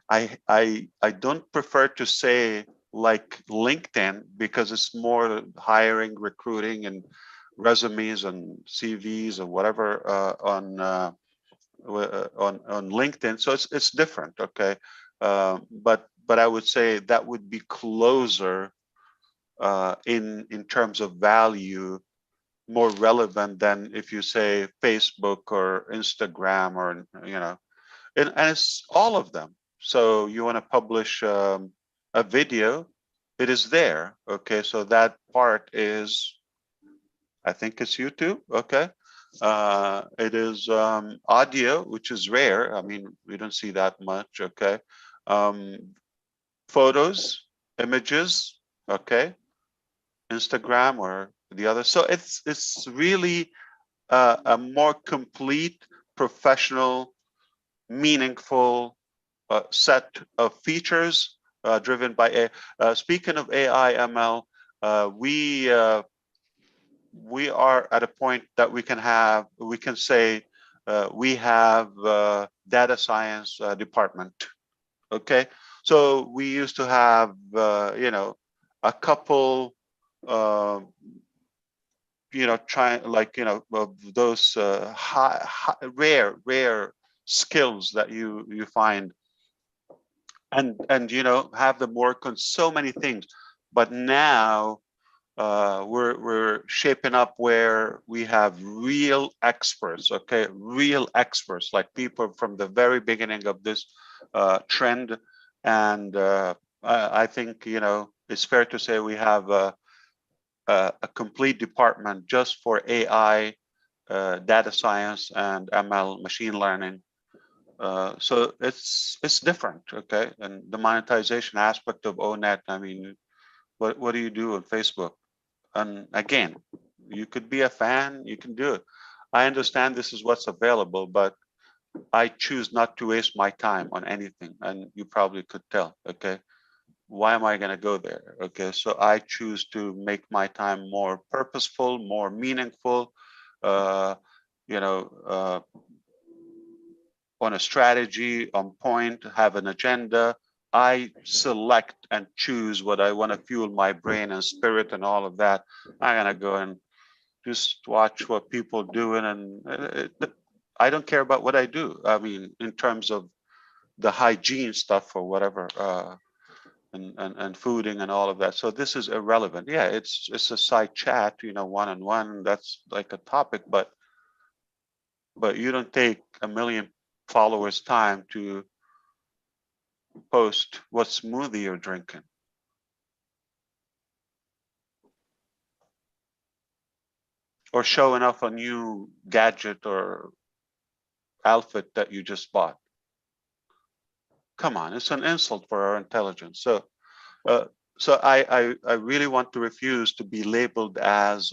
I don't prefer to say like LinkedIn, because it's more hiring, recruiting, and resumes and CVs or whatever on LinkedIn. So it's different. Okay, but I would say that would be closer in terms of value, more relevant than if you say Facebook or Instagram, or, you know, and it's all of them. So you want to publish a video, it is there. Okay, so that part is, I think it's YouTube. Okay, it is audio, which is rare. I mean, we don't see that much. Okay, photos, images. Okay, Instagram or the other. So it's really a more complete, professional, meaningful set of features driven by a. Speaking of AI ML, we are at a point that we can say we have data science department. Okay, so we used to have you know, a couple you know, trying, like, you know, of those rare skills that you find and you know, have them work on so many things. But now we're shaping up where we have real experts, okay, real experts, like people from the very beginning of this trend. And I think, you know, it's fair to say we have a complete department just for AI, data science, and ML, machine learning. So it's different, okay? And the monetization aspect of ONET, I mean, what do you do on Facebook? And again, you could be a fan, you can do it. I understand this is what's available, but I choose not to waste my time on anything. And you probably could tell, okay? Why am I going to go there? Okay, so I choose to make my time more purposeful, more meaningful, uh, you know, on a strategy, on point, have an agenda. I select and choose what I want to fuel my brain and spirit and all of that. I'm going to go and just watch what people doing, and I don't care about what I do. I mean, in terms of the hygiene stuff or whatever, and fooding and all of that. So this is irrelevant. Yeah, it's a side chat, you know, one-on-one. That's like a topic, but you don't take a million followers' time to post what smoothie you're drinking. Or showing off a new gadget or outfit that you just bought. Come on, it's an insult for our intelligence. So, I really want to refuse to be labeled as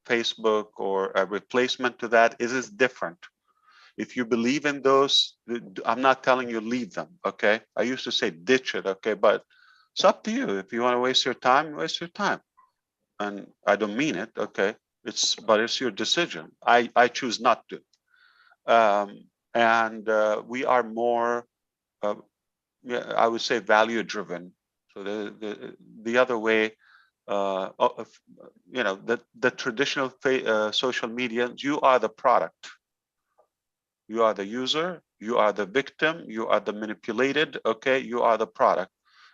Facebook or a replacement to that. It is different. If you believe in those, I'm not telling you leave them, okay? I used to say ditch it, okay? But it's up to you. If you want to waste your time, waste your time. And I don't mean it, okay? But it's your decision. I choose not to. And we are more, yeah, I would say, value driven. So the other way, you know, the traditional social media, you are the product. You are the user, you are the victim, you are the manipulated, okay? You are the product.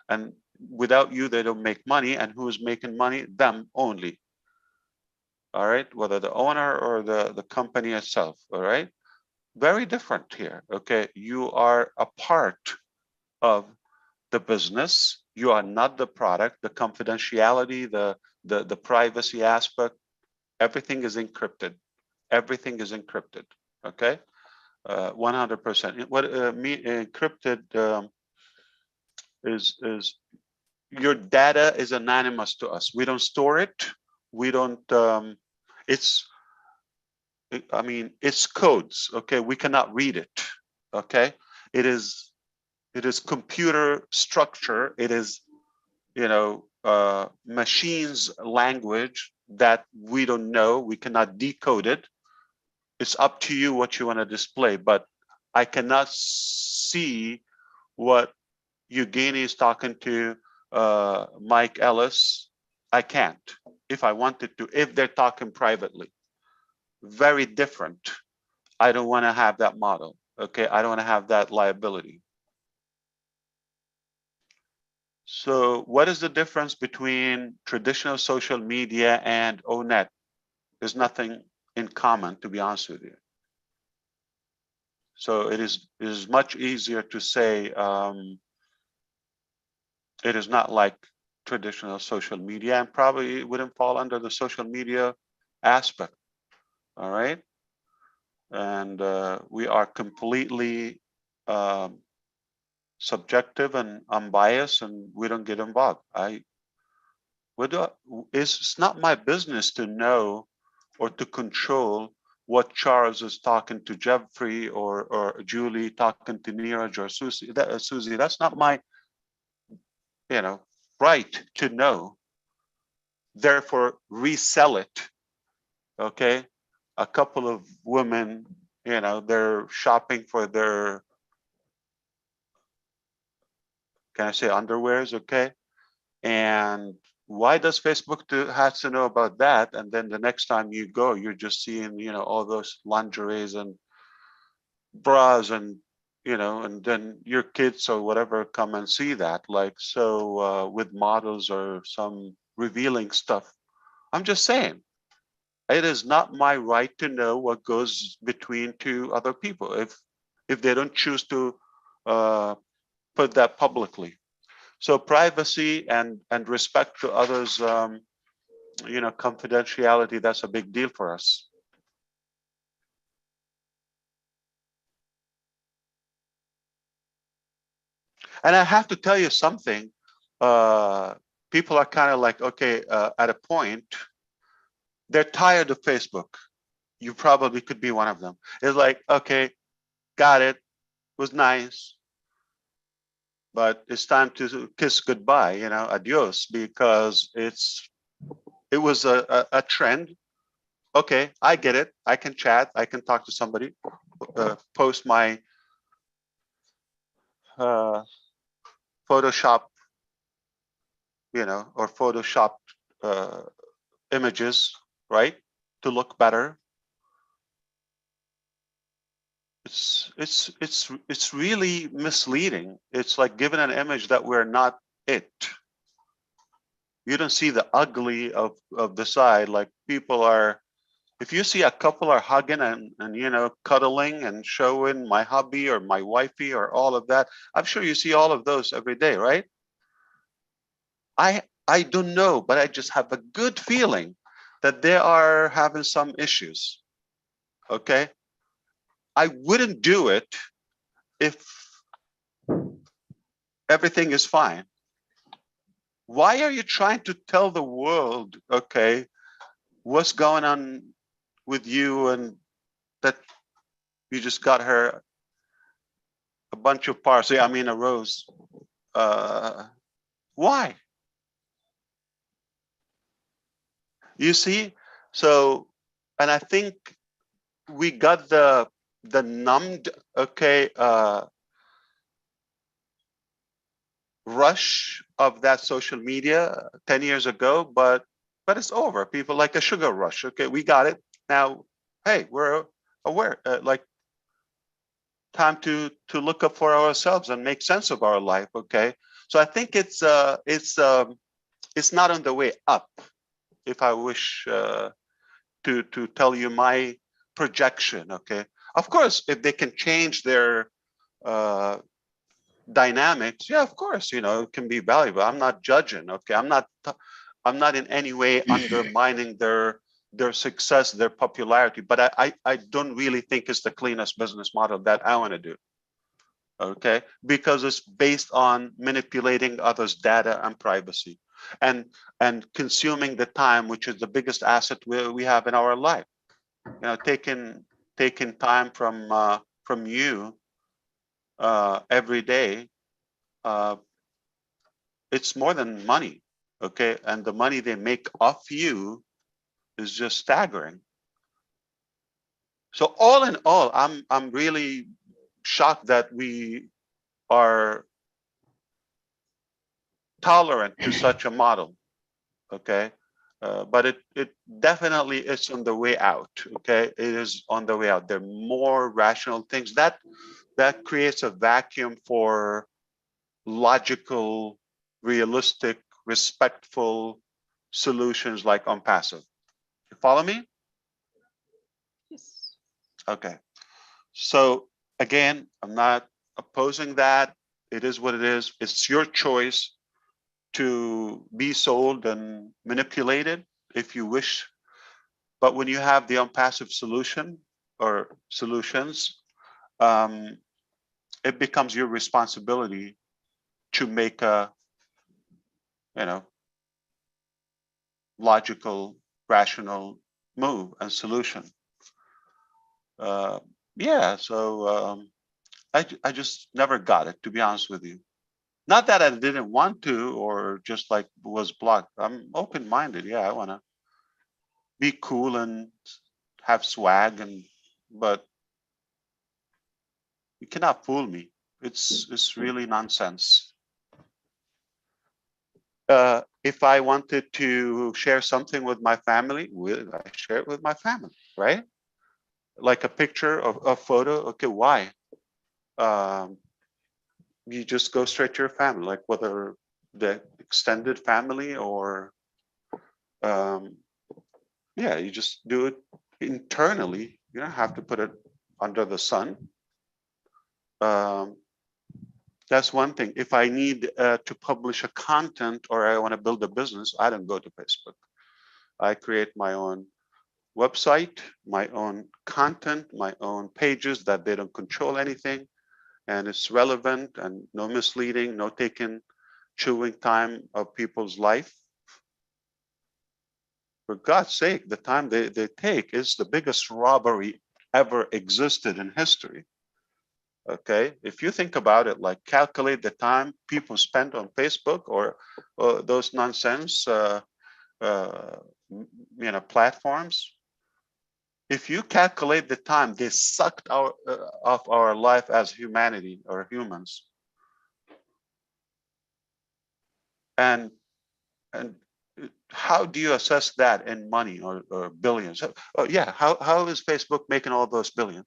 And without you, they don't make money. And who's making money? Them only. All right, whether the owner or the company itself, all right? Very different here, okay? You are a part of the business. You are not the product. The confidentiality, the privacy aspect, everything is encrypted. Everything is encrypted, okay? 100%. What encrypted is your data is anonymous to us. We don't store it. We don't. It's. I mean, it's codes. Okay, we cannot read it. Okay, it is. It is computer structure. It is, you know, machines language that we don't know. We cannot decode it. It's up to you what you want to display, but I cannot see what Eugenie is talking to Mike Ellis. I can't. If I wanted to, if they're talking privately. Very different. I don't want to have that model. Okay, I don't want to have that liability. So what is the difference between traditional social media and ONET? There's nothing in common, to be honest with you. So it is much easier to say it is not like traditional social media, and probably it wouldn't fall under the social media aspect. All right. And we are completely subjective and unbiased, and we don't get involved. It's not my business to know or to control what Charles is talking to Jeffrey or Julie talking to Neeraj or Susie. That's not my, you know, right to know. Therefore, resell it. Okay, a couple of women, you know, they're shopping for their, can I say, underwears? Okay, and why does Facebook has to know about that? And then the next time you go, you're just seeing, you know, all those lingeries and bras and you know, and then your kids or whatever come and see that, like, so with models or some revealing stuff. I'm just saying, it is not my right to know what goes between two other people if they don't choose to put that publicly. So privacy and respect to others, you know, confidentiality, that's a big deal for us. And I have to tell you something. People are kind of like, okay, at a point, they're tired of Facebook. You probably could be one of them. It's like, okay, got it, was nice, but it's time to kiss goodbye, you know, adios, because it was a trend. Okay, I get it. I can chat. I can talk to somebody, post my Photoshop, you know, or Photoshopped images, right, to look better. It's really misleading. It's like giving an image that we're not it. You don't see the ugly of the side. Like people are, if you see a couple are hugging and you know, cuddling and showing my hubby or my wifey or all of that, I'm sure you see all of those every day, right? I don't know, but I just have a good feeling that they are having some issues. Okay, I wouldn't do it if everything is fine. Why are you trying to tell the world, okay, what's going on with you and that you just got her a bunch of parsley, I mean a rose? Why? You see? So, and I think we got the numbed, okay, rush of that social media 10 years ago, but it's over. People like a sugar rush. Okay, we got it. Now, hey, we're aware, like time to look up for ourselves and make sense of our life. Okay, so I think it's not on the way up. If I wish to tell you my projection, okay, of course, if they can change their dynamics, yeah, of course, you know, it can be valuable. I'm not judging. Okay, I'm not in any way undermining their success, their popularity, but I don't really think it's the cleanest business model that I want to do. Okay, because it's based on manipulating others' data and privacy, and consuming the time, which is the biggest asset we have in our life. You know, taking time from you every day. It's more than money. Okay, and the money they make off you is just staggering. So all in all, I'm really shocked that we are tolerant to such a model. Okay, but it definitely is on the way out. Okay, it is on the way out. There are more rational things that creates a vacuum for logical, realistic, respectful solutions like on passive. You follow me? Yes. Okay. So again, I'm not opposing that. It is what it is. It's your choice to be sold and manipulated if you wish. But when you have the unpassive solution or solutions, it becomes your responsibility to make a, you know, logical, rational move and solution. Yeah, so I just never got it, to be honest with you. Not that I didn't want to or just like was blocked. I'm open-minded. Yeah, I want to be cool and have swag, but you cannot fool me. It's really nonsense. If I wanted to share something with my family, I share it with my family, right? Like a picture of a photo. Okay, why? um, you just go straight to your family, like whether the extended family or um, yeah, you just do it internally. You don't have to put it under the sun. Um, that's one thing. If I need to publish a content or I want to build a business, I don't go to Facebook. I create my own website, my own content, my own pages that they don't control anything, and it's relevant and no misleading, no taking, chewing time of people's life. For God's sake, the time they take is the biggest robbery ever existed in history. Okay, if you think about it, like calculate the time people spend on Facebook or those nonsense, platforms. If you calculate the time they sucked out of our life as humanity or humans, and how do you assess that in money or billions? Oh yeah, how is Facebook making all those billions?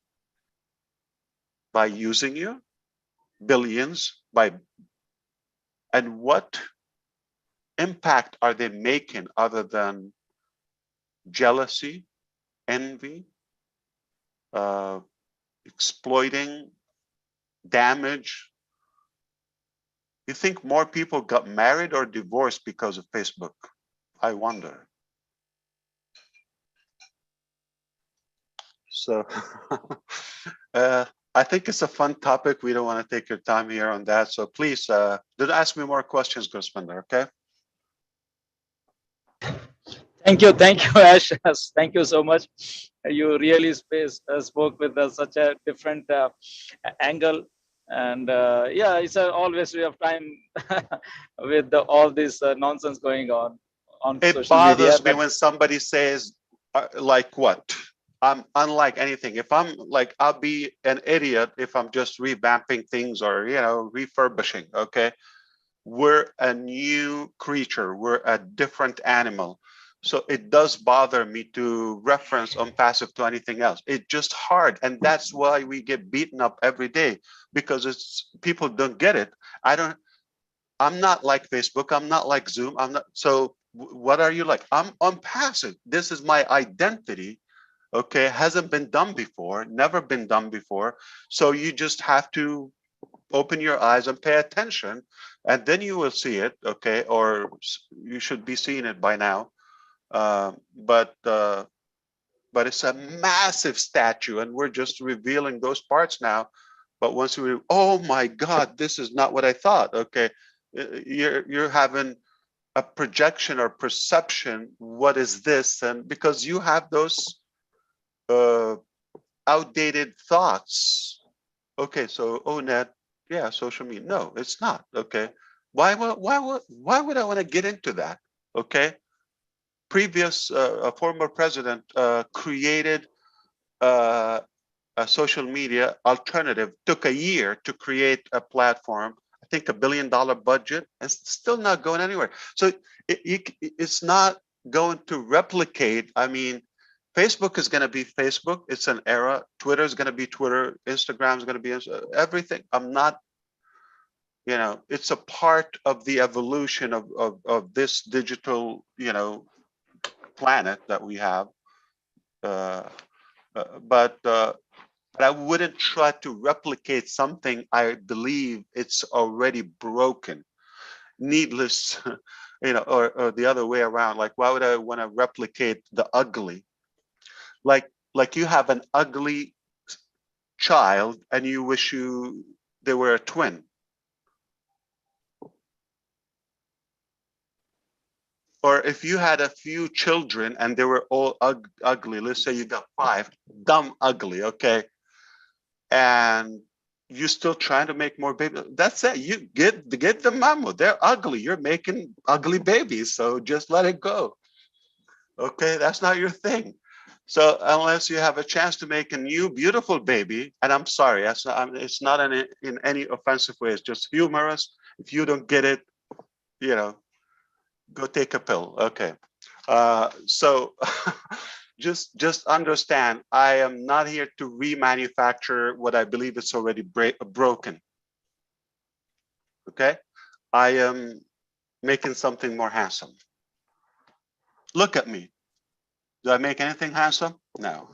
By using you, billions by, and what impact are they making other than jealousy, envy, exploiting, damage? You think more people got married or divorced because of Facebook? I wonder. So I think it's a fun topic. We don't want to take your time here on that. So please, don't ask me more questions, Gurspender, okay? Thank you, Ash. Thank you so much. You really spoke with such a different angle, and yeah, it's always we have time with all this nonsense going on It social media. bothers me when somebody says, like what? I'm unlike anything. If I'm like, I'll be an idiot if I'm just revamping things or, refurbishing, okay? We're a new creature. We're a different animal. So it does bother me to reference unpassive to anything else. It's just hard. And that's why we get beaten up every day, because it's people don't get it. I'm not like Facebook. I'm not like Zoom. I'm not. So what are you like? I'm unpassive. This is my identity. Okay. Hasn't been done before, never been done before. So you just have to open your eyes and pay attention, and then you will see it. Okay. Or you should be seeing it by now. But it's a massive statue, and we're just revealing those parts now. But once we, oh my God, this is not what I thought. Okay, you're having a projection or perception. What is this? And because you have those outdated thoughts. Okay, so net, yeah, social media. No, it's not. Okay, why would I want to get into that? Okay, previous a former president created a social media alternative, took a year to create a platform, I think $1 billion budget, and still not going anywhere. So it's not going to replicate. I mean, Facebook is going to be Facebook. It's an era. Twitter is going to be Twitter. Instagram is going to be everything. I'm not, it's a part of the evolution of this digital, planet that we have. But I wouldn't try to replicate something I believe it's already broken, needless, or the other way around. Like, why would I want to replicate the ugly? Like you have an ugly child and you wish they were a twin. Or if you had a few children and they were all ugly, let's say you got 5, dumb, ugly, okay? And you're still trying to make more babies. That's it. You get the memo. They're ugly. You're making ugly babies. So just let it go. Okay, that's not your thing. So unless you have a chance to make a new beautiful baby, and I'm sorry, it's not in any offensive way. It's just humorous. If you don't get it, go take a pill. Okay. So just understand, I am not here to remanufacture what I believe is already broken. Okay, I am making something more handsome. Look at me. Do I make anything handsome? No.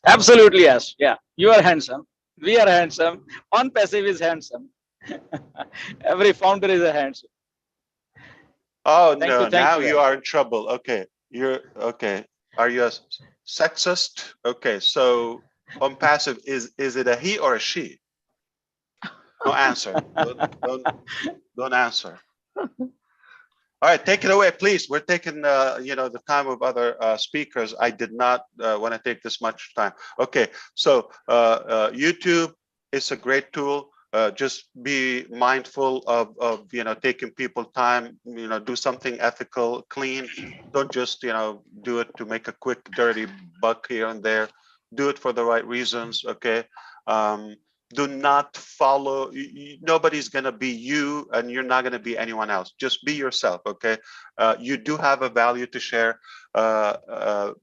Absolutely, yes. Yeah, you are handsome. We are handsome. OnPassive is handsome. Every founder is a handsome. Oh Thank no, you. Thank now you. you are in trouble. Okay, you're okay. Are you a sexist? Okay, so OnPassive, is it a he or a she? No answer. Don't answer. All right, take it away, please. We're taking, the time of other speakers. I did not want to take this much time. Okay, so YouTube is a great tool. Just be mindful of taking people time. Do something ethical, clean. Don't just do it to make a quick, dirty buck here and there. Do it for the right reasons. Okay. Do not follow, nobody's going to be you, and you're not going to be anyone else. Just be yourself. Okay. You do have a value to share. Our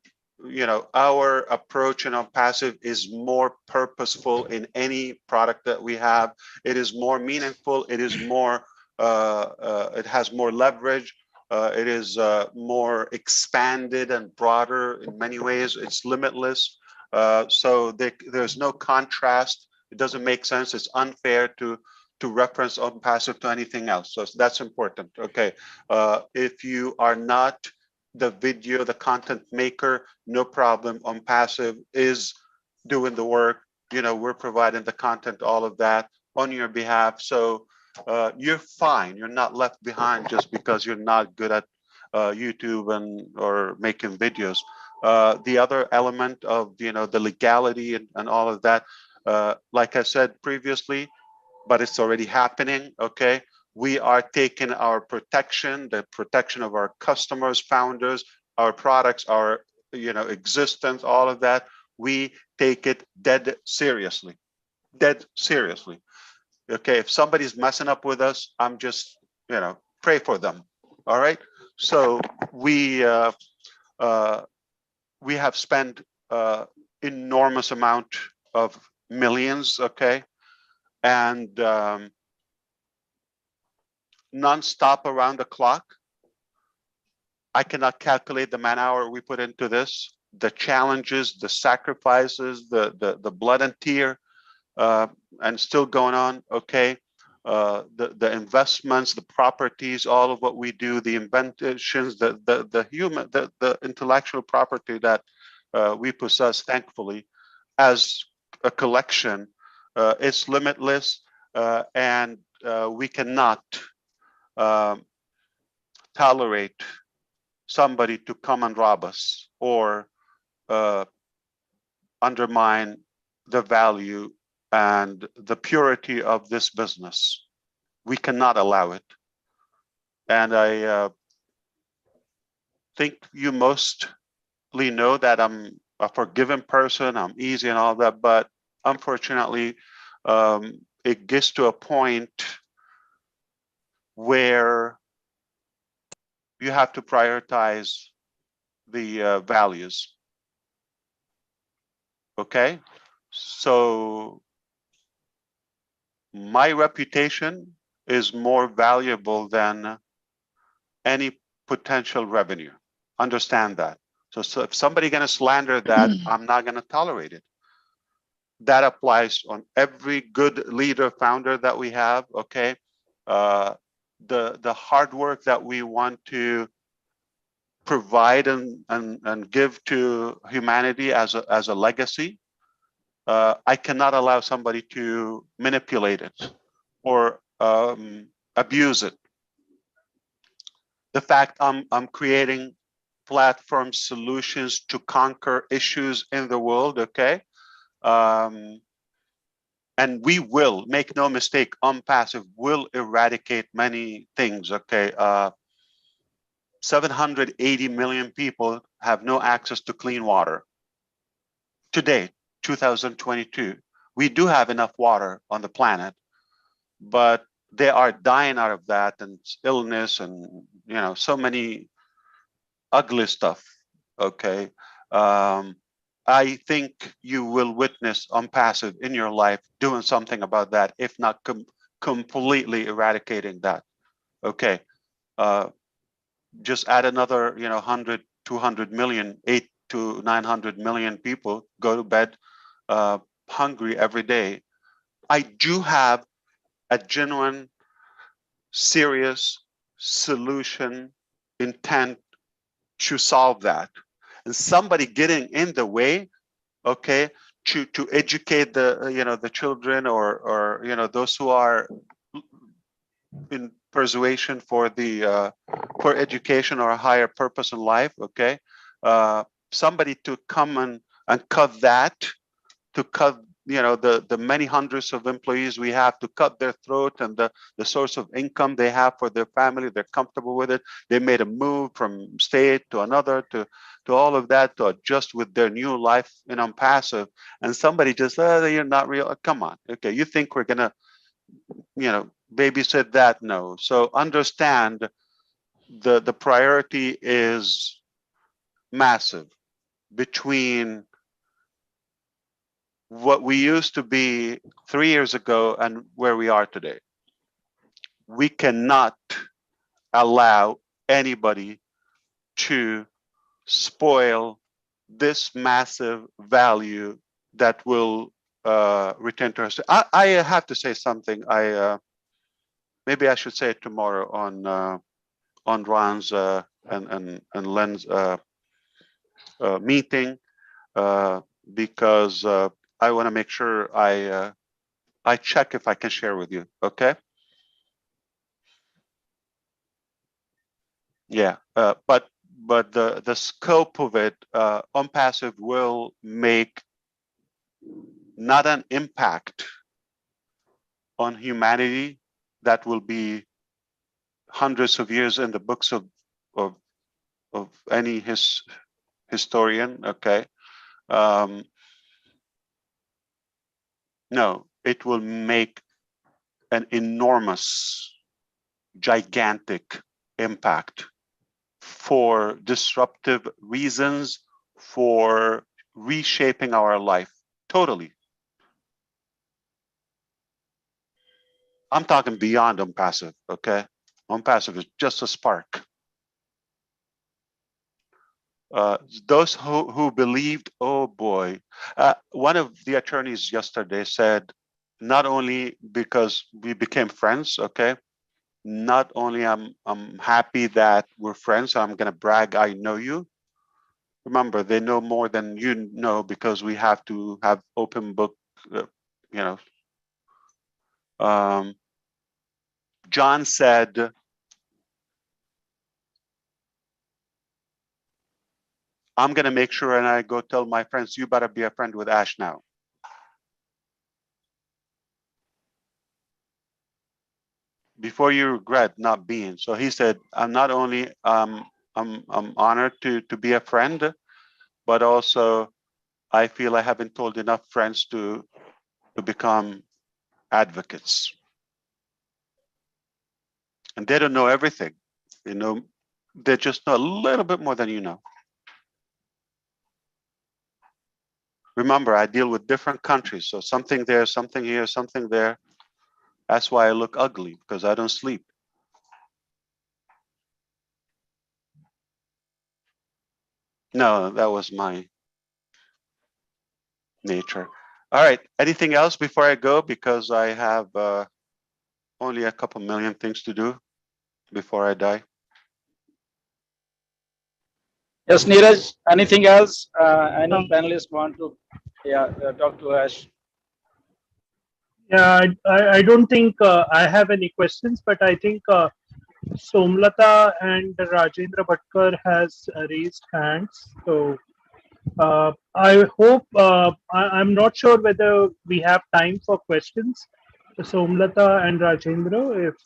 approach in OnPassive is more purposeful in any product that we have. It is more meaningful. It is more, it has more leverage. It is more expanded and broader in many ways. It's limitless. So there's no contrast. It doesn't make sense. It's unfair to reference OnPassive to anything else. So that's important. Okay. If you are not the video, the content maker, no problem. OnPassive is doing the work. We're providing the content, all of that on your behalf. So you're fine. You're not left behind just because you're not good at YouTube or making videos. The other element of the legality and all of that, like I said previously, but it's already happening. Okay, we are taking our protection, the protection of our customers, founders, our products, our existence, all of that. We take it dead seriously. Okay, if somebody's messing up with us, I'm just pray for them. All right. So we have spent enormous amount of millions. Okay, and non-stop around the clock. I cannot calculate the man hour we put into this, the challenges, the sacrifices, the blood and tear, and still going on. Okay, the investments, the properties, all of what we do, the inventions, the human, the intellectual property that we possess, thankfully, as a collection, it's limitless, and we cannot tolerate somebody to come and rob us or undermine the value and the purity of this business. We cannot allow it. And I think you mostly know that I'm a forgiving person, I'm easy and all that, but unfortunately, it gets to a point where you have to prioritize the values. Okay, so my reputation is more valuable than any potential revenue. Understand that. So if somebody gonna slander that, I'm not gonna tolerate it. That applies on every good leader, founder that we have. Okay, the hard work that we want to provide and give to humanity as a legacy. I cannot allow somebody to manipulate it or abuse it. The fact I'm creating platform solutions to conquer issues in the world, okay? And we will, make no mistake, OnPassive will eradicate many things, okay? 780 million people have no access to clean water. Today, 2022, we do have enough water on the planet, but they are dying out of that, and illness and so many ugly stuff. Okay, I think you will witness unpassive in your life doing something about that, if not completely eradicating that. Okay. Just add another, 100, 200 million, 8 to 900 million people go to bed hungry every day. I do have a genuine, serious solution intent to solve that. And somebody getting in the way, okay, to educate the children or those who are in persuasion for the for education or a higher purpose in life, okay, somebody to come and cut that, to cut the many hundreds of employees we have, to cut their throat and the source of income they have for their family. They're comfortable with it. They made a move from state to another to all of that to adjust with their new life in Unpassive. And somebody just, you're not real. Come on. Okay, you think we're gonna babysit that? No. So understand the priority is massive between what we used to be 3 years ago and where we are today. We cannot allow anybody to spoil this massive value that will return to us. I have to say something. Maybe I should say it tomorrow on Ron's and Len's meeting, because I want to make sure I check if I can share with you. Okay. Yeah, but the scope of it, Unpassive will make not an impact on humanity that will be hundreds of years in the books of any historian. Okay. No, it will make an enormous, gigantic impact for disruptive reasons, for reshaping our life totally. I'm talking beyond Unpassive, okay? Unpassive is just a spark. Those who believed, oh boy. One of the attorneys yesterday said, not only because we became friends, okay? Not only I'm happy that we're friends, I'm gonna brag, I know you. Remember, they know more than you know because we have to have open book, John said, I'm gonna make sure and I go tell my friends, you better be a friend with Ash now. Before you regret not being. So he said, I'm not only I'm honored to be a friend, but also I feel I haven't told enough friends to become advocates. And they don't know everything. They just know a little bit more than you know. Remember, I deal with different countries, so something there, something here, something there. That's why I look ugly, because I don't sleep. No, that was my nature. All right, anything else before I go? Because I have only a couple million things to do before I die. Yes, Neeraj, anything else? Any panelists want to talk to Ash? Yeah, I don't think I have any questions, but I think Somlata and Rajendra Bhatkar has raised hands. So I hope, I'm not sure whether we have time for questions. Somlata and Rajendra, if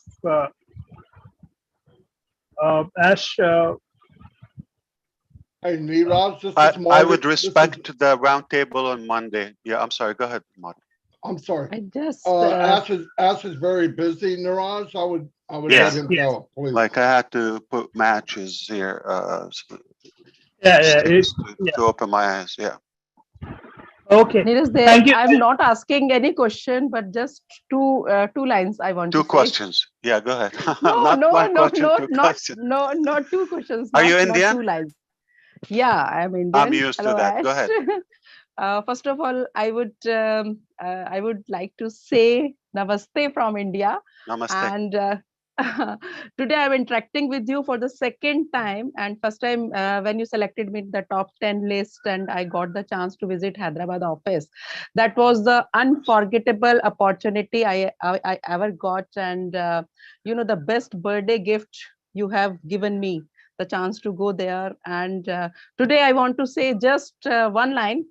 Ash. Hey, Neeraj, this is Marty. I would respect the roundtable on Monday. Yeah, I'm sorry. Go ahead, Marty. I'm sorry. I just Ash is very busy, Neeraj. I would let him go, please. Like I had to put matches here. States Yeah. to open my eyes. Yeah. Okay. Neeraj, Thank you. I'm not asking any question, but just two lines I want Two to say. questions. Yeah, go ahead. No, Not no, one no, question, no, two not questions. no, not two questions, Are you not two Indian? lines. Yeah, I'm I'm Indian. used to Hello, that. Go Ash. ahead. First of all, I would like to say Namaste from India, Namaste. and today I'm interacting with you for the second time. And first time when you selected me in the top 10 list, and I got the chance to visit Hyderabad office. That was the unforgettable opportunity I ever got, and the best birthday gift you have given me, the chance to go there. And today I want to say just one line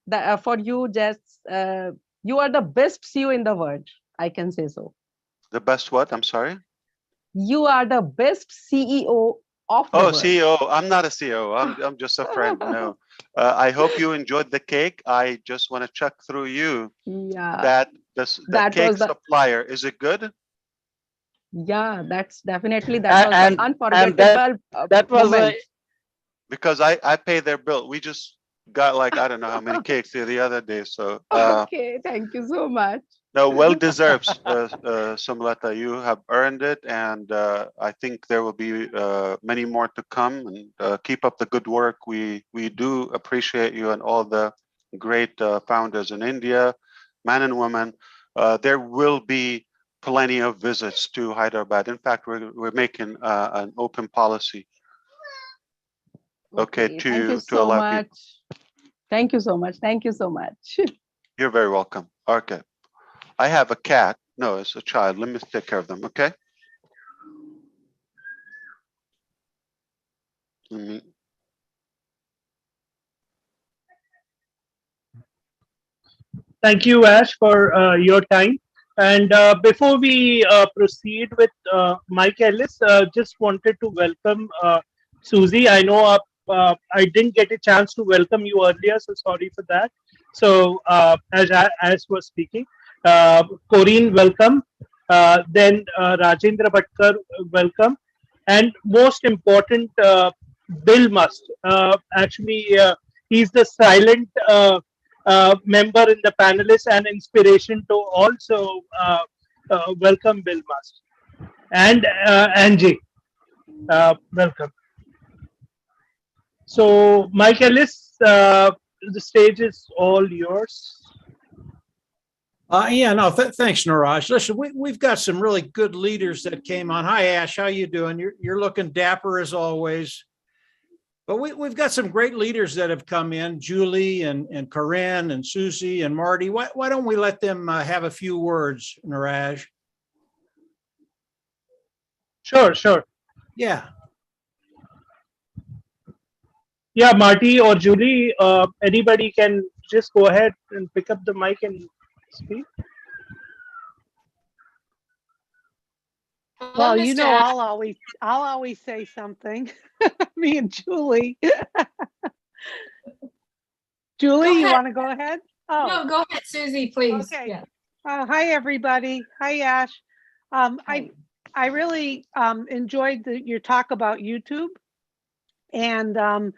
that for you, just you are the best CEO in the world. I can say so. The best what? I'm sorry. You are the best CEO of the Oh, world. CEO. I'm not a CEO. I'm just a friend. No. I hope you enjoyed the cake. I just want to check through you Yeah, that the that cake was the supplier, is it good? yeah. That's definitely that was the And that unforgettable that was a moment. Because I pay their bill. We just got like I don't know how many cakes here the other day. So Okay, thank you so much. no, well deserved, Somlata. You have earned it, and I think there will be many more to come. And keep up the good work. We do appreciate you and all the great founders in India, men and women. There will be plenty of visits to Hyderabad. In fact, we're making an open policy. Okay, Thank you to so allow much. people. Thank you so much. Thank you so much. You're very welcome. Okay. I have a cat. No, it's a child. Let me take care of them, okay? Thank you, Ash, for your time. And before we proceed with Mike Ellis, just wanted to welcome Susie. I know I didn't get a chance to welcome you earlier, so sorry for that. So as was speaking, Karine, welcome. Then Rajendra Bhatkar, welcome. And most important, Bill Must. Actually, he's the silent member in the panelists and inspiration to also welcome Bill Must. And Angie, welcome. So, Mike Ellis, the stage is all yours. Yeah, no, thanks, Niraj. Listen, we've got some really good leaders that came on. Hi, Ash, how you doing? You're looking dapper as always. But we've got some great leaders that have come in, Julie and Karine and Susie and Marty. Why don't we let them have a few words, Niraj? Sure. Yeah. Yeah, Marty or Julie, anybody can just go ahead and pick up the mic and speak. Well, I'll always say something. Me and Julie. Julie, you want to go ahead? Oh, no, go ahead, Susie, please. Okay. Yeah. Hi, everybody. Hi, Ash. I really enjoyed your talk about YouTube, and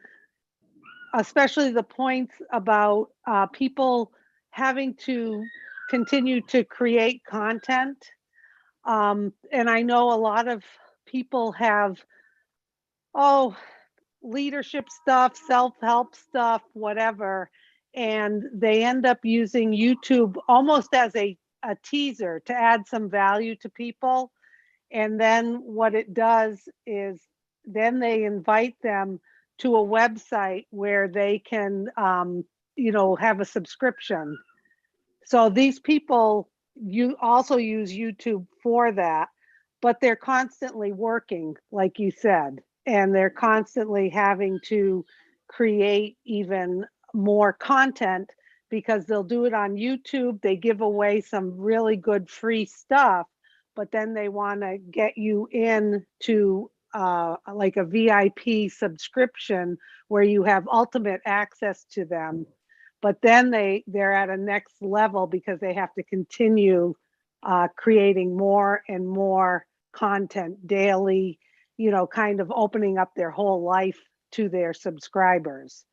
especially the points about people having to continue to create content. And I know a lot of people have, leadership stuff, self-help stuff, whatever, and they end up using YouTube almost as a teaser to add some value to people. And then what it does is then they invite them to a website where they can, have a subscription. So these people, you also use YouTube for that, but they're constantly working, like you said, and they're constantly having to create even more content because they'll do it on YouTube. They give away some really good free stuff, but then they want to get you in to like a VIP subscription where you have ultimate access to them. But then they're at a next level because they have to continue creating more and more content daily, kind of opening up their whole life to their subscribers.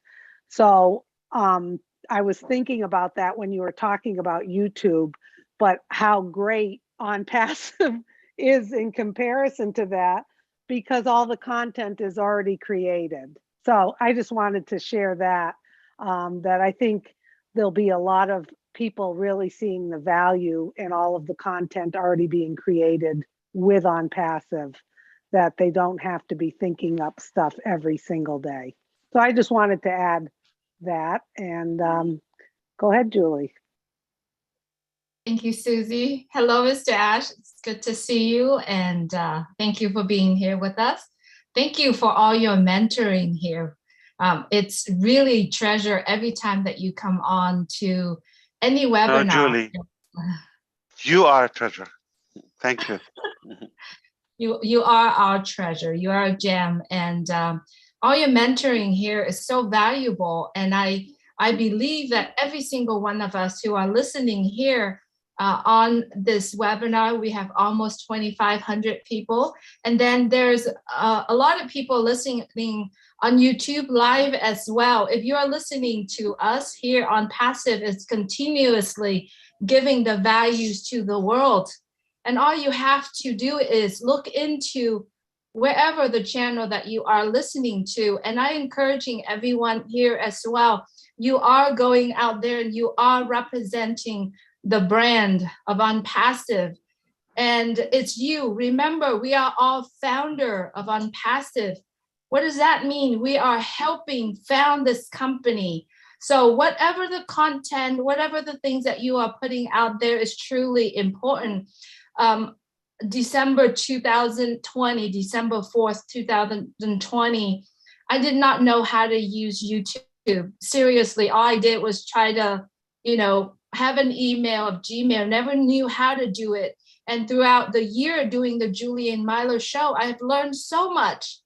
So I was thinking about that when you were talking about YouTube, but how great On Passive is in comparison to that, because all the content is already created. So I just wanted to share that, that I think there'll be a lot of people really seeing the value in all of the content already being created with On Passive, that they don't have to be thinking up stuff every single day. So I just wanted to add that, and go ahead, Julie. Thank you, Susie. Hello, Mr. Ash. It's good to see you, and thank you for being here with us. Thank you for all your mentoring here. It's really treasure every time that you come on to any webinar. No, Julie, you are a treasure. Thank you. You are our treasure. You are a gem, and all your mentoring here is so valuable. And I believe that every single one of us who are listening here on this webinar, we have almost 2,500 people. And then there's a lot of people listening on YouTube Live as well. If you are listening to us here on Passive, it's continuously giving the values to the world. And all you have to do is look into wherever the channel that you are listening to. And I'm encouraging everyone here as well. You are going out there and you are representing the brand of On Passive. And it's you. Remember, we are all founder of On Passive. What does that mean? We are helping found this company. So whatever the content, whatever the things that you are putting out there is truly important. December 2020, December 4th, 2020, I did not know how to use YouTube. Seriously, all I did was try to, have an email of Gmail, never knew how to do it. And throughout the year doing the Julie and Milo show, I've learned so much.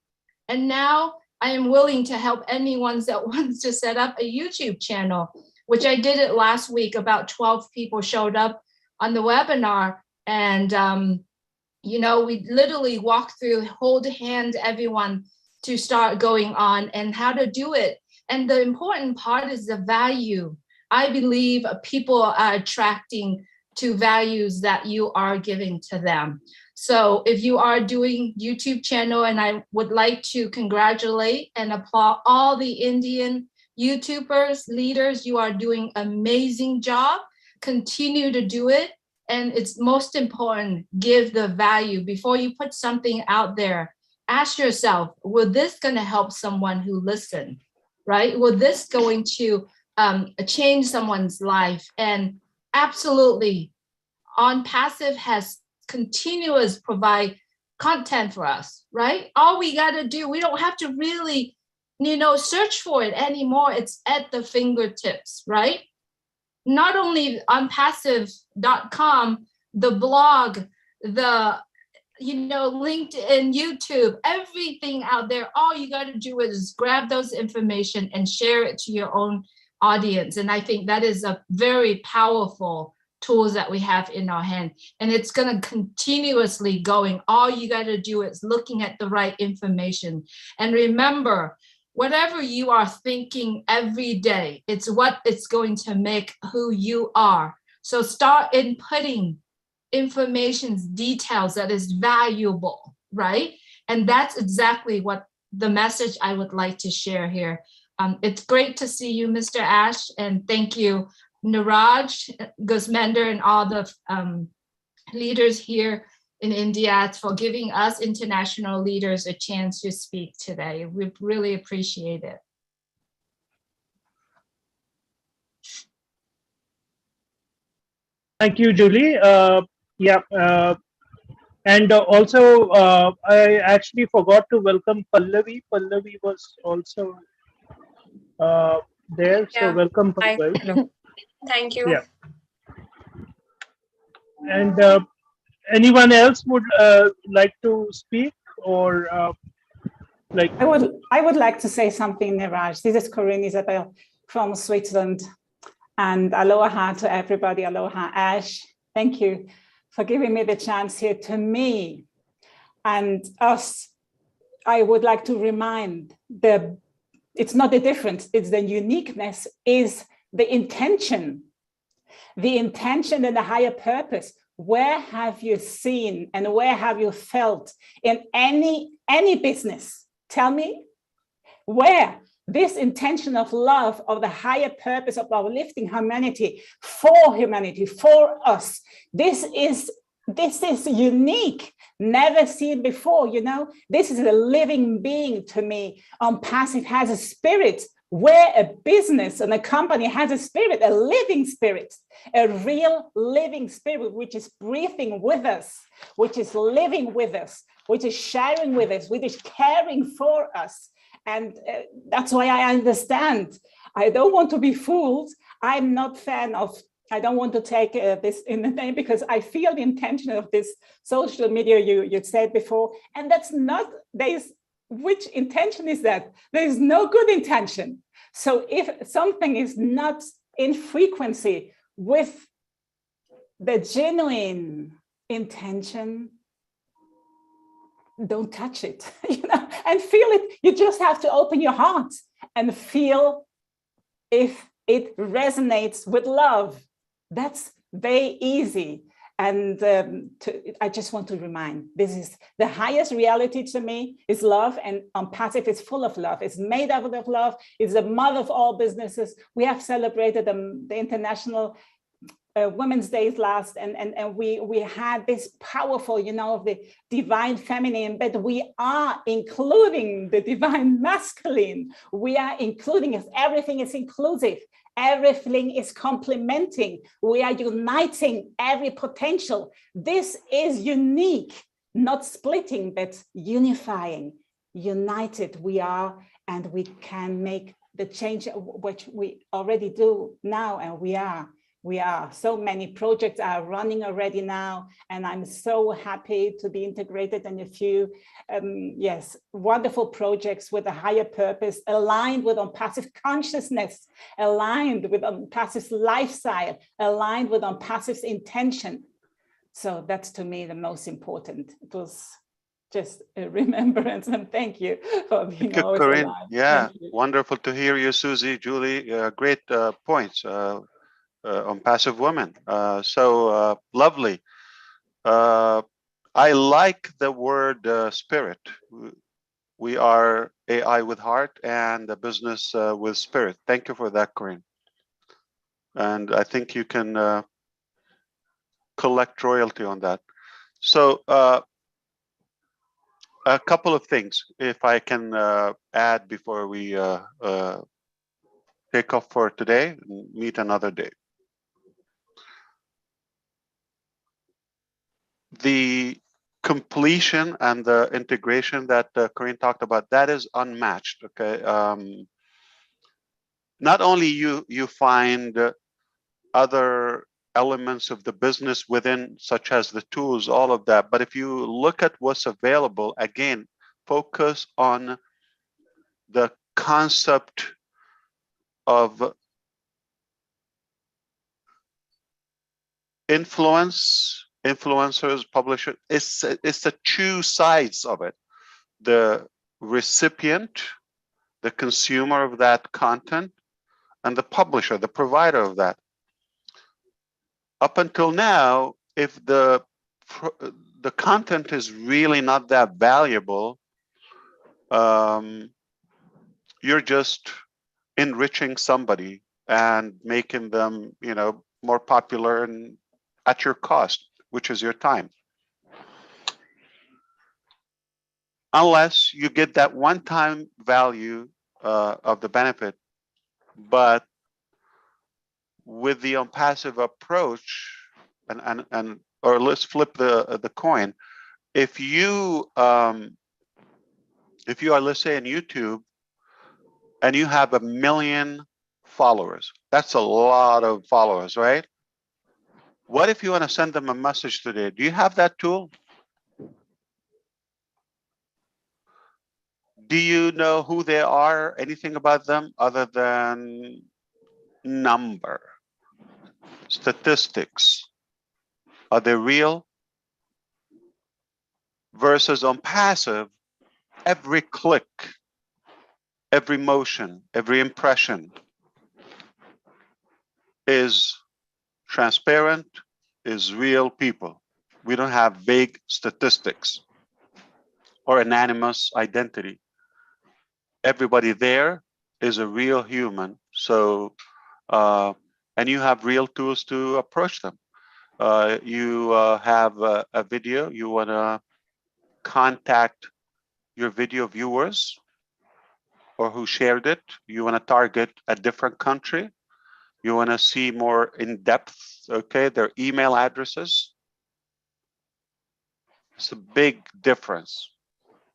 And now I am willing to help anyone that wants to set up a YouTube channel, which I did it last week. About 12 people showed up on the webinar. And, we literally walked through, hold hand everyone to start going on and how to do it. And the important part is the value. I believe people are attracting to values that you are giving to them. So if you are doing YouTube channel, and I would like to congratulate and applaud all the Indian YouTubers, leaders, you are doing amazing job. Continue to do it. And it's most important, give the value. Before you put something out there, ask yourself, will this going to help someone who listens, right? Will this going to change someone's life? And absolutely, On Passive has continuous provide content for us, right? All we got to do, we don't have to really, search for it anymore. It's at the fingertips, right? Not only on passive.com, the blog, the LinkedIn, YouTube, everything out there, all you got to do is grab those information and share it to your own audience. And I think that is a very powerful tools that we have in our hand. And it's going to continuously going. All you got to do is looking at the right information. And remember, whatever you are thinking every day, it's what it's going to make who you are. So start inputting information, details that is valuable, right? And that's exactly what the message I would like to share here. It's great to see you, Mr. Ash, and thank you, Niraj, Gusmender, and all the leaders here in India for giving us international leaders a chance to speak today. We really appreciate it. Thank you, Julie. And also, I actually forgot to welcome Pallavi. Pallavi was also there. So welcome, Pallavi. Hello. Thank you. Yeah. And anyone else would like to speak, or like? I would like to say something, Niraj. This is Karine Isabel from Switzerland. And aloha to everybody. Aloha, Ash. Thank you for giving me the chance here. To me and us, I would like to remind the It's not the difference, it's the uniqueness, is the intention and the higher purpose. Where have you seen and where have you felt in any business? Tell me where this intention of love, of the higher purpose of uplifting humanity, for us. This is unique, never seen before, you know. This is a living being to me. Passive has a spirit, where a business and a company has a spirit, a living spirit, a real living spirit, which is breathing with us, which is living with us, which is sharing with us, which is caring for us. And that's why I understand. I don't want to be fooled. I'm not fan of, I don't want to take this in the name, because I feel the intention of this social media you said before. And that's not, which intention is that? There is no good intention. So if something is not in frequency with the genuine intention, don't touch it, you know, and feel it. You just have to open your heart and feel if it resonates with love. That's very easy. And I just want to remind, this is the highest reality to me, is love, and Passive is full of love. It's made out of love. It's the mother of all businesses. We have celebrated the International Women's Days last, and we had this powerful, you know, the divine feminine, but we are including the divine masculine. We are including it. Everything is inclusive. Everything is complementing. We are uniting every potential. This is unique, not splitting, but unifying. United we are, and we can make the change, which we already do now, and we are. So many projects are running already now, and I'm so happy to be integrated in a few, yes, wonderful projects with a higher purpose, aligned with Passive consciousness, aligned with Passive's lifestyle, aligned with Passive's intention. So that's, to me, the most important. It was just a remembrance, and thank you for being always Karine. alive. Yeah, wonderful to hear you, Susie, Julie. Great points. On passive women. So lovely. I like the word spirit. We are AI with heart and a business with spirit. Thank you for that, Karine. And I think you can collect royalty on that. So a couple of things, if I can add before we take off for today and meet another day. The completion and the integration that Karine talked about, that is unmatched. Okay, not only you find other elements of the business within, such as the tools, all of that, but if you look at what's available, again, focus on the concept of influencers, publishers. It's the two sides of it. The recipient, the consumer of that content, and the publisher, the provider of that. Up until now, if the content is really not that valuable, you're just enriching somebody and making them, you know, more popular and at your cost, which is your time. Unless you get that one-time value of the benefit. But with the passive approach, or let's flip the coin. If you are, let's say, on YouTube, and you have 1 million followers, that's a lot of followers, right? What if you want to send them a message today? Do you have that tool? Do you know who they are? Anything about them other than number, statistics? Are they real? Versus on passive, every click, every motion, every impression is transparent, is real people. We don't have vague statistics or anonymous identity. Everybody there is a real human. So, and you have real tools to approach them. You have a video, you want to contact your video viewers or who shared it. You want to target a different country. You want to see more in depth, okay, their email addresses. It's a big difference.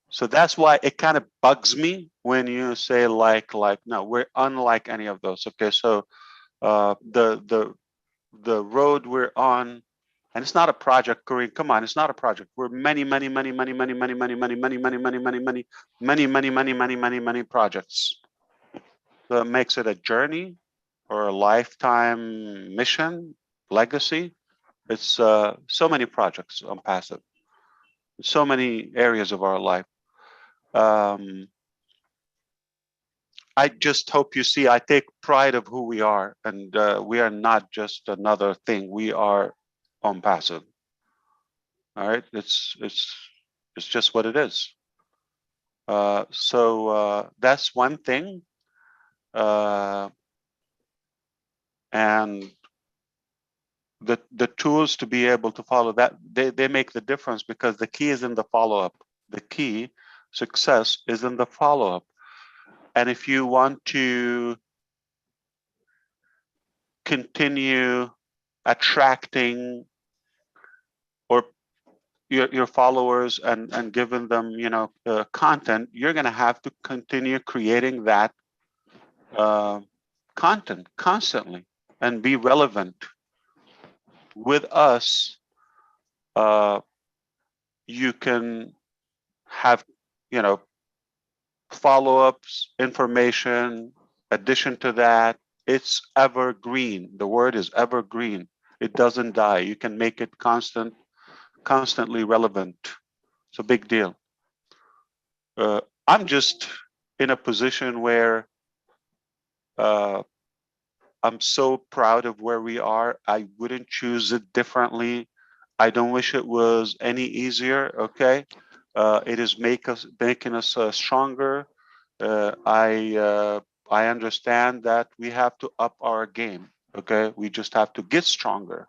So that's why it kind of bugs me when you say like, no, we're unlike any of those. Okay, so the road we're on, and it's not a project, Karine. Come on, it's not a project. We're many projects. So it makes it a journey or a lifetime mission, legacy. It's so many projects on Passive, so many areas of our life. I just hope you see, I take pride of who we are, and we are not just another thing. We are on Passive. All right, it's just what it is. So that's one thing, and the tools to be able to follow that, they make the difference, because the key is in the follow-up. The key success is in the follow-up. And if you want to continue attracting or your followers and giving them, you know, content, you're going to have to continue creating that content constantly and be relevant. With us, you can have, you know, follow-ups, information, addition to that. It's evergreen. The word is evergreen. It doesn't die. You can make it constantly relevant. It's a big deal. I'm just in a position where I'm so proud of where we are. I wouldn't choose it differently. I don't wish it was any easier. Okay, it is making us stronger. I understand that we have to up our game. Okay, we just have to get stronger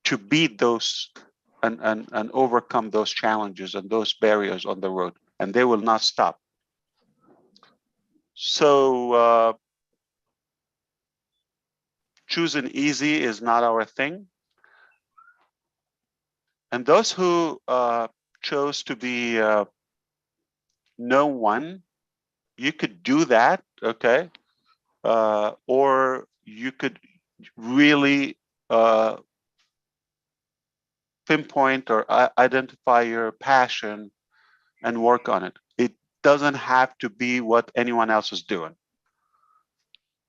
to beat those and overcome those challenges and those barriers on the road, and they will not stop. So choosing easy is not our thing. And those who chose to be no one, you could do that, okay? Or you could really pinpoint or identify your passion and work on it. It doesn't have to be what anyone else is doing.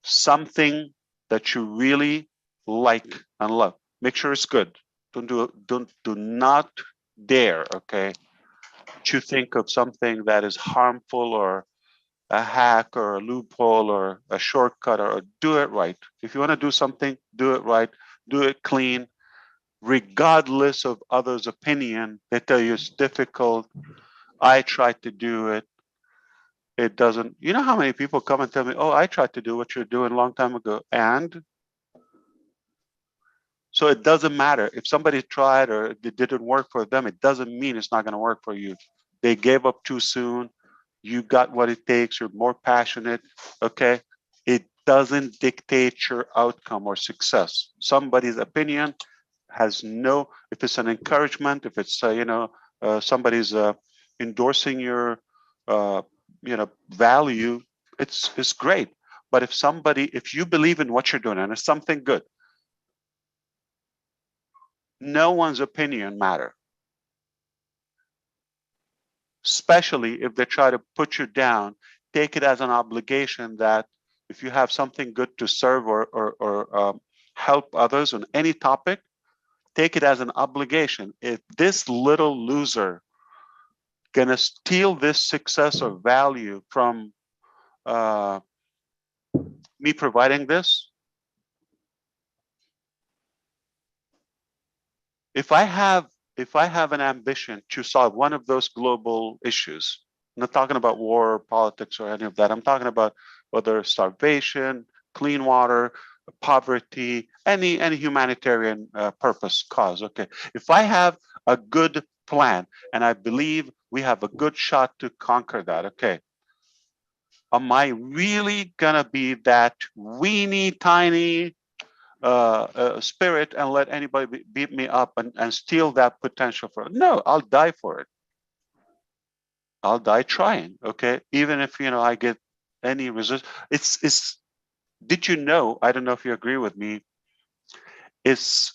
Something that you really like and love. Make sure it's good. Do not dare, okay, to think of something that is harmful or a hack or a loophole or a shortcut, or do it right. If you want to do something, do it right, do it clean, regardless of others' opinion. They tell you it's difficult. I tried to do it. It doesn't. You know how many people come and tell me, oh, I tried to do what you're doing a long time ago. And so it doesn't matter. If somebody tried or it didn't work for them, it doesn't mean it's not going to work for you. They gave up too soon. You got what it takes. You're more passionate. Okay. It doesn't dictate your outcome or success. Somebody's opinion has no, if it's an encouragement, if it's, somebody's endorsing your, value, it's great. But if you believe in what you're doing and it's something good, no one's opinion matter. Especially if they try to put you down, take it as an obligation that if you have something good to serve or help others on any topic, take it as an obligation. If this little loser gonna steal this success or value from me providing this, if I have an ambition to solve one of those global issues, I'm not talking about war, politics, or any of that. I'm talking about whether starvation, clean water, poverty, any humanitarian purpose, cause. Okay, if I have a good plan and I believe we have a good shot to conquer that, okay, am I really gonna be that weeny tiny spirit and let anybody beat me up and steal that potential for it? No, I'll die for it. I'll die trying. Okay, even if I get any resist. It's. Did you know? I don't know if you agree with me. It's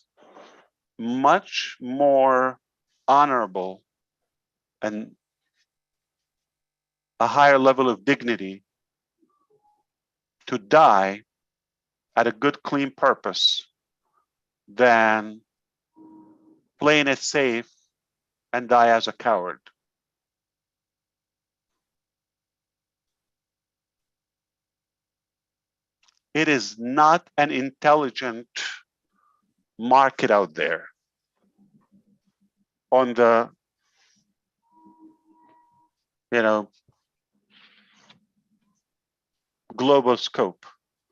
much more honorable and a higher level of dignity to die at a good, clean purpose than playing it safe and die as a coward. It is not an intelligent market out there on the, global scope.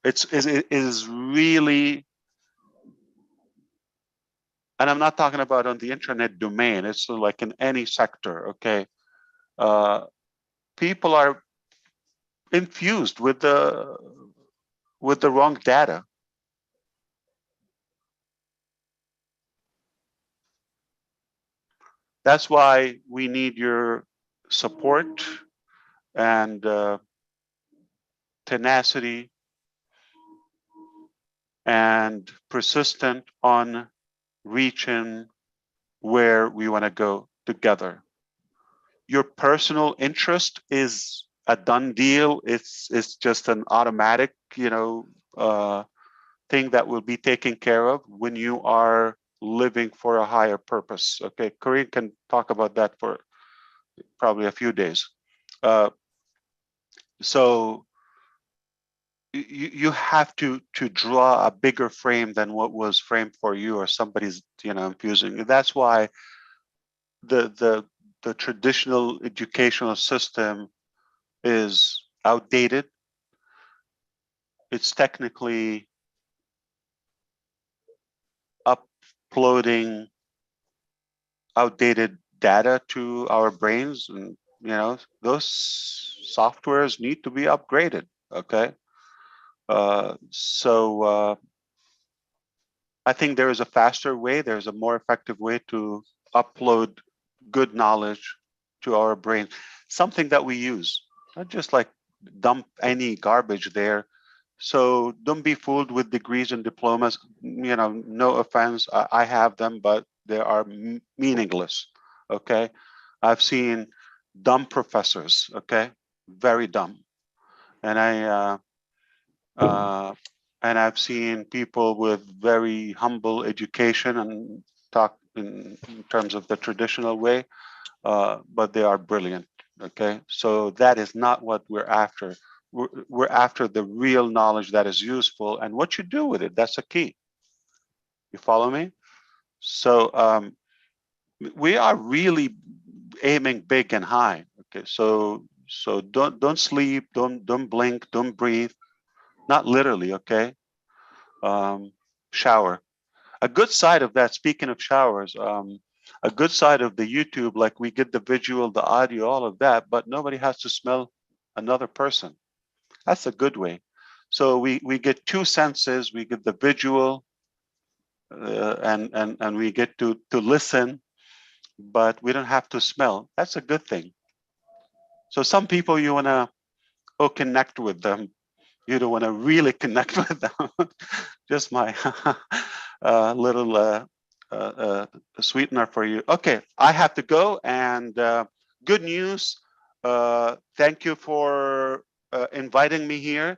It is really, and I'm not talking about on the internet domain. It's like in any sector. Okay, people are infused with the wrong data. That's why we need your support and tenacity and persistent on reaching where we want to go together. Your personal interest is a done deal. It's just an automatic, thing that will be taken care of when you are living for a higher purpose. Okay, Karine can talk about that for probably a few days. So you have to draw a bigger frame than what was framed for you or somebody's infusing. That's why the traditional educational system is outdated. It's technically uploading outdated data to our brains, and those softwares need to be upgraded. Okay, so I think there is a faster way, there's a more effective way to upload good knowledge to our brain, something that we use, not just like dump any garbage there. So don't be fooled with degrees and diplomas. No offense, I have them, but they are meaningless. Okay, I've seen dumb professors. Okay, very dumb, and I've seen people with very humble education and talk in terms of the traditional way, but they are brilliant. Okay, so that is not what we're after. We're after the real knowledge that is useful, and what you do with it, that's a key. You follow me? So we are really aiming big and high. Okay, so don't sleep, don't blink, don't breathe. Not literally, okay? Shower. A good side of that, speaking of showers, a good side of the YouTube, like we get the visual, the audio, all of that, but nobody has to smell another person. That's a good way. So we get two senses. We get the visual, and we get to listen, but we don't have to smell. That's a good thing. So some people you want to connect with them. You don't want to really connect with them. Just my little sweetener for you. Okay, I have to go. And good news. Thank you for inviting me here.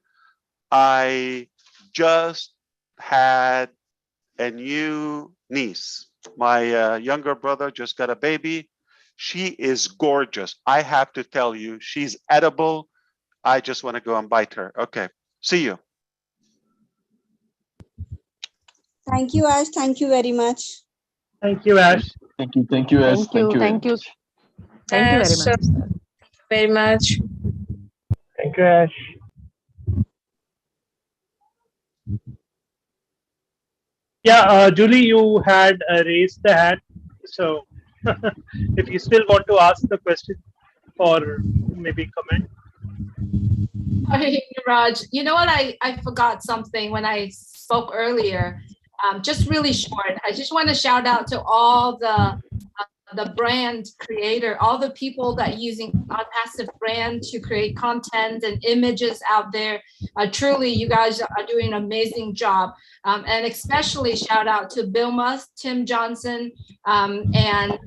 I just had a new niece. My younger brother just got a baby. She is gorgeous. I have to tell you, she's edible. I just want to go and bite her. Okay. See you. Thank you, Ash. Thank you very much. Thank you, Ash. Thank you. Thank you, Ash. Thank you. Thank you. Thank you very much. Very much. Thank you, Ash. Yeah, Julie, you had raised the hand. So if you still want to ask the question or maybe comment. Sorry, Raj. You know what? I forgot something when I spoke earlier. Just really short. I just want to shout out to all the brand creator, all the people that using Unpassive brand to create content and images out there. Truly, you guys are doing an amazing job. And especially shout out to Bill Musk, Tim Johnson, and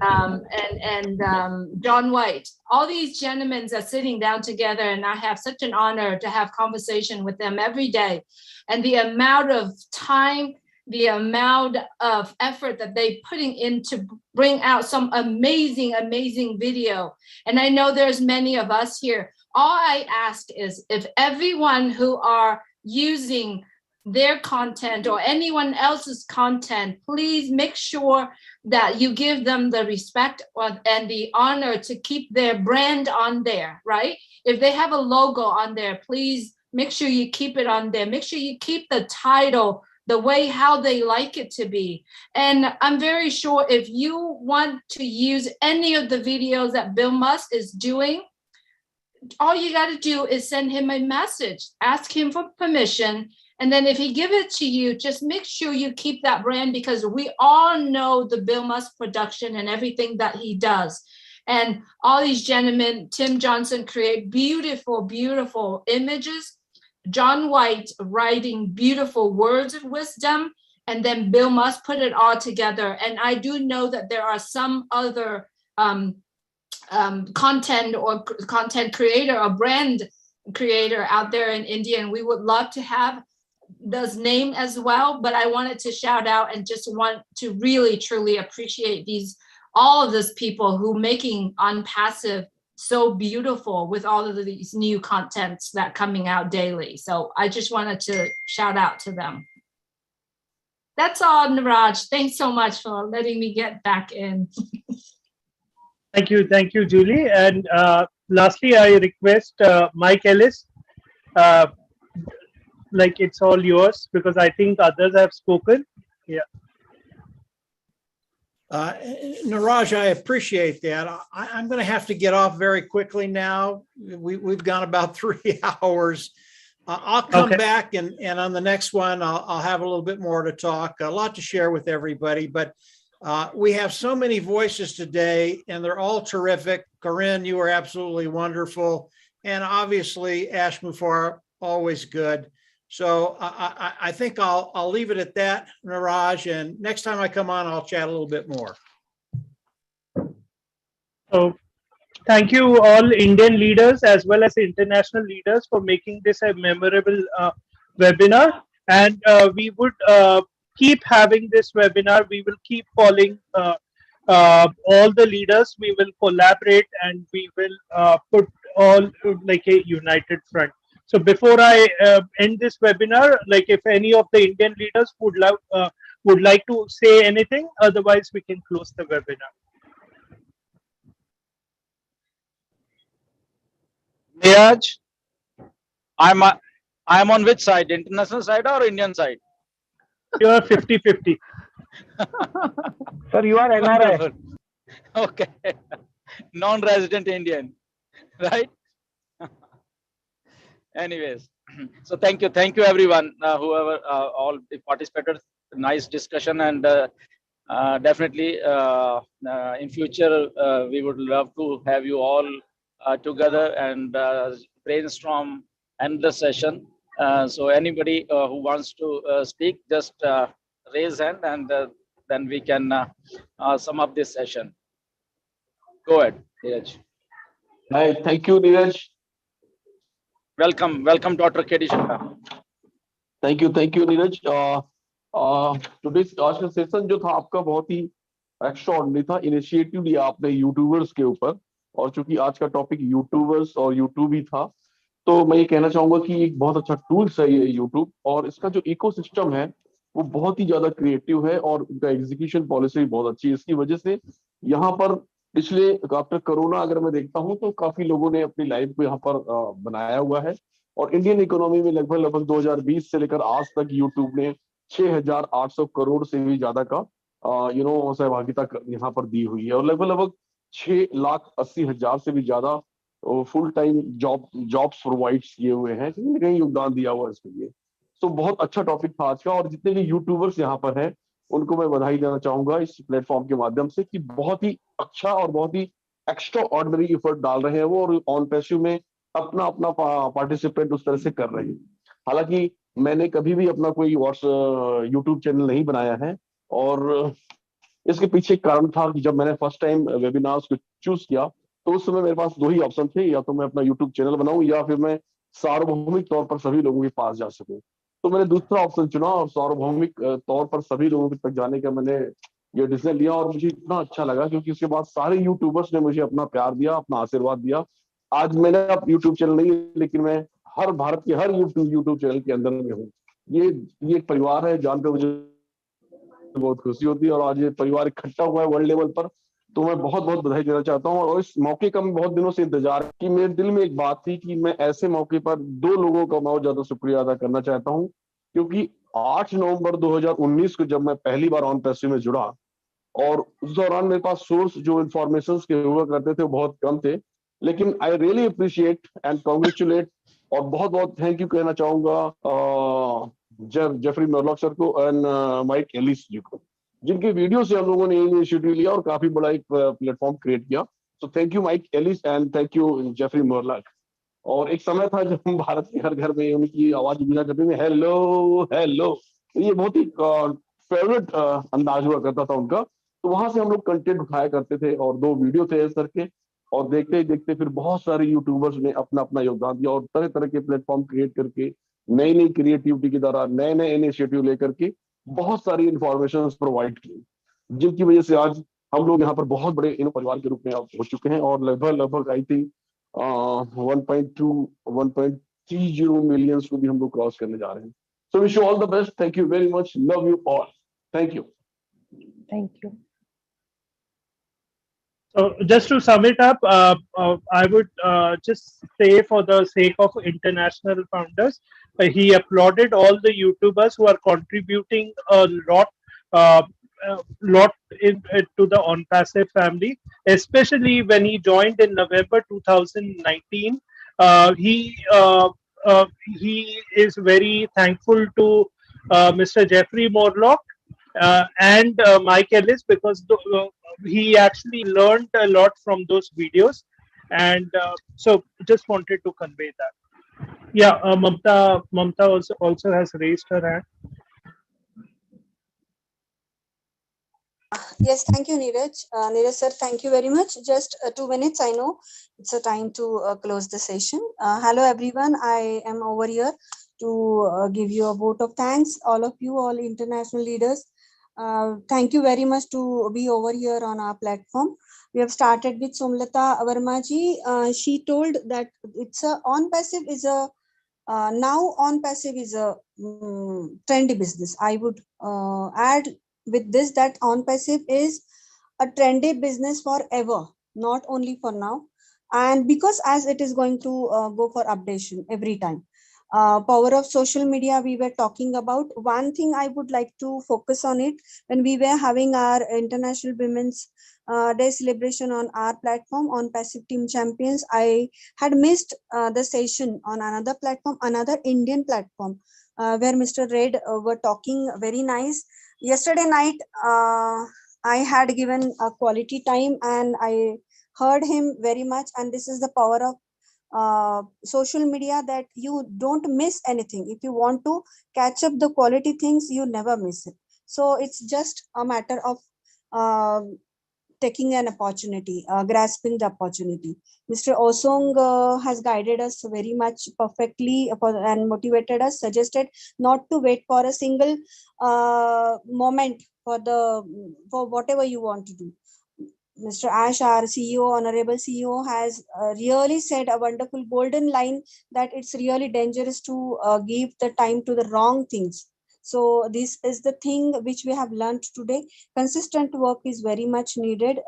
John White. All these gentlemen are sitting down together, and I have such an honor to have conversation with them every day. And the amount of time, the amount of effort that they putting in to bring out some amazing, amazing video. And I know there's many of us here. All I ask is if everyone who are using their content or anyone else's content, please make sure that you give them the respect and the honor to keep their brand on there, right? If they have a logo on there, please make sure you keep it on there. Make sure you keep the title the way how they like it to be. And I'm very sure if you want to use any of the videos that Bill Musk is doing, all you got to do is send him a message, ask him for permission. And then if he give it to you, just make sure you keep that brand, because we all know the Bill Musk production and everything that he does. And all these gentlemen, Tim Johnson, create beautiful, beautiful images. John White writing beautiful words of wisdom, and then Bill Musk put it all together. And I do know that there are some other content or content creator or brand creator out there in India, and we would love to have those name as well. But I wanted to shout out and just want to really, truly appreciate all of these people who making Unpassive so beautiful with all of these new contents that coming out daily. So I just wanted to shout out to them. That's all, Niraj. Thanks so much for letting me get back in. Thank you, Julie. And lastly, I request Mike Ellis, like it's all yours, because I think others have spoken. Yeah. Niraj, I appreciate that. I'm going to have to get off very quickly now. We've gone about 3 hours. I'll come back and on the next one, I'll have a little bit more to talk, a lot to share with everybody. But we have so many voices today, and they're all terrific. Karine, you were absolutely wonderful. And obviously, Ash Mufareh, always good. So I think I'll leave it at that, Niraj, and next time I come on, I'll chat a little bit more. So thank you all Indian leaders as well as international leaders for making this a memorable webinar. And we would keep having this webinar. We will keep calling all the leaders. We will collaborate and we will put all like a united front. So before I end this webinar, like if any of the Indian leaders would like to say anything, otherwise we can close the webinar. Niraj, I'm on which side, international side or Indian side? You are 50-50. Sir, you are NRI. Okay, non-resident Indian, right? Anyways, so thank you everyone, whoever all the participators. Nice discussion, and definitely in future we would love to have you all together and brainstorm endless session. So anybody who wants to speak, just raise hand, and then we can sum up this session. Go ahead, Neeraj. Hi, thank you, Neeraj. Welcome, Dr. K.D. Shukla. Thank you, Neeraj. Today's आज का session जो था आपका बहुत ही extraordinary था. Initiative लिया आपने YouTubers के ऊपर, और चूंकि आज का टॉपिक यूट्यूबर्स और यूट्यूब ही था, तो मैं ये कहना चाहूंगा कि एक बहुत अच्छा टूल्स है ये यूट्यूब, और इसका जो इकोसिस्टम है वो बहुत ही ज्यादा क्रिएटिव है, और उनका एग्जीक्यूशन पॉलिसी भी बहुत अच्छी है। इसकी वजह से यहाँ पर पिछले आफ्टर कोरोना अगर मैं देखता हूँ तो काफी लोगों ने अपनी लाइफ को यहाँ पर बनाया हुआ है। और इंडियन इकोनॉमी में लगभग लगभग 2020 से लेकर आज तक यूट्यूब ने 6,800 करोड़ से भी ज्यादा का सहभागिता यहाँ पर दी हुई है, और लगभग लगभग 6,80,000 से भी ज्यादा फुल टाइम जॉब्स प्रोवाइड किए हुए हैं, कहीं ना कहीं योगदान दिया हुआ है इसके लिए। तो बहुत अच्छा टॉपिक था आज का, और जितने भी यूट्यूबर्स यहाँ पर हैं उनको मैं बधाई देना चाहूंगा इस प्लेटफॉर्म के माध्यम से कि बहुत ही अच्छा और बहुत ही एक्स्ट्रा ऑर्डिनरी एफर्ट डाल रहे हैं वो, और ऑन पैसिव में अपना अपना पार्टिसिपेट उस तरह से कर रहे हैं। हालांकि मैंने कभी भी अपना कोई यूट्यूब चैनल नहीं बनाया है, और इसके पीछे एक कारण था कि जब मैंने फर्स्ट टाइम वेबिनार्स को चूज किया तो उस समय मेरे पास दो ही ऑप्शन थे, या तो मैं अपना यूट्यूब चैनल बनाऊं या फिर मैं सार्वभौमिक तौर पर सभी लोगों के पास जा सकूं। तो मैंने दूसरा ऑप्शन चुना, और सार्वभौमिक तौर पर सभी लोगों तक जाने का मैंने ये डिसीजन लिया, और मुझे इतना अच्छा लगा क्योंकि उसके बाद सारे यूट्यूबर्स ने मुझे अपना प्यार दिया, अपना आशीर्वाद दिया। आज मैंने अब यूट्यूब चैनल नहीं है, लेकिन मैं हर भारत के हर यूट्यूब चैनल के अंदर में हूँ। ये एक परिवार है, जानकर मुझे बहुत खुशी होती है, और आज ये परिवार इकट्ठा हुआ है वर्ल्ड लेवल पर, तो मैं बहुत बहुत बधाई देना चाहता हूँ। और इस मौके का मैं बहुत दिनों से इंतजार कि मेरे दिल में एक बात थी कि मैं ऐसे मौके पर दो लोगों का बहुत ज्यादा शुक्रिया अदा करना चाहता हूँ, क्योंकि 8 नवंबर 2019 को जब मैं पहली बार ऑन पैसिव में जुड़ा, और उस दौरान मेरे पास सोर्स जो इन्फॉर्मेशन के हुआ करते थे वो बहुत कम थे, लेकिन I really appreciate and congratulate और बहुत बहुत थैंक यू कहना चाहूंगा जेफरी मर्लॉक सर को एंड माइक एलिस जी को, जिनके वीडियो से हम लोगों ने इनिशिएटिव लिया और काफी बड़ा एक प्लेटफॉर्म क्रिएट किया। So thank you Mike Ellis and thank you Jeffrey Marlock. और एक समय था जब हम भारत के हर घर में उनकी आवाज गुंजा करते थे, हेलो हेलो। तो ये बहुत ही फेवरेट अंदाज हुआ करता था उनका। तो वहां से हम लोग कंटेंट उठाया करते थे, और 2 वीडियो थे इस करके, और देखते ही देखते फिर बहुत सारे यूट्यूबर्स ने अपना अपना योगदान दिया, और तरह तरह के प्लेटफॉर्म क्रिएट करके नई नई क्रिएटिविटी के द्वारा नए नए इनिशिएटिव लेकर के बहुत सारी इंफॉर्मेशन प्रोवाइड की, जिनकी वजह से आज हम लोग यहाँ पर बहुत बड़े परिवार के रूप में हो चुके हैं, और लगभग लगभग आई थिंक 1.2 1.30 मिलियंस को भी हम लोग क्रॉस करने जा रहे हैं। So wish you all the best, thank you very much, love you all, thank you. Thank you. So just to sum it up, I would just say, for the sake of international founders, he applauded all the YouTubers who are contributing a uh, lot to the OnPassive family, especially when he joined in November 2019. He is very thankful to Mr. Jeffrey Morlock and Mike Ellis, because he actually learned a lot from those videos, and so just wanted to convey that. Yeah, Mamta also has raised her hand. Yes, thank you, Neeraj. Neeraj sir, thank you very much. Just 2 minutes. I know it's a time to close the session. Hello, everyone. I am over here to give you a vote of thanks. All of you, all international leaders. Thank you very much to be over here on our platform. We have started with Solata Verma ji. She told that it's on passive is a now on passive is a trendy business. I would add with this that on passive is a trendy business forever, not only for now, and because as it is going to go for updation every time. Power of social media we were talking about. One thing I would like to focus on it, when we were having our International Women's Day celebration on our platform on Passive Team Champions, I had missed the session on another platform, another Indian platform, where Mr. Red were talking very nice. Yesterday night, I had given a quality time and I heard him very much. And this is the power of social media, that you don't miss anything. If you want to catch up the quality things, you never miss it. So it's just a matter of taking an opportunity, grasping the opportunity. Mr. Osong has guided us very much perfectly and motivated us, suggested not to wait for a single moment for whatever you want to do. Mr. Ash, our CEO, Honorable CEO, has really said a wonderful golden line that it's really dangerous to give the time to the wrong things. So this is the thing which we have learned today. Consistent work is very much needed.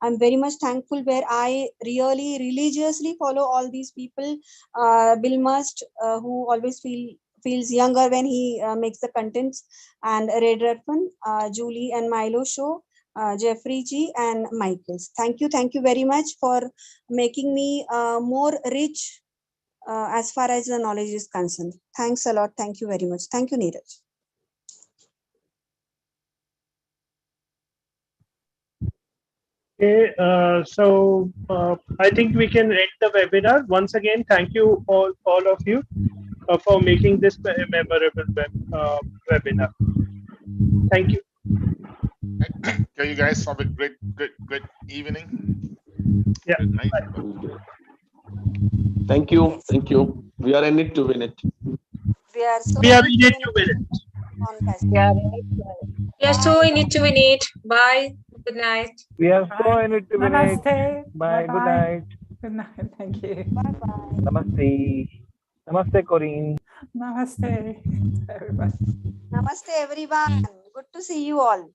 I'm very much thankful where I really religiously follow all these people. Bill Must, who always feels younger when he makes the contents, and Redfern, Julie and Milo show, Jeffrey G and Michaels. Thank you very much for making me more rich as far as the knowledge is concerned. Thanks a lot. Thank you very much. Thank you, Neeraj. Okay, I think we can end the webinar. Once again, thank you all of you for making this a memorable webinar. Thank you. Okay, you guys have a great evening. Yeah. Good night. Thank you. We are in it to win it. We are so in it to win it. Yeah, so in it to win it. Bye. Good night. We are so in it to win it. Namaste. Bye. Good night. Good night. Thank you. Bye-bye. Namaste. Namaste, Karine. Namaste, everybody. Namaste, everyone. Good to see you all.